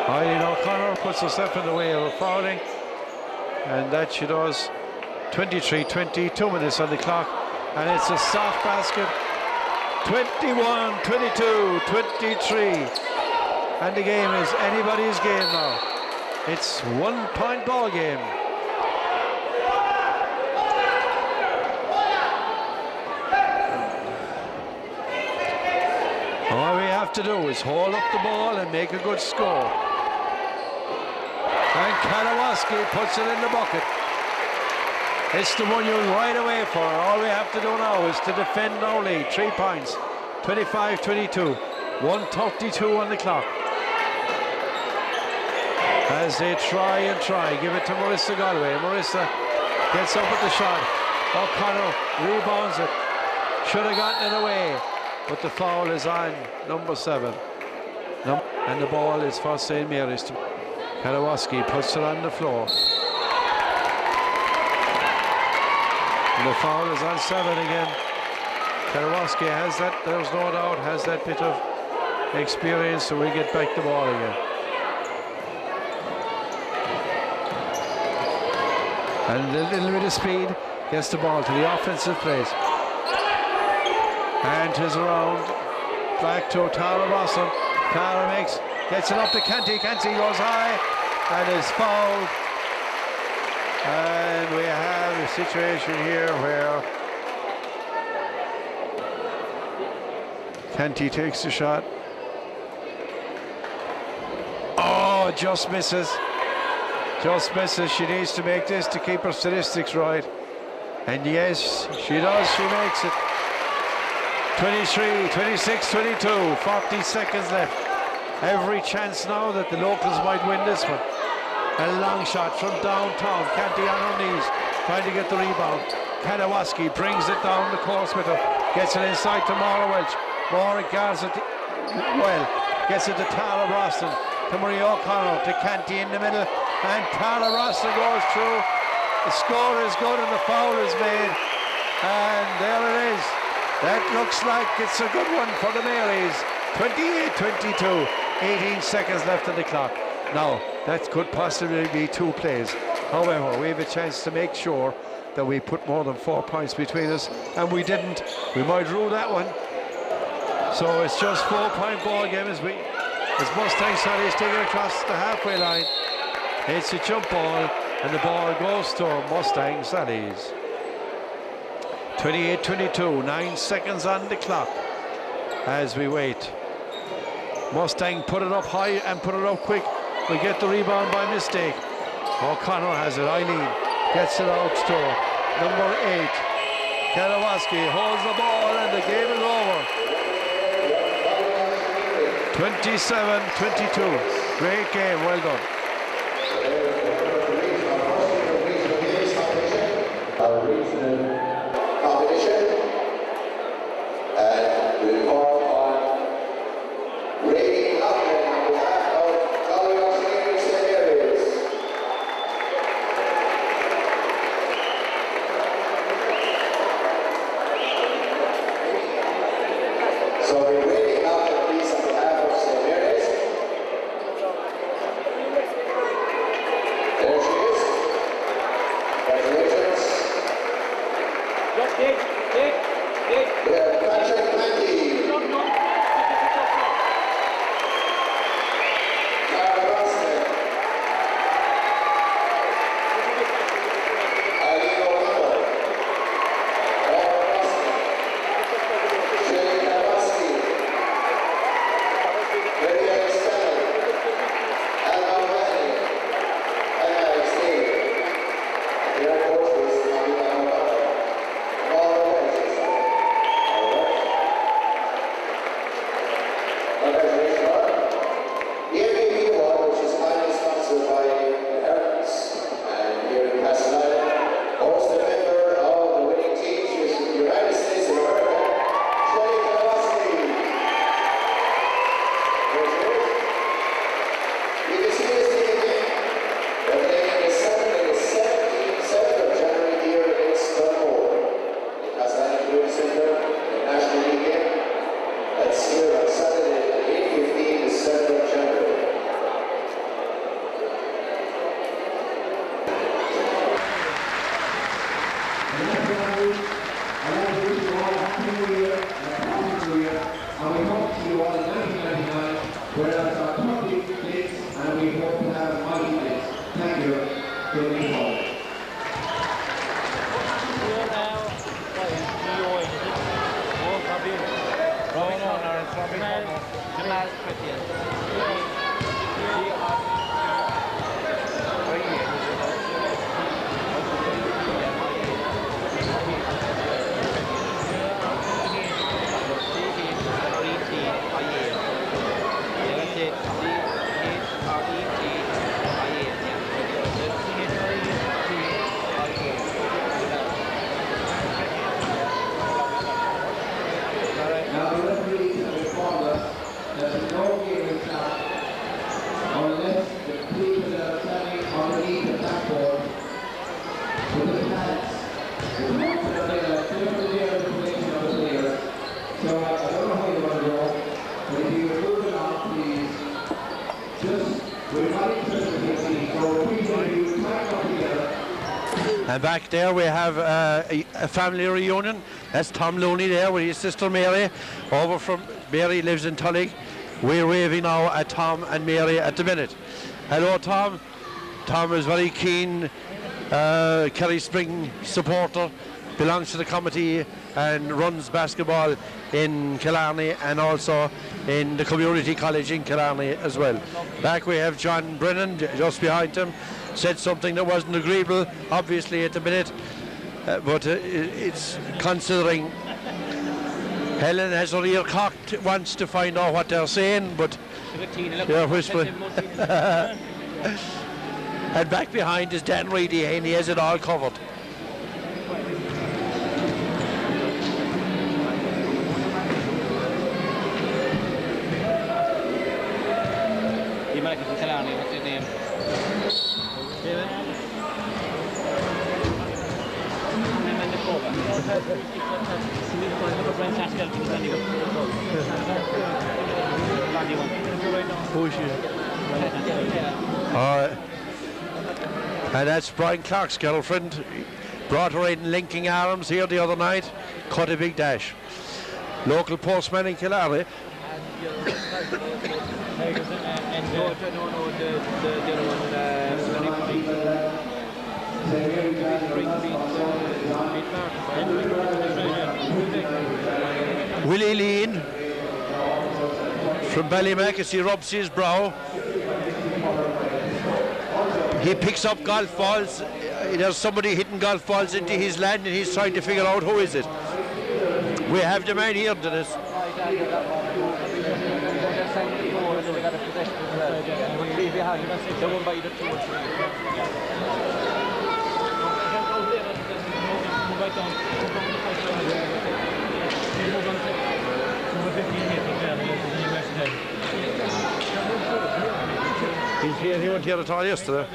Eileen O'Connor puts herself in the way of fouling. And that she does. 23-20, 2 minutes on the clock. And it's a soft basket. 21, 22, 23. And the game is anybody's game now. It's 1-point ball game. All we have to do is hold up the ball and make a good score. And Kalawaski puts it in the bucket. It's the one you'll ride away for. All we have to do now is to defend our lead. 3 points. 25-22. 1:32 on the clock. As they try and try. Give it to Marissa Galway. Marissa gets up with the shot. O'Connor rebounds it. Should have gotten it away. But the foul is on number 7. And the ball is for St. Mary's. Kalawaski puts it on the floor. And the foul is on 7 again. Karawaski has that, there's no doubt, has that bit of experience, so we get back the ball again. And a little bit of speed gets the ball to the offensive place. And tis around back to Tara Rosson. Tara gets it up to Canty. Canty goes high and is fouled. And we have a situation here where Canty takes the shot. Oh, just misses. Just misses. She needs to make this to keep her statistics right. And yes, she does. She makes it. 23, 26, 22. 40 seconds left. Every chance now that the locals might win this one. A long shot from downtown. Canty on her knees, trying to get the rebound. Kanawaski brings it down the course with her. Gets it inside to Maura Welch. Moore guards it well. Gets it to Tara Roston. To Marie O'Connor. To Canty in the middle. And Tara Roston goes through. The score is good and the foul is made. And there it is. That looks like it's a good one for the Marys. 28-22. 18 seconds left on the clock. Now, that could possibly be 2 plays. However, we have a chance to make sure that we put more than 4 points between us, and we didn't. We might rule that one. So it's just 4-point ball game as Mustang Sally's taken across the halfway line. It's a jump ball, and the ball goes to Mustang Sally's. 28-22, 9 seconds on the clock as we wait. Mustang put it up high and put it up quick. We get the rebound by mistake. O'Connor has it. Eileen gets it out to number 8. Kalawaski holds the ball and the game is over. 27-22. Great game. Well done. Competition, and we call on rating up on behalf of Lyonesses areas. So we're rating up the piece on behalf of St. Mary's. There she is. Congratulations. We have Patrick Mandy. Tara Roston. Eileen O'Connor. Laura Roston. Shelley Kowalski. Lydia Estelle. Anna O'Malley. And Alex Lee. Their coaches, Marina O'Connor. All the coaches. Congratulations. The MVP award, which is kindly sponsored by Inheritance and here in Castleisland, goes to the member of the winning team, which is the United States of America, Shelley Kowalski. You can see this team again. They're playing the 7th of January here against Cordal. The Castleisland Community Center, the National League game. That's here on Saturday at 8:15, the 7th of January. And we hope to see you all in 1999, whereas our company Blitz, and we hope to have mighty Blitz. Thank you. Good evening. Now the referees have informed us that no game will start unless the people that are standing underneath the backboard with the pads, the ones that are there, clearly there is the position of the players. So I don't know how you want to go, but if you would move it on, please, just, we're not interested in this, so please, if you would tie up together. And back there we have a family reunion. That's Tom Looney there with his sister Mary. Over from Mary lives in Tullig. We're waving now at Tom and Mary at the minute. Hello Tom. Tom is very keen Kerry Spring supporter, belongs to the committee and runs basketball in Killarney and also in the community college in Killarney as well. Back we have John Brennan just behind him. Said something that wasn't agreeable, obviously, at the minute, but it's considering Helen has her ear cocked, wants to find out what they're saying, but they're whispering. And back behind is Dan Reedy, and he has it all covered. And that's Brian Clark's girlfriend. Brought her in linking arms here the other night. Cut a big dash. Local postman in Killarney. Willie Lean from Ballymac as he rubs his brow. He picks up golf balls. There's somebody hitting golf balls into his land and he's trying to figure out who is it. We have the man here, Dennis. He's here, he wasn't here at all yesterday.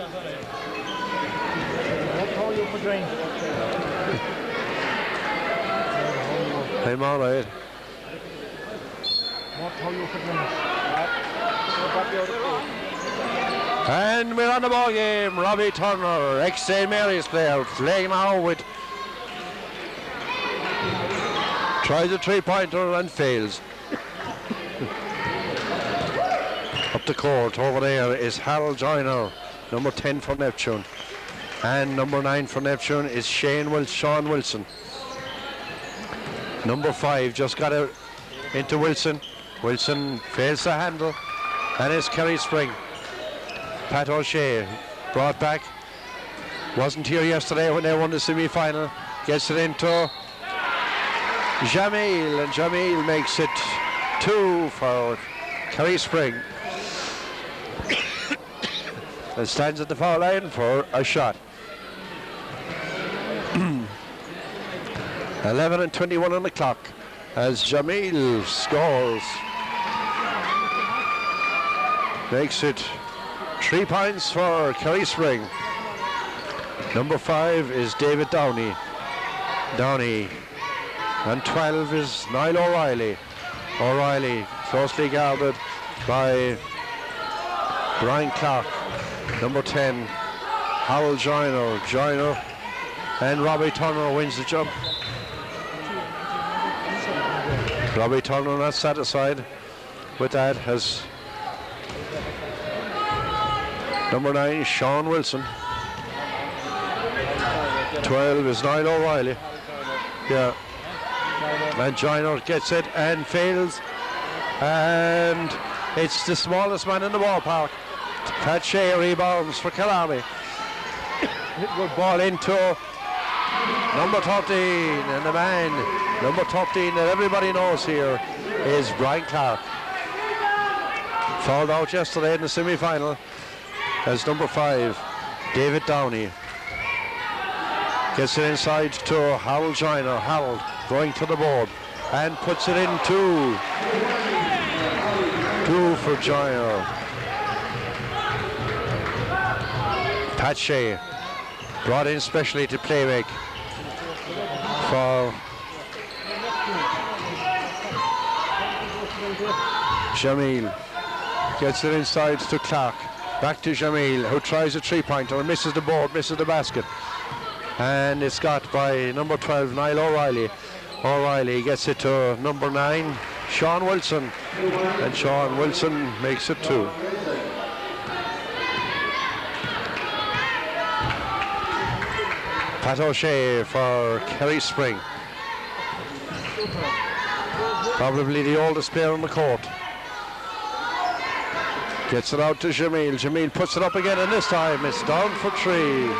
I'm all right. And we're on the ball game. Robbie Turner, ex-St. Mary's player, playing now with. Tries a three-pointer and fails. Up the court over there is Harold Joyner, number 10 for Neptune. And number 9 for Neptune is Sean Wilson. Number 5 just got out into Wilson. Wilson fails to handle. And it's Kerry Spring. Pat O'Shea brought back. Wasn't here yesterday when they won the semi-final. Gets it into Jamil. And Jamil makes it 2 for Kerry Spring. And stands at the foul line for a shot. 11:21 on the clock as Jamil scores. Makes it 3 points for Kerry Spring. Number 5 is David Downey. And 12 is Niall O'Reilly. O'Reilly closely guarded by Brian Clark. Number 10, Harold Joyner, and Robbie Turner wins the jump. Robbie Turner not satisfied with that as number 9, Sean Wilson. 12 is Niall O'Reilly. Yeah. And Joyner gets it and fails. And it's the smallest man in the ballpark. Pat Shea rebounds for Killarney. Good ball into number 13, and the man, number 13 that everybody knows here is Brian Clark. Fouled out yesterday in the semi-final as number 5, David Downey. Gets it inside to Harold Joyner. Harold going to the board and puts it in 2. 2 for Joyner. Pat Shea brought in specially to play make for Jamil. Gets it inside to Clark. Back to Jamil, who tries a three-pointer and misses the board, misses the basket. And it's got by number 12, Niall O'Reilly. O'Reilly gets it to number 9, Sean Wilson. And Sean Wilson makes it 2. Pat O'Shea for Kerry Spring. Probably the oldest player on the court. Gets it out to Jamil. Jamil puts it up again, and this time it's down for 3.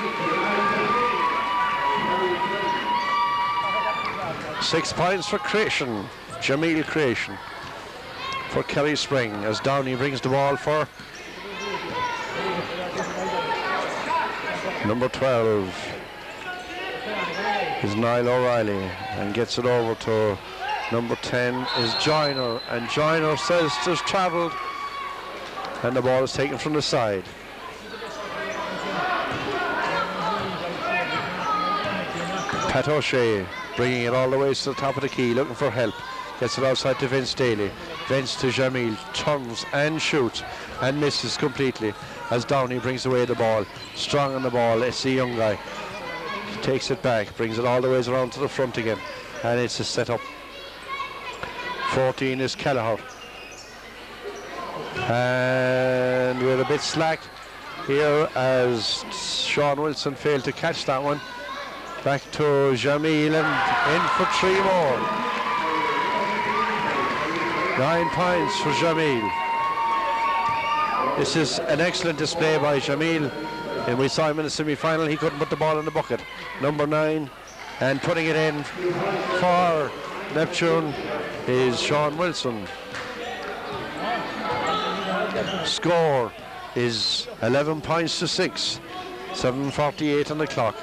6 points for Creation. Jamil Creation for Kerry Spring as Downey brings the ball for number 12. Is Niall O'Reilly and gets it over to number 10 is Joyner, and Joyner says there's travelled and the ball is taken from the side. Pat O'Shea bringing it all the way to the top of the key, looking for help. Gets it outside to Vince Daly. Vince to Jamil, turns and shoots and misses completely as Downey brings away the ball. Strong on the ball, it's the young guy. Takes it back, brings it all the way around to the front again, and it's a set up. 14 is Kelleher. And we're a bit slack here as Sean Wilson failed to catch that one. Back to Jamil and in for 3 more. 9 points for Jamil. This is an excellent display by Jamil. And we saw him in the semi-final, he couldn't put the ball in the bucket. Number 9, and putting it in for Neptune is Sean Wilson. Score is 11 points to 6. 7:48 on the clock.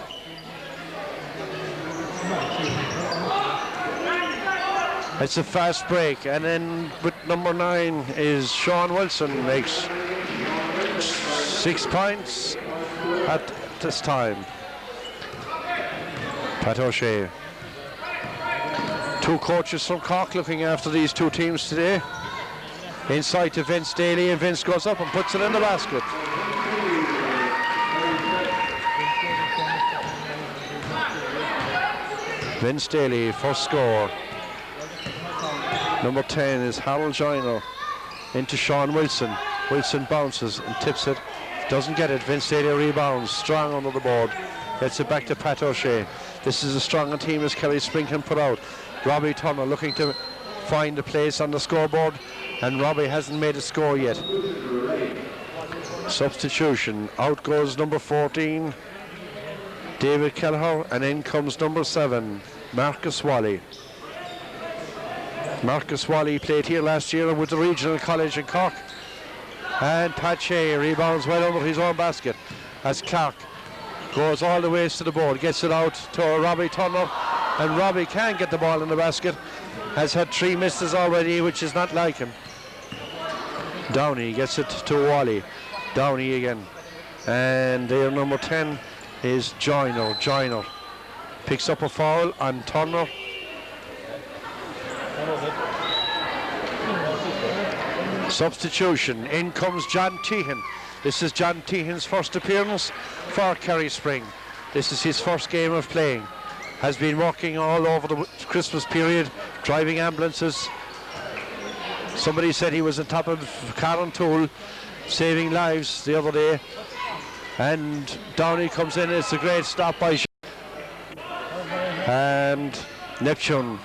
It's a fast break, and then with number 9 is Sean Wilson, makes 6 points at this time. Pat O'Shea. 2 coaches from Cork looking after these 2 teams today. Inside to Vince Daly, and Vince goes up and puts it in the basket. Vince Daly, first score. Number 10 is Harold Joiner into Sean Wilson. Wilson bounces and tips it. Doesn't get it. Vince Daly rebounds. Strong under the board. Gets it back to Pat O'Shea. This is a stronger team as Kerry Spring can put out. Robbie Turner looking to find a place on the scoreboard, and Robbie hasn't made a score yet. Substitution. Out goes number 14, David Kelleher, and in comes number 7, Marcus Wally. Marcus Wally played here last year with the regional college in Cork. And Pat Shea rebounds well under his own basket as Clark goes all the way to the board, gets it out to Robbie Turner, and Robbie can get the ball in the basket. Has had 3 misses already, which is not like him. Downey gets it to Wally. Downey again. And their number 10 is Joiner. Joiner picks up a foul on Turner. Substitution. In comes John Tehan. This is John Tehan's first appearance for Kerry Spring. This is his first game of playing. Has been working all over the Christmas period, driving ambulances. Somebody said he was on top of Karen Tool, saving lives the other day. And Downey comes in. It's a great stop by and Neptune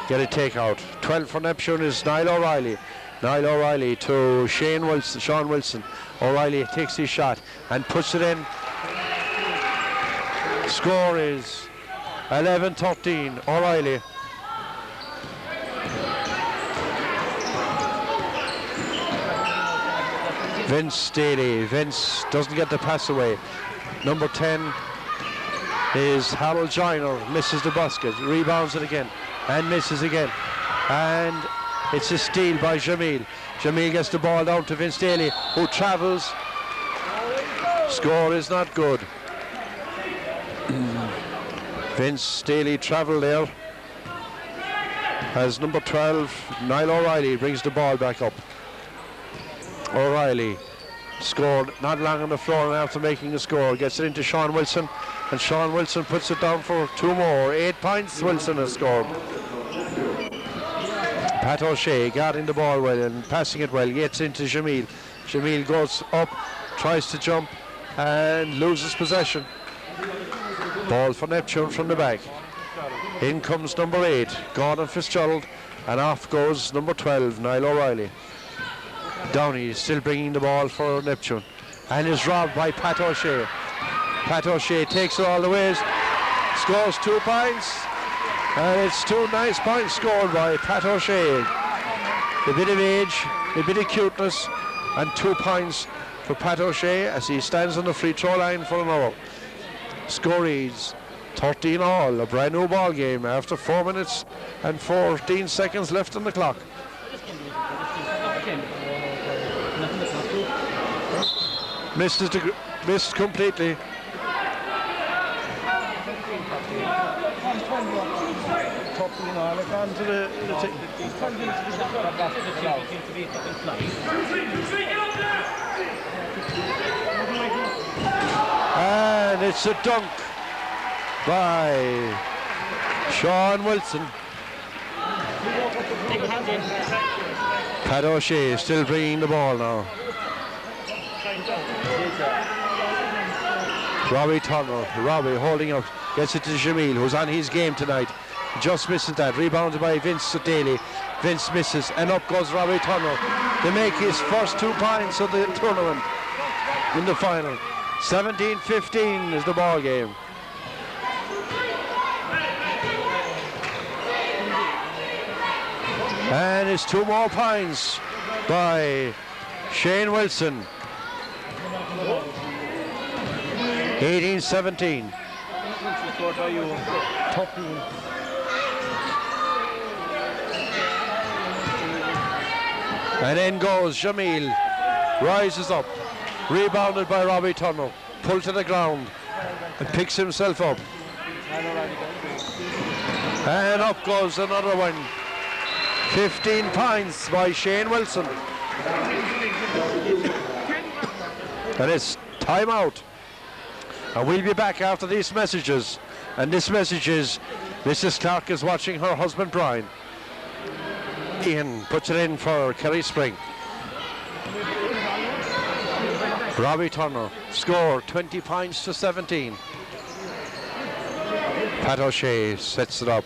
get a takeout. 12 for Neptune is Niall O'Reilly. Niall O'Reilly to Sean Wilson. O'Reilly takes his shot and puts it in. Score is 11-13. O'Reilly. Vince Daly. Vince doesn't get the pass away. Number 10 is Harold Joiner. Misses the basket. Rebounds it again and misses again. And it's a steal by Jamil. Jamil gets the ball down to Vince Daly, who travels. Score is not good. Vince Daly travelled there as number 12, Niall O'Reilly, brings the ball back up. O'Reilly scored not long on the floor, and after making a score, gets it into Sean Wilson, and Sean Wilson puts it down for 2 more. 8 points Wilson has scored. Pat O'Shea guarding the ball well and passing it well, gets into Jamil. Jamil goes up, tries to jump and loses possession. Ball for Neptune from the back. In comes number 8, Gordon Fitzgerald, and off goes number 12, Niall O'Reilly. Downey is still bringing the ball for Neptune and is robbed by Pat O'Shea. Pat O'Shea takes it all the way, scores 2 points, and it's 2 nice points scored by Pat O'Shea. A bit of age, a bit of cuteness, and 2 points for Pat O'Shea as he stands on the free throw line for another. Score is 13-all, a brand new ball game after 4 minutes and 14 seconds left on the clock. Missed completely. And it's a dunk by Sean Wilson. Pat O'Shea still bringing the ball now. Robbie Turner, Robbie holding up, gets it to Jamil, who's on his game tonight. Just misses that, rebounded by Vince Daly. Vince misses, and up goes Robbie Turner to make his first 2 points of the tournament in the final. 17-15 is the ball game. And it's 2 more points by Shane Wilson. 18-17. And in goes Jamil. Rises up. Rebounded by Robbie Turner. Pulled to the ground. And picks himself up. And up goes another one. 15 points by Shane Wilson. And it's timeout. And we'll be back after these messages. And this message is Mrs. Clark is watching her husband Brian. Ian puts it in for Kerry Spring. Robbie Turner scored 20 points to 17. Pat O'Shea sets it up.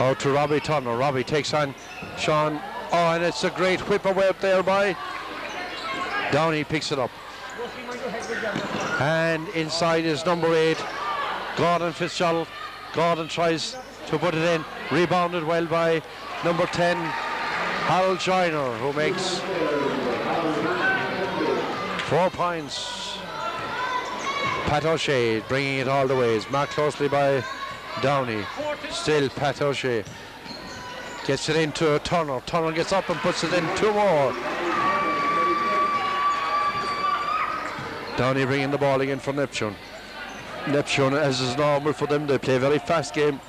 Out to Robbie Turner. Robbie takes on Sean. Oh, and it's a great whip away up there by Downey. Picks it up. And inside is number 8, Gordon Fitzgerald. Gordon tries to put it in. Rebounded well by number 10, Harold Joiner, who makes 4 points. Pat O'Shea bringing it all the way. It's marked closely by Downey. Still Pat O'Shea. Gets it into Turner. Turner gets up and puts it in. 2 more. Downey bringing the ball again for Neptune. Neptune, as is normal for them, they play a very fast game.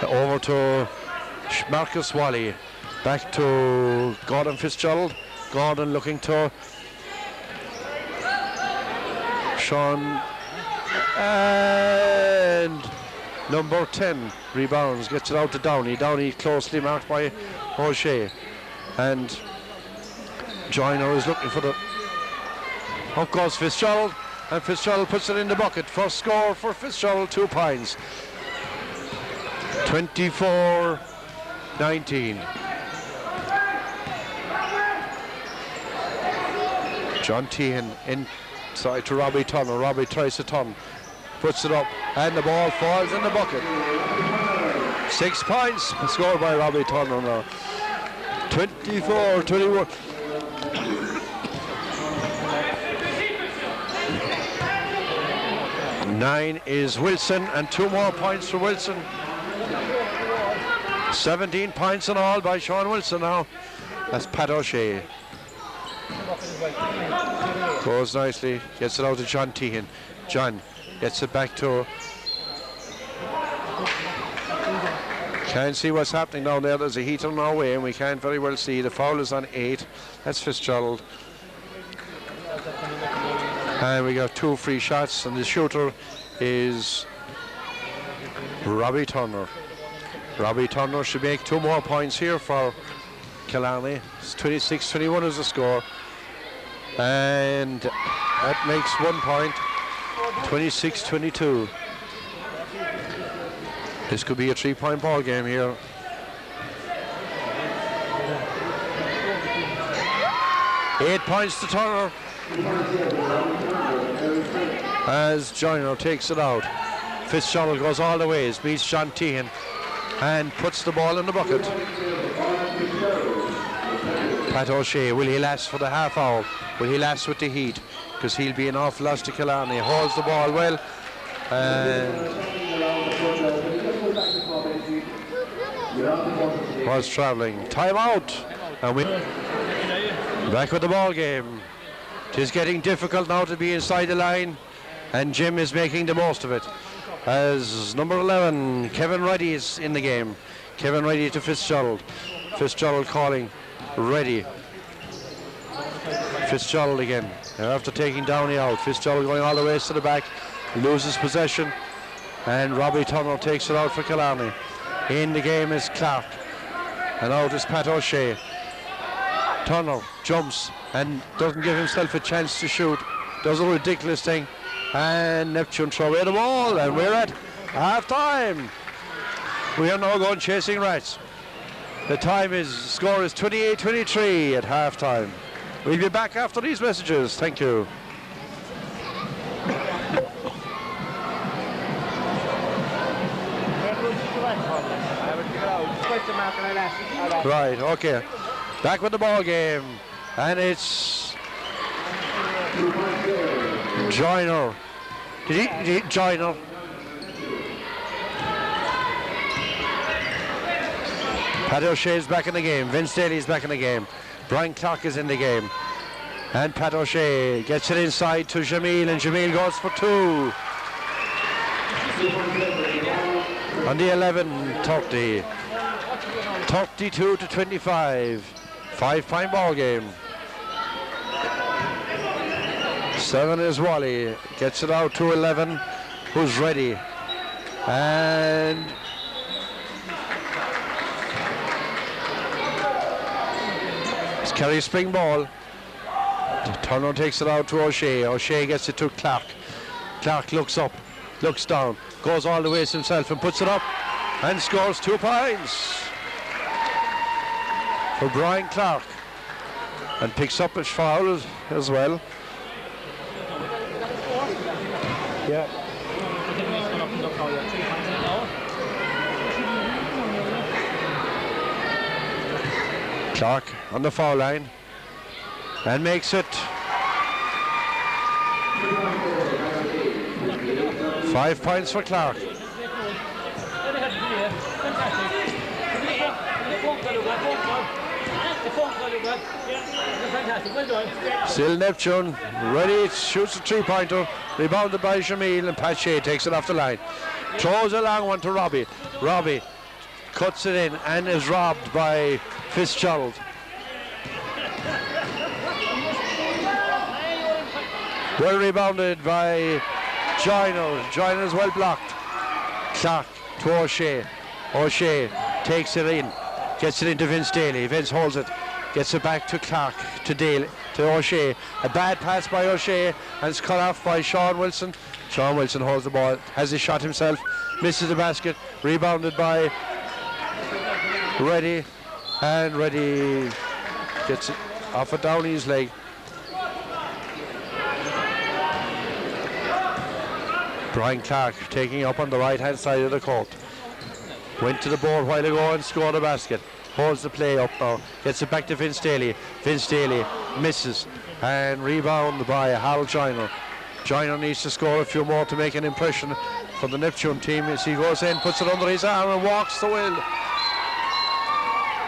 Over to Marcus Wally. Back to Gordon Fitzgerald. Gordon looking to Sean. And number 10 rebounds, gets it out to Downey. Downey closely marked by O'Shea. And Joiner is looking for the... Up goes Fitzgerald, and Fitzgerald puts it in the bucket. First score for Fitzgerald, 2 points. 24-19. John Tehan inside to Robbie Turner. Robbie tries to turn, puts it up, and the ball falls in the bucket. 6 points scored by Robbie Turner now. 24-21. Nine is Wilson, and 2 more points for Wilson. 17 points in all by Sean Wilson now. That's Pat O'Shea. Goes nicely, gets it out to John Tehan. John gets it back to... Can't see what's happening down there. There's a heater in our way and we can't very well see. The foul is on 8. That's Fitzgerald. And we got 2 free shots, and the shooter is Robbie Turner. Robbie Turner should make 2 more points here for Killarney. It's 26-21 is the score. And that makes 1 point. 26-22. This could be a 3-point ball game here. Eight points to Turner. As Joiner takes it out. Fitzgerald goes all the ways, beats John Tehan, and puts the ball in the bucket. Pat O'Shea, will he last for the half hour? Will he last with the heat? Because he'll be an awful loss to Killarney. Holds the ball well. And was travelling. Timeout. And we back with the ball game. It is getting difficult now to be inside the line. and Jim is making the most of it. As number 11, Kevin Reddy is in the game. Kevin Reddy to Fitzgerald. Fitzgerald calling Reddy. Fitzgerald again. They're after taking Downey out. Fitzgerald going all the way to the back, loses possession, and Robbie Turner takes it out for Killarney. In the game is Clark, and out is Pat O'Shea. Turner jumps and doesn't give himself a chance to shoot. Does a ridiculous thing, and Neptune throw away the ball, and we're at half time. We are now going chasing rats. The score is 28-23 at half time. We'll be back after these messages. Thank you. Right, okay. Back with the ball game. And it's Joiner. Joiner. Pat O'Shea's back in the game. Vince Daly's back in the game. Brian Clark is in the game. And Pat O'Shea gets it inside to Jamil, and Jamil goes for two. On the 11:30. 32-25. 5-point ball game. 7 is Wally. Gets it out to 11. Who's ready? And it's Kerry spring ball. Turner takes it out to O'Shea. O'Shea gets it to Clark. Clark looks up, looks down, goes all the way to himself and puts it up and scores 2 points for Brian Clark, and picks up his foul as well. Yeah. Clark on the foul line and makes it 5 points for Clark. Still Neptune, ready, shoots a 3-pointer, rebounded by Jamil, and Pat Shea takes it off the line. Throws a long one to Robbie. Robbie cuts it in and is robbed by Fitzgerald. Well rebounded by Joiner. Joiner's well blocked. Clark to O'Shea. O'Shea takes it in, gets it into Vince Daly. Vince holds it, gets it back to Clark, to Daly, to O'Shea. A bad pass by O'Shea, and it's cut off by Sean Wilson. Sean Wilson holds the ball, has a shot himself, misses the basket, rebounded by Reddy, and Reddy gets it off of Downey's leg. Brian Clark taking up on the right hand side of the court. Went to the board a while ago and scored a basket. Holds the play up now. Gets it back to Vince Daly. Vince Daly misses. And rebound by Harold Joiner. Joiner needs to score a few more to make an impression for the Neptune team as he goes in, puts it under his arm and walks the will.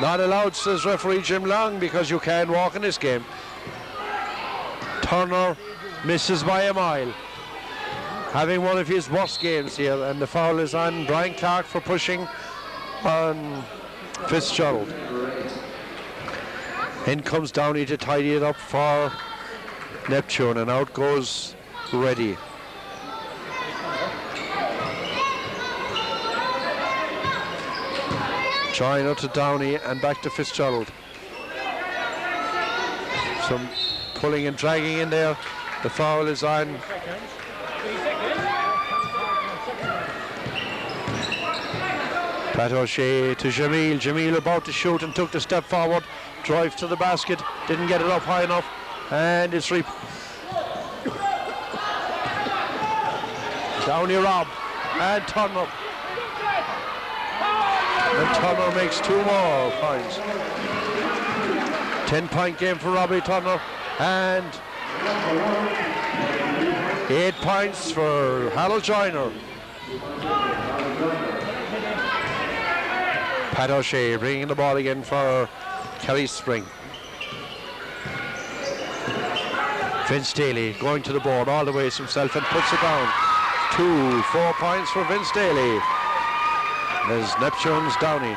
Not allowed, says referee Jim Long, because you can walk in this game. Turner misses by a mile, having one of his worst games here, and the foul is on Brian Clark for pushing on Fitzgerald. In comes Downey to tidy it up for Neptune, and out goes Reddy. Joiner to Downey and back to Fitzgerald. Some pulling and dragging in there. The foul is on Pat O'Shea to Jamil. Jamil about to shoot and took the step forward. Drives to the basket. Didn't get it up high enough. And it's Downey rob. And Turner. And Turner makes 2 more points. 10-point game for Robbie Turner. And 8 points for Harold Joiner. Pat O'Shea bringing the ball again for Kerry Spring. Vince Daly going to the board all the way himself and puts it down. 4 points for Vince Daly. As Neptune's Downey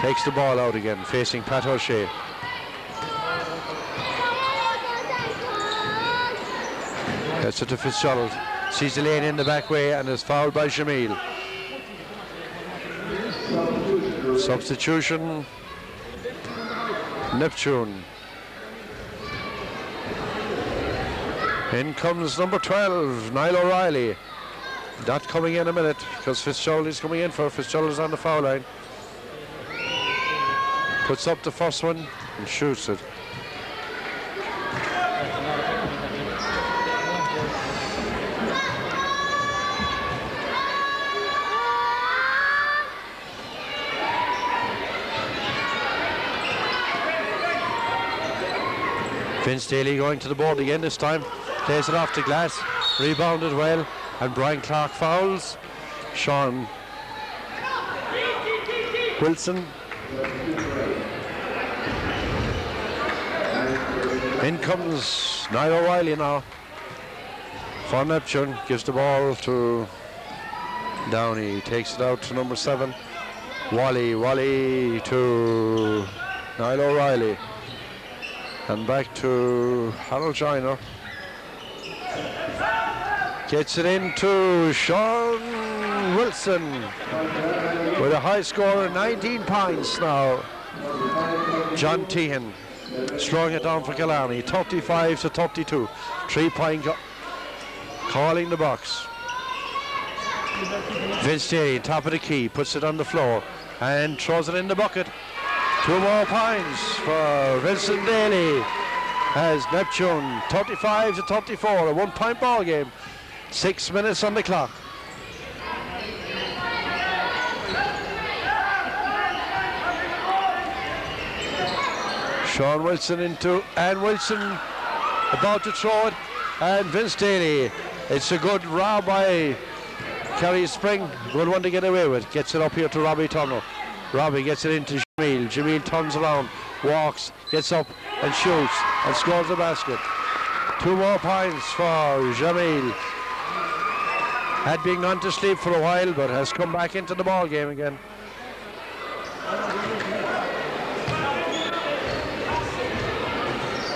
takes the ball out again, facing Pat O'Shea. Gets it to Fitzgerald. Sees the lane in the back way and is fouled by Jamil. Substitution. Neptune. In comes number 12, Niall O'Reilly. Not coming in a minute because Fitzgerald is coming in for Fitzgerald is on the foul line. Puts up the first one and shoots it. Vince Daly going to the board again this time. Plays it off the glass. Rebounded well. And Brian Clark fouls. Sean Wilson. In comes Niall O'Reilly now. For Neptune. Gives the ball to Downey. Takes it out to number 7. Wally to Niall O'Reilly. And back to Harold Joyner. Gets it into Sean Wilson with a high score of 19 points now. John Tehan throwing it down for Killarney, 35-32. 3-point calling the box. Vince Daly, top of the key, puts it on the floor and throws it in the bucket. 2 more points for Vincent Daly as Neptune 35-34, a 1-point ball game. 6 minutes on the clock. Sean Wilson into, and Wilson about to throw it, and Vince Daly. It's a good rob by Kerry Spring, good one to get away with. Gets it up here to Robbie Tunnell. Robbie gets it into Jamil. Jamil turns around, walks, gets up and shoots and scores the basket. 2 more points for Jamil. Had been gone to sleep for a while, but has come back into the ball game again.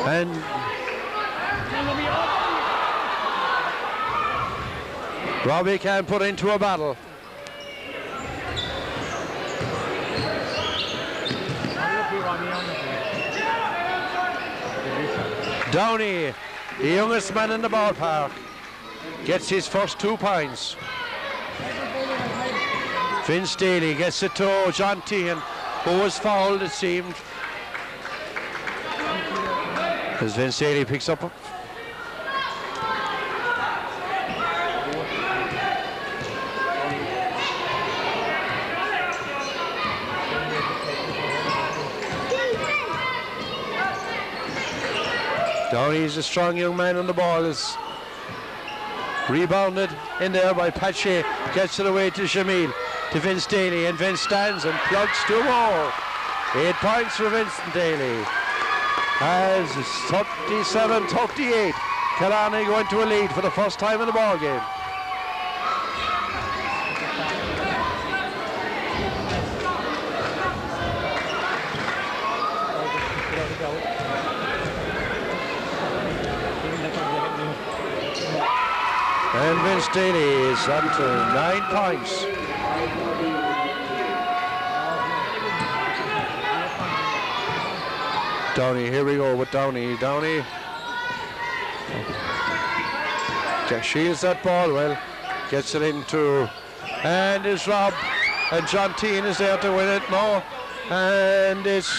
And Robbie can put into a battle. Downey, the youngest man in the ballpark, gets his first 2 points. Vince Daly gets it to John Tehan, who was fouled, it seemed. As Vince Daly picks up. Downey is a strong young man on the ball. Is rebounded in there by Pache. Gets it away to Jamil, to Vince Daly, and Vince stands and plugs 2 more. 8 points for Vincent Daly. As 37-38, Killarney going to a lead for the first time in the ball game. And Vince Daly is up to 9 points. Downey, here we go with Downey. Downey shields that ball well, gets it into, and is robbed, and John Tehan is there to win it. No, and it's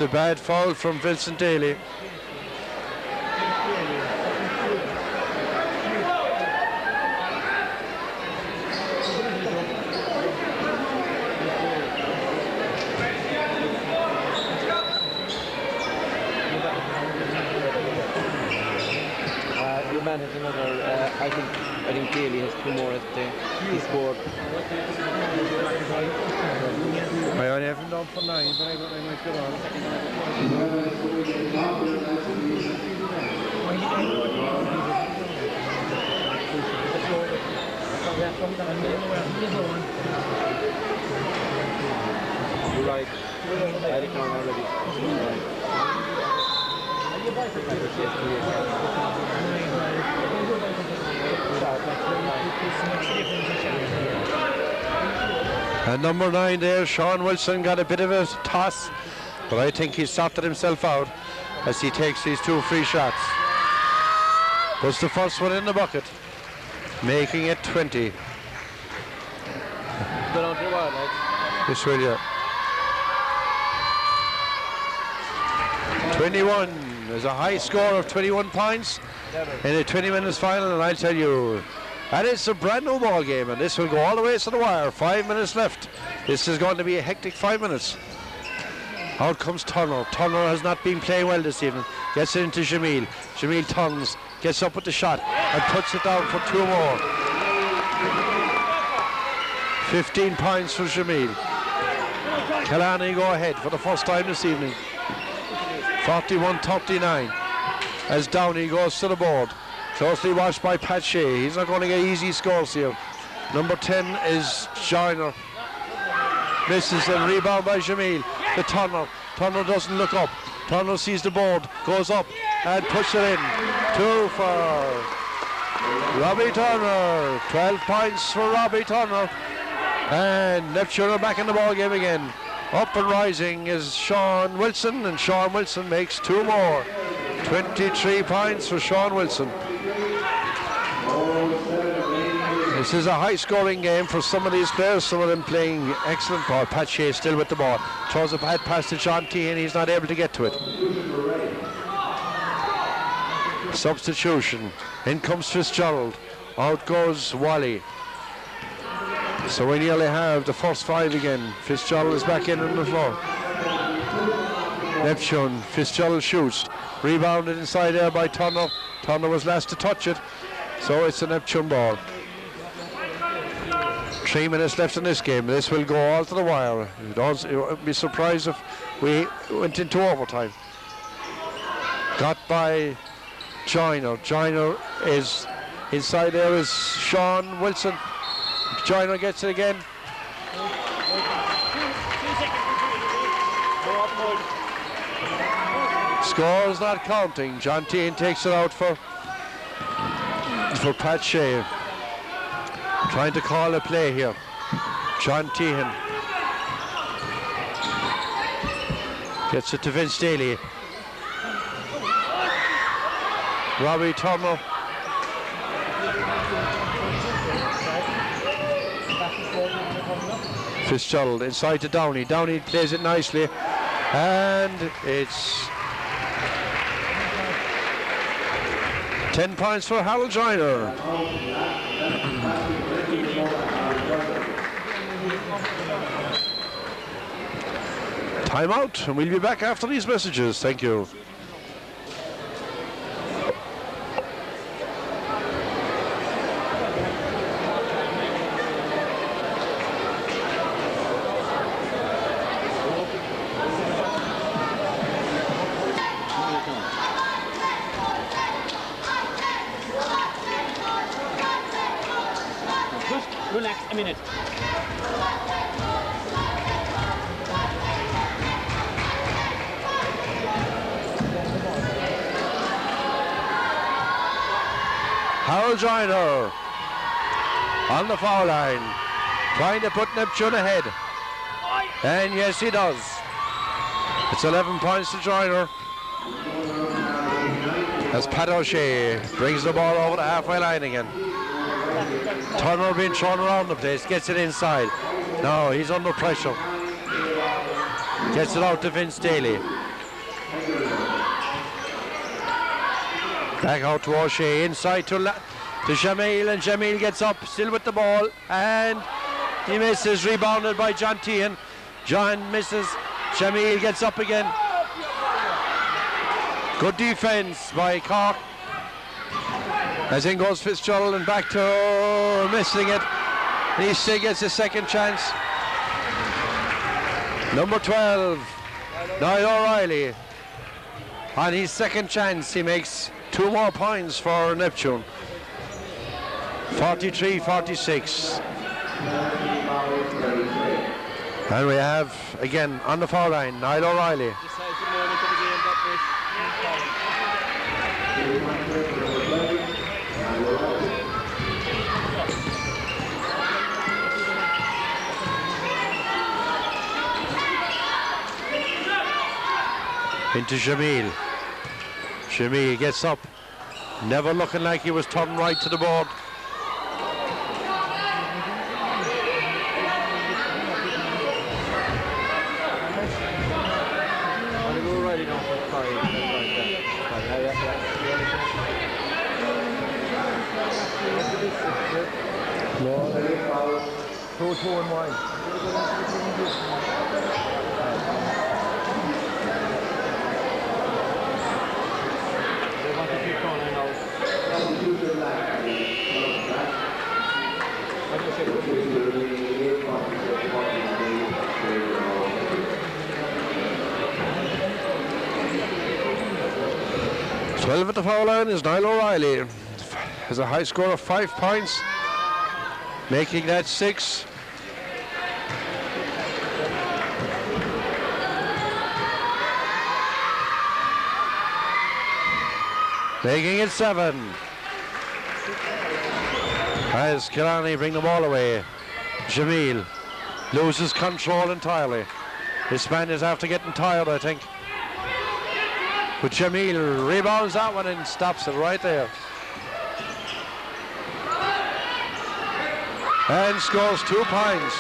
a bad foul from Vincent Daly. Another, I think I think Daly has 2 more at the scored. I only have him down for 9, but I might get on. You're right. I had it down already. And number 9 there, Sean Wilson, got a bit of a toss, but I think he's sorted himself out as he takes these 2 free shots. Puts the first one in the bucket, making it 20. This will, yeah. 21. There's a high score of 21 points in a 20 minutes final, and I'll tell you, and it's a brand new ball game, and this will go all the way to the wire. 5 minutes left. This is going to be a hectic 5 minutes. Out comes Turner. Turner has not been playing well this evening. Gets it into Jamil. Jamil turns, gets up with the shot, and puts it down for 2 more. 15 points for Jamil. Killarney go ahead for the first time this evening. 41-39 as Downey goes to the board. Closely watched by Pat Shea. He's not going to get easy scores here. Number 10 is Joinery. Misses and rebound by Jamil. The Turner. Turner doesn't look up. Turner sees the board, goes up and puts it in. 2 for Robbie Turner. 12 points for Robbie Turner. And Neptune are back in the ball game again. Up and rising is Sean Wilson, and Sean Wilson makes 2 more. 23 points for Sean Wilson. This is a high-scoring game for some of these players, some of them playing excellent ball. Pat Shea still with the ball. Throws a bad pass to John T, and he's not able to get to it. Substitution. In comes Fitzgerald. Out goes Wally. So we nearly have the first 5 again. Fitzgerald is back in on the floor. Neptune. Fitzgerald shoots. Rebounded inside there by Turner. Turner was last to touch it. So it's a Neptune ball. 3 minutes left in this game. This will go all to the wire. You would be surprised if we went into overtime. Got by Joinery. Joinery is inside there is Sean Wilson. Joinery gets it again. Scores not counting. John Tehan takes it out for Pat Shea. Trying to call a play here. John Tehan gets it to Vince Daly. Robbie Turner. Fitzgerald inside to Downey. Downey plays it nicely, and it's 10 points for Harold Joinery. Timeout, and we'll be back after these messages. Thank you. Relax a minute. Harold Joinery on the foul line, trying to put Neptune ahead. And yes, he does. It's 11 points to Joinery. As Pat O'Shea brings the ball over the halfway line again. Turner being thrown around the place, gets it inside. No, he's under pressure. Gets it out to Vince Daly. Back out to O'Shea, inside to Jamil, and Jamil gets up, still with the ball, and he misses, rebounded by John Tehan. John misses, Jamil gets up again. Good defense by Cork. As in goes Fitzgerald and back to missing it. And he still gets a second chance. Number 12, Niall O'Reilly. On his second chance, he makes 2 more points for Neptune. 43-46. And we have, again, on the foul line, Niall O'Reilly. Into Jamil. Jamil gets up, never looking like he was turned right to the board. At the foul line is Niall O'Reilly. Has a high score of 5 points, making that 6. Making it 7. As Killarney bring the ball away. Jamil loses control entirely. This man is after getting tired, I think. But Jamil rebounds that one and stops it right there. And scores 2 points.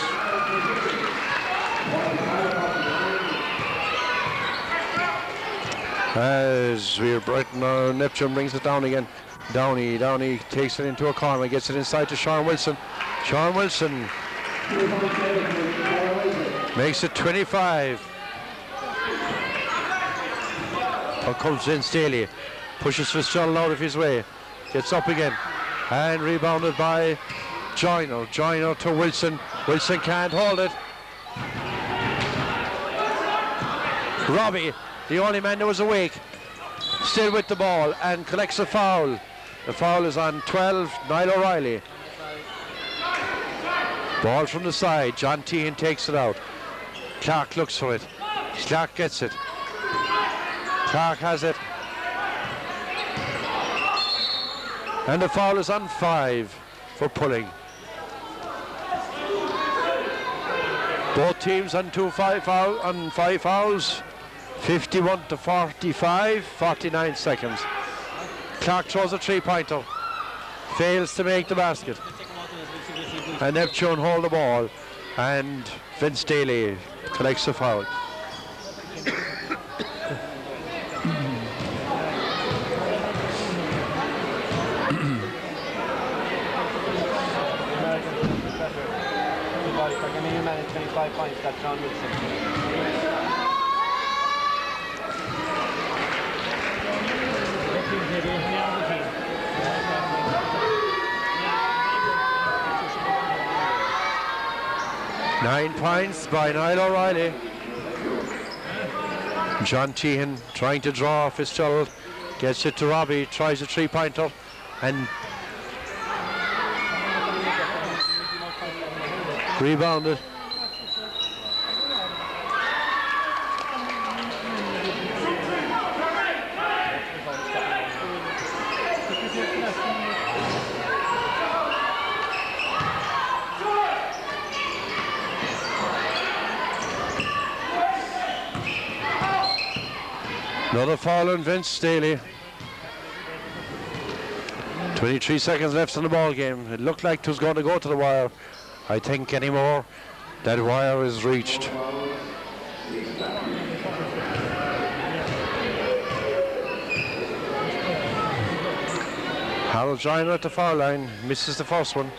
As we're Brighton, Neptune brings it down again. Downey takes it into a corner, gets it inside to Sean Wilson. Sean Wilson makes it 25. Up comes Vince Daly, pushes Fitzgerald out of his way, gets up again, and rebounded by Joiner. Joiner to Wilson. Wilson can't hold it. Robbie, the only man that was awake, still with the ball and collects a foul. The foul is on 12, Niall O'Reilly. Ball from the side, John Tehan takes it out. Clark looks for it. Clark gets it. Clark has it. And the foul is on 5 for pulling. Both teams on 5 fouls. 51-45, 49 seconds. Clark throws a 3-pointer. Fails to make the basket. And Neptune hold the ball. And Vince Daly collects the foul. Points, that's John Wilson. Nine points by Niall O'Reilly. John Tehan trying to draw Fitzgerald, gets it to Robbie, tries a 3-pointer, and rebounded. Another foul on Vince Daly. 23 seconds left in the ball game. It looked like it was going to go to the wire. I think anymore, that wire is reached. Harold Joyner at the foul line, misses the first one.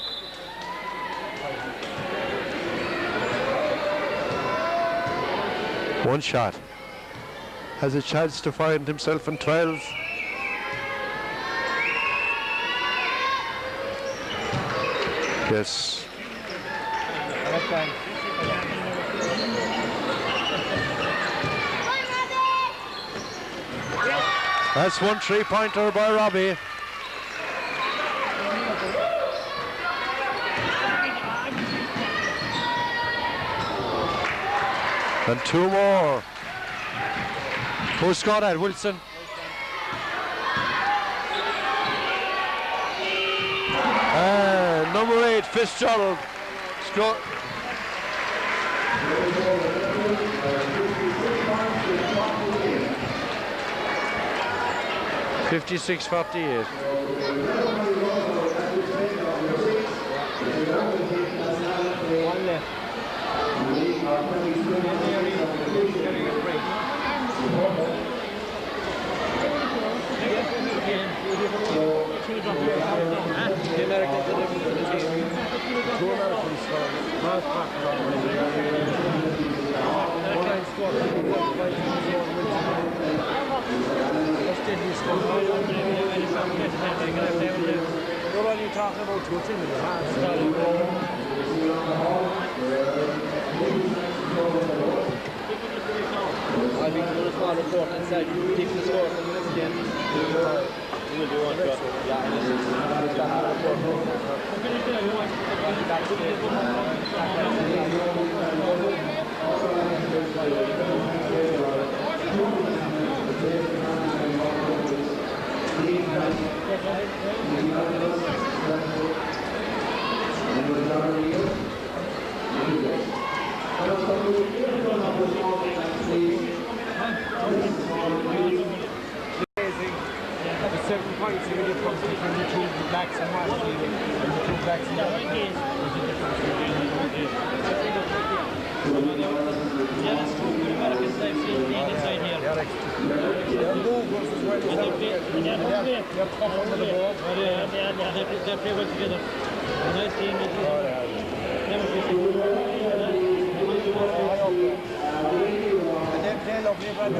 One shot. Has a chance to find himself in 12. Yes. That's one 3-pointer by Robbie. And 2 more. Who scored that? Wilson? Number 8, Fitzgerald. Score. $56-48. One left. You're only talking about 2 teams in the half. I think we'll respond to court and say, keep the score from the next game. We will do one shot. At a certain point, you really come between the 2 blacks and white, and the 2 blacks and white. Yeah, that's true. The American side feels being inside here. They're movers as well. They're tough under the ball. They play well together. A nice team. And they play lovely about the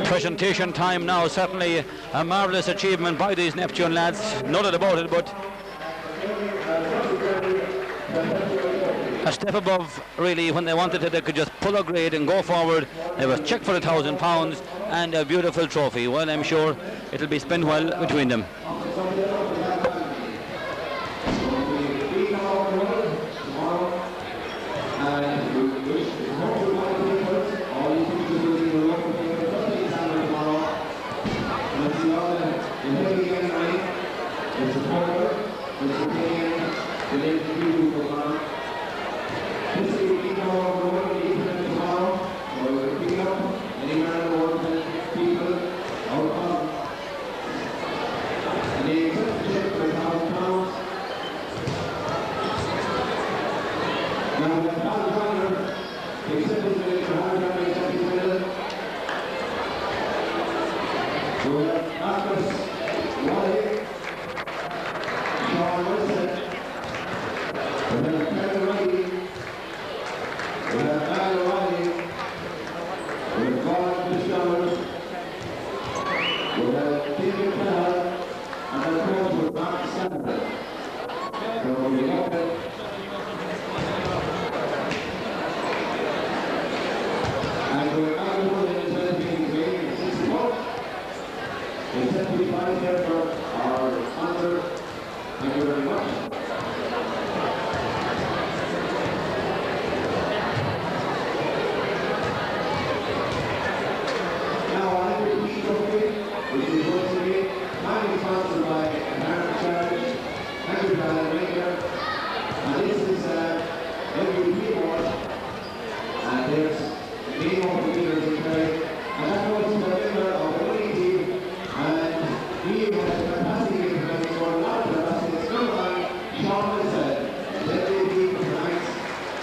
Presentation time now, certainly a marvellous achievement by these Neptune lads, no doubt about it, but a step above really. When they wanted it, they could just pull a grade and go forward. They were checked for £1,000 and a beautiful trophy. Well, I'm sure it'll be spent well between them.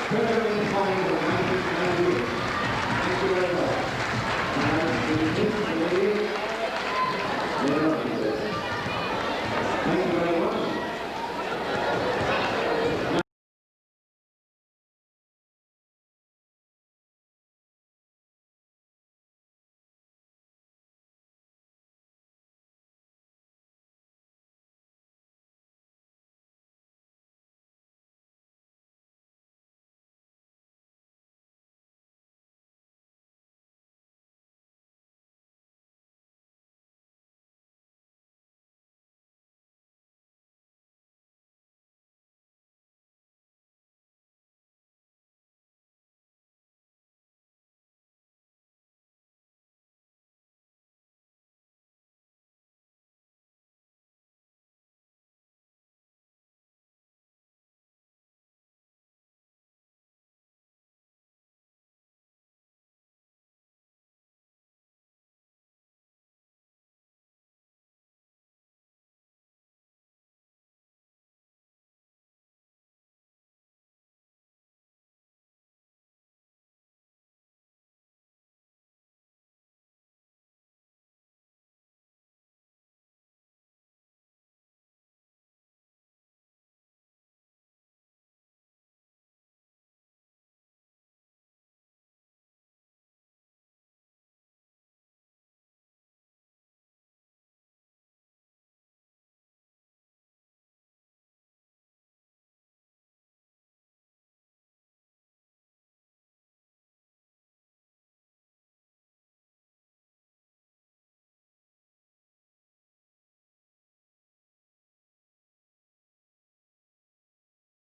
Kerry.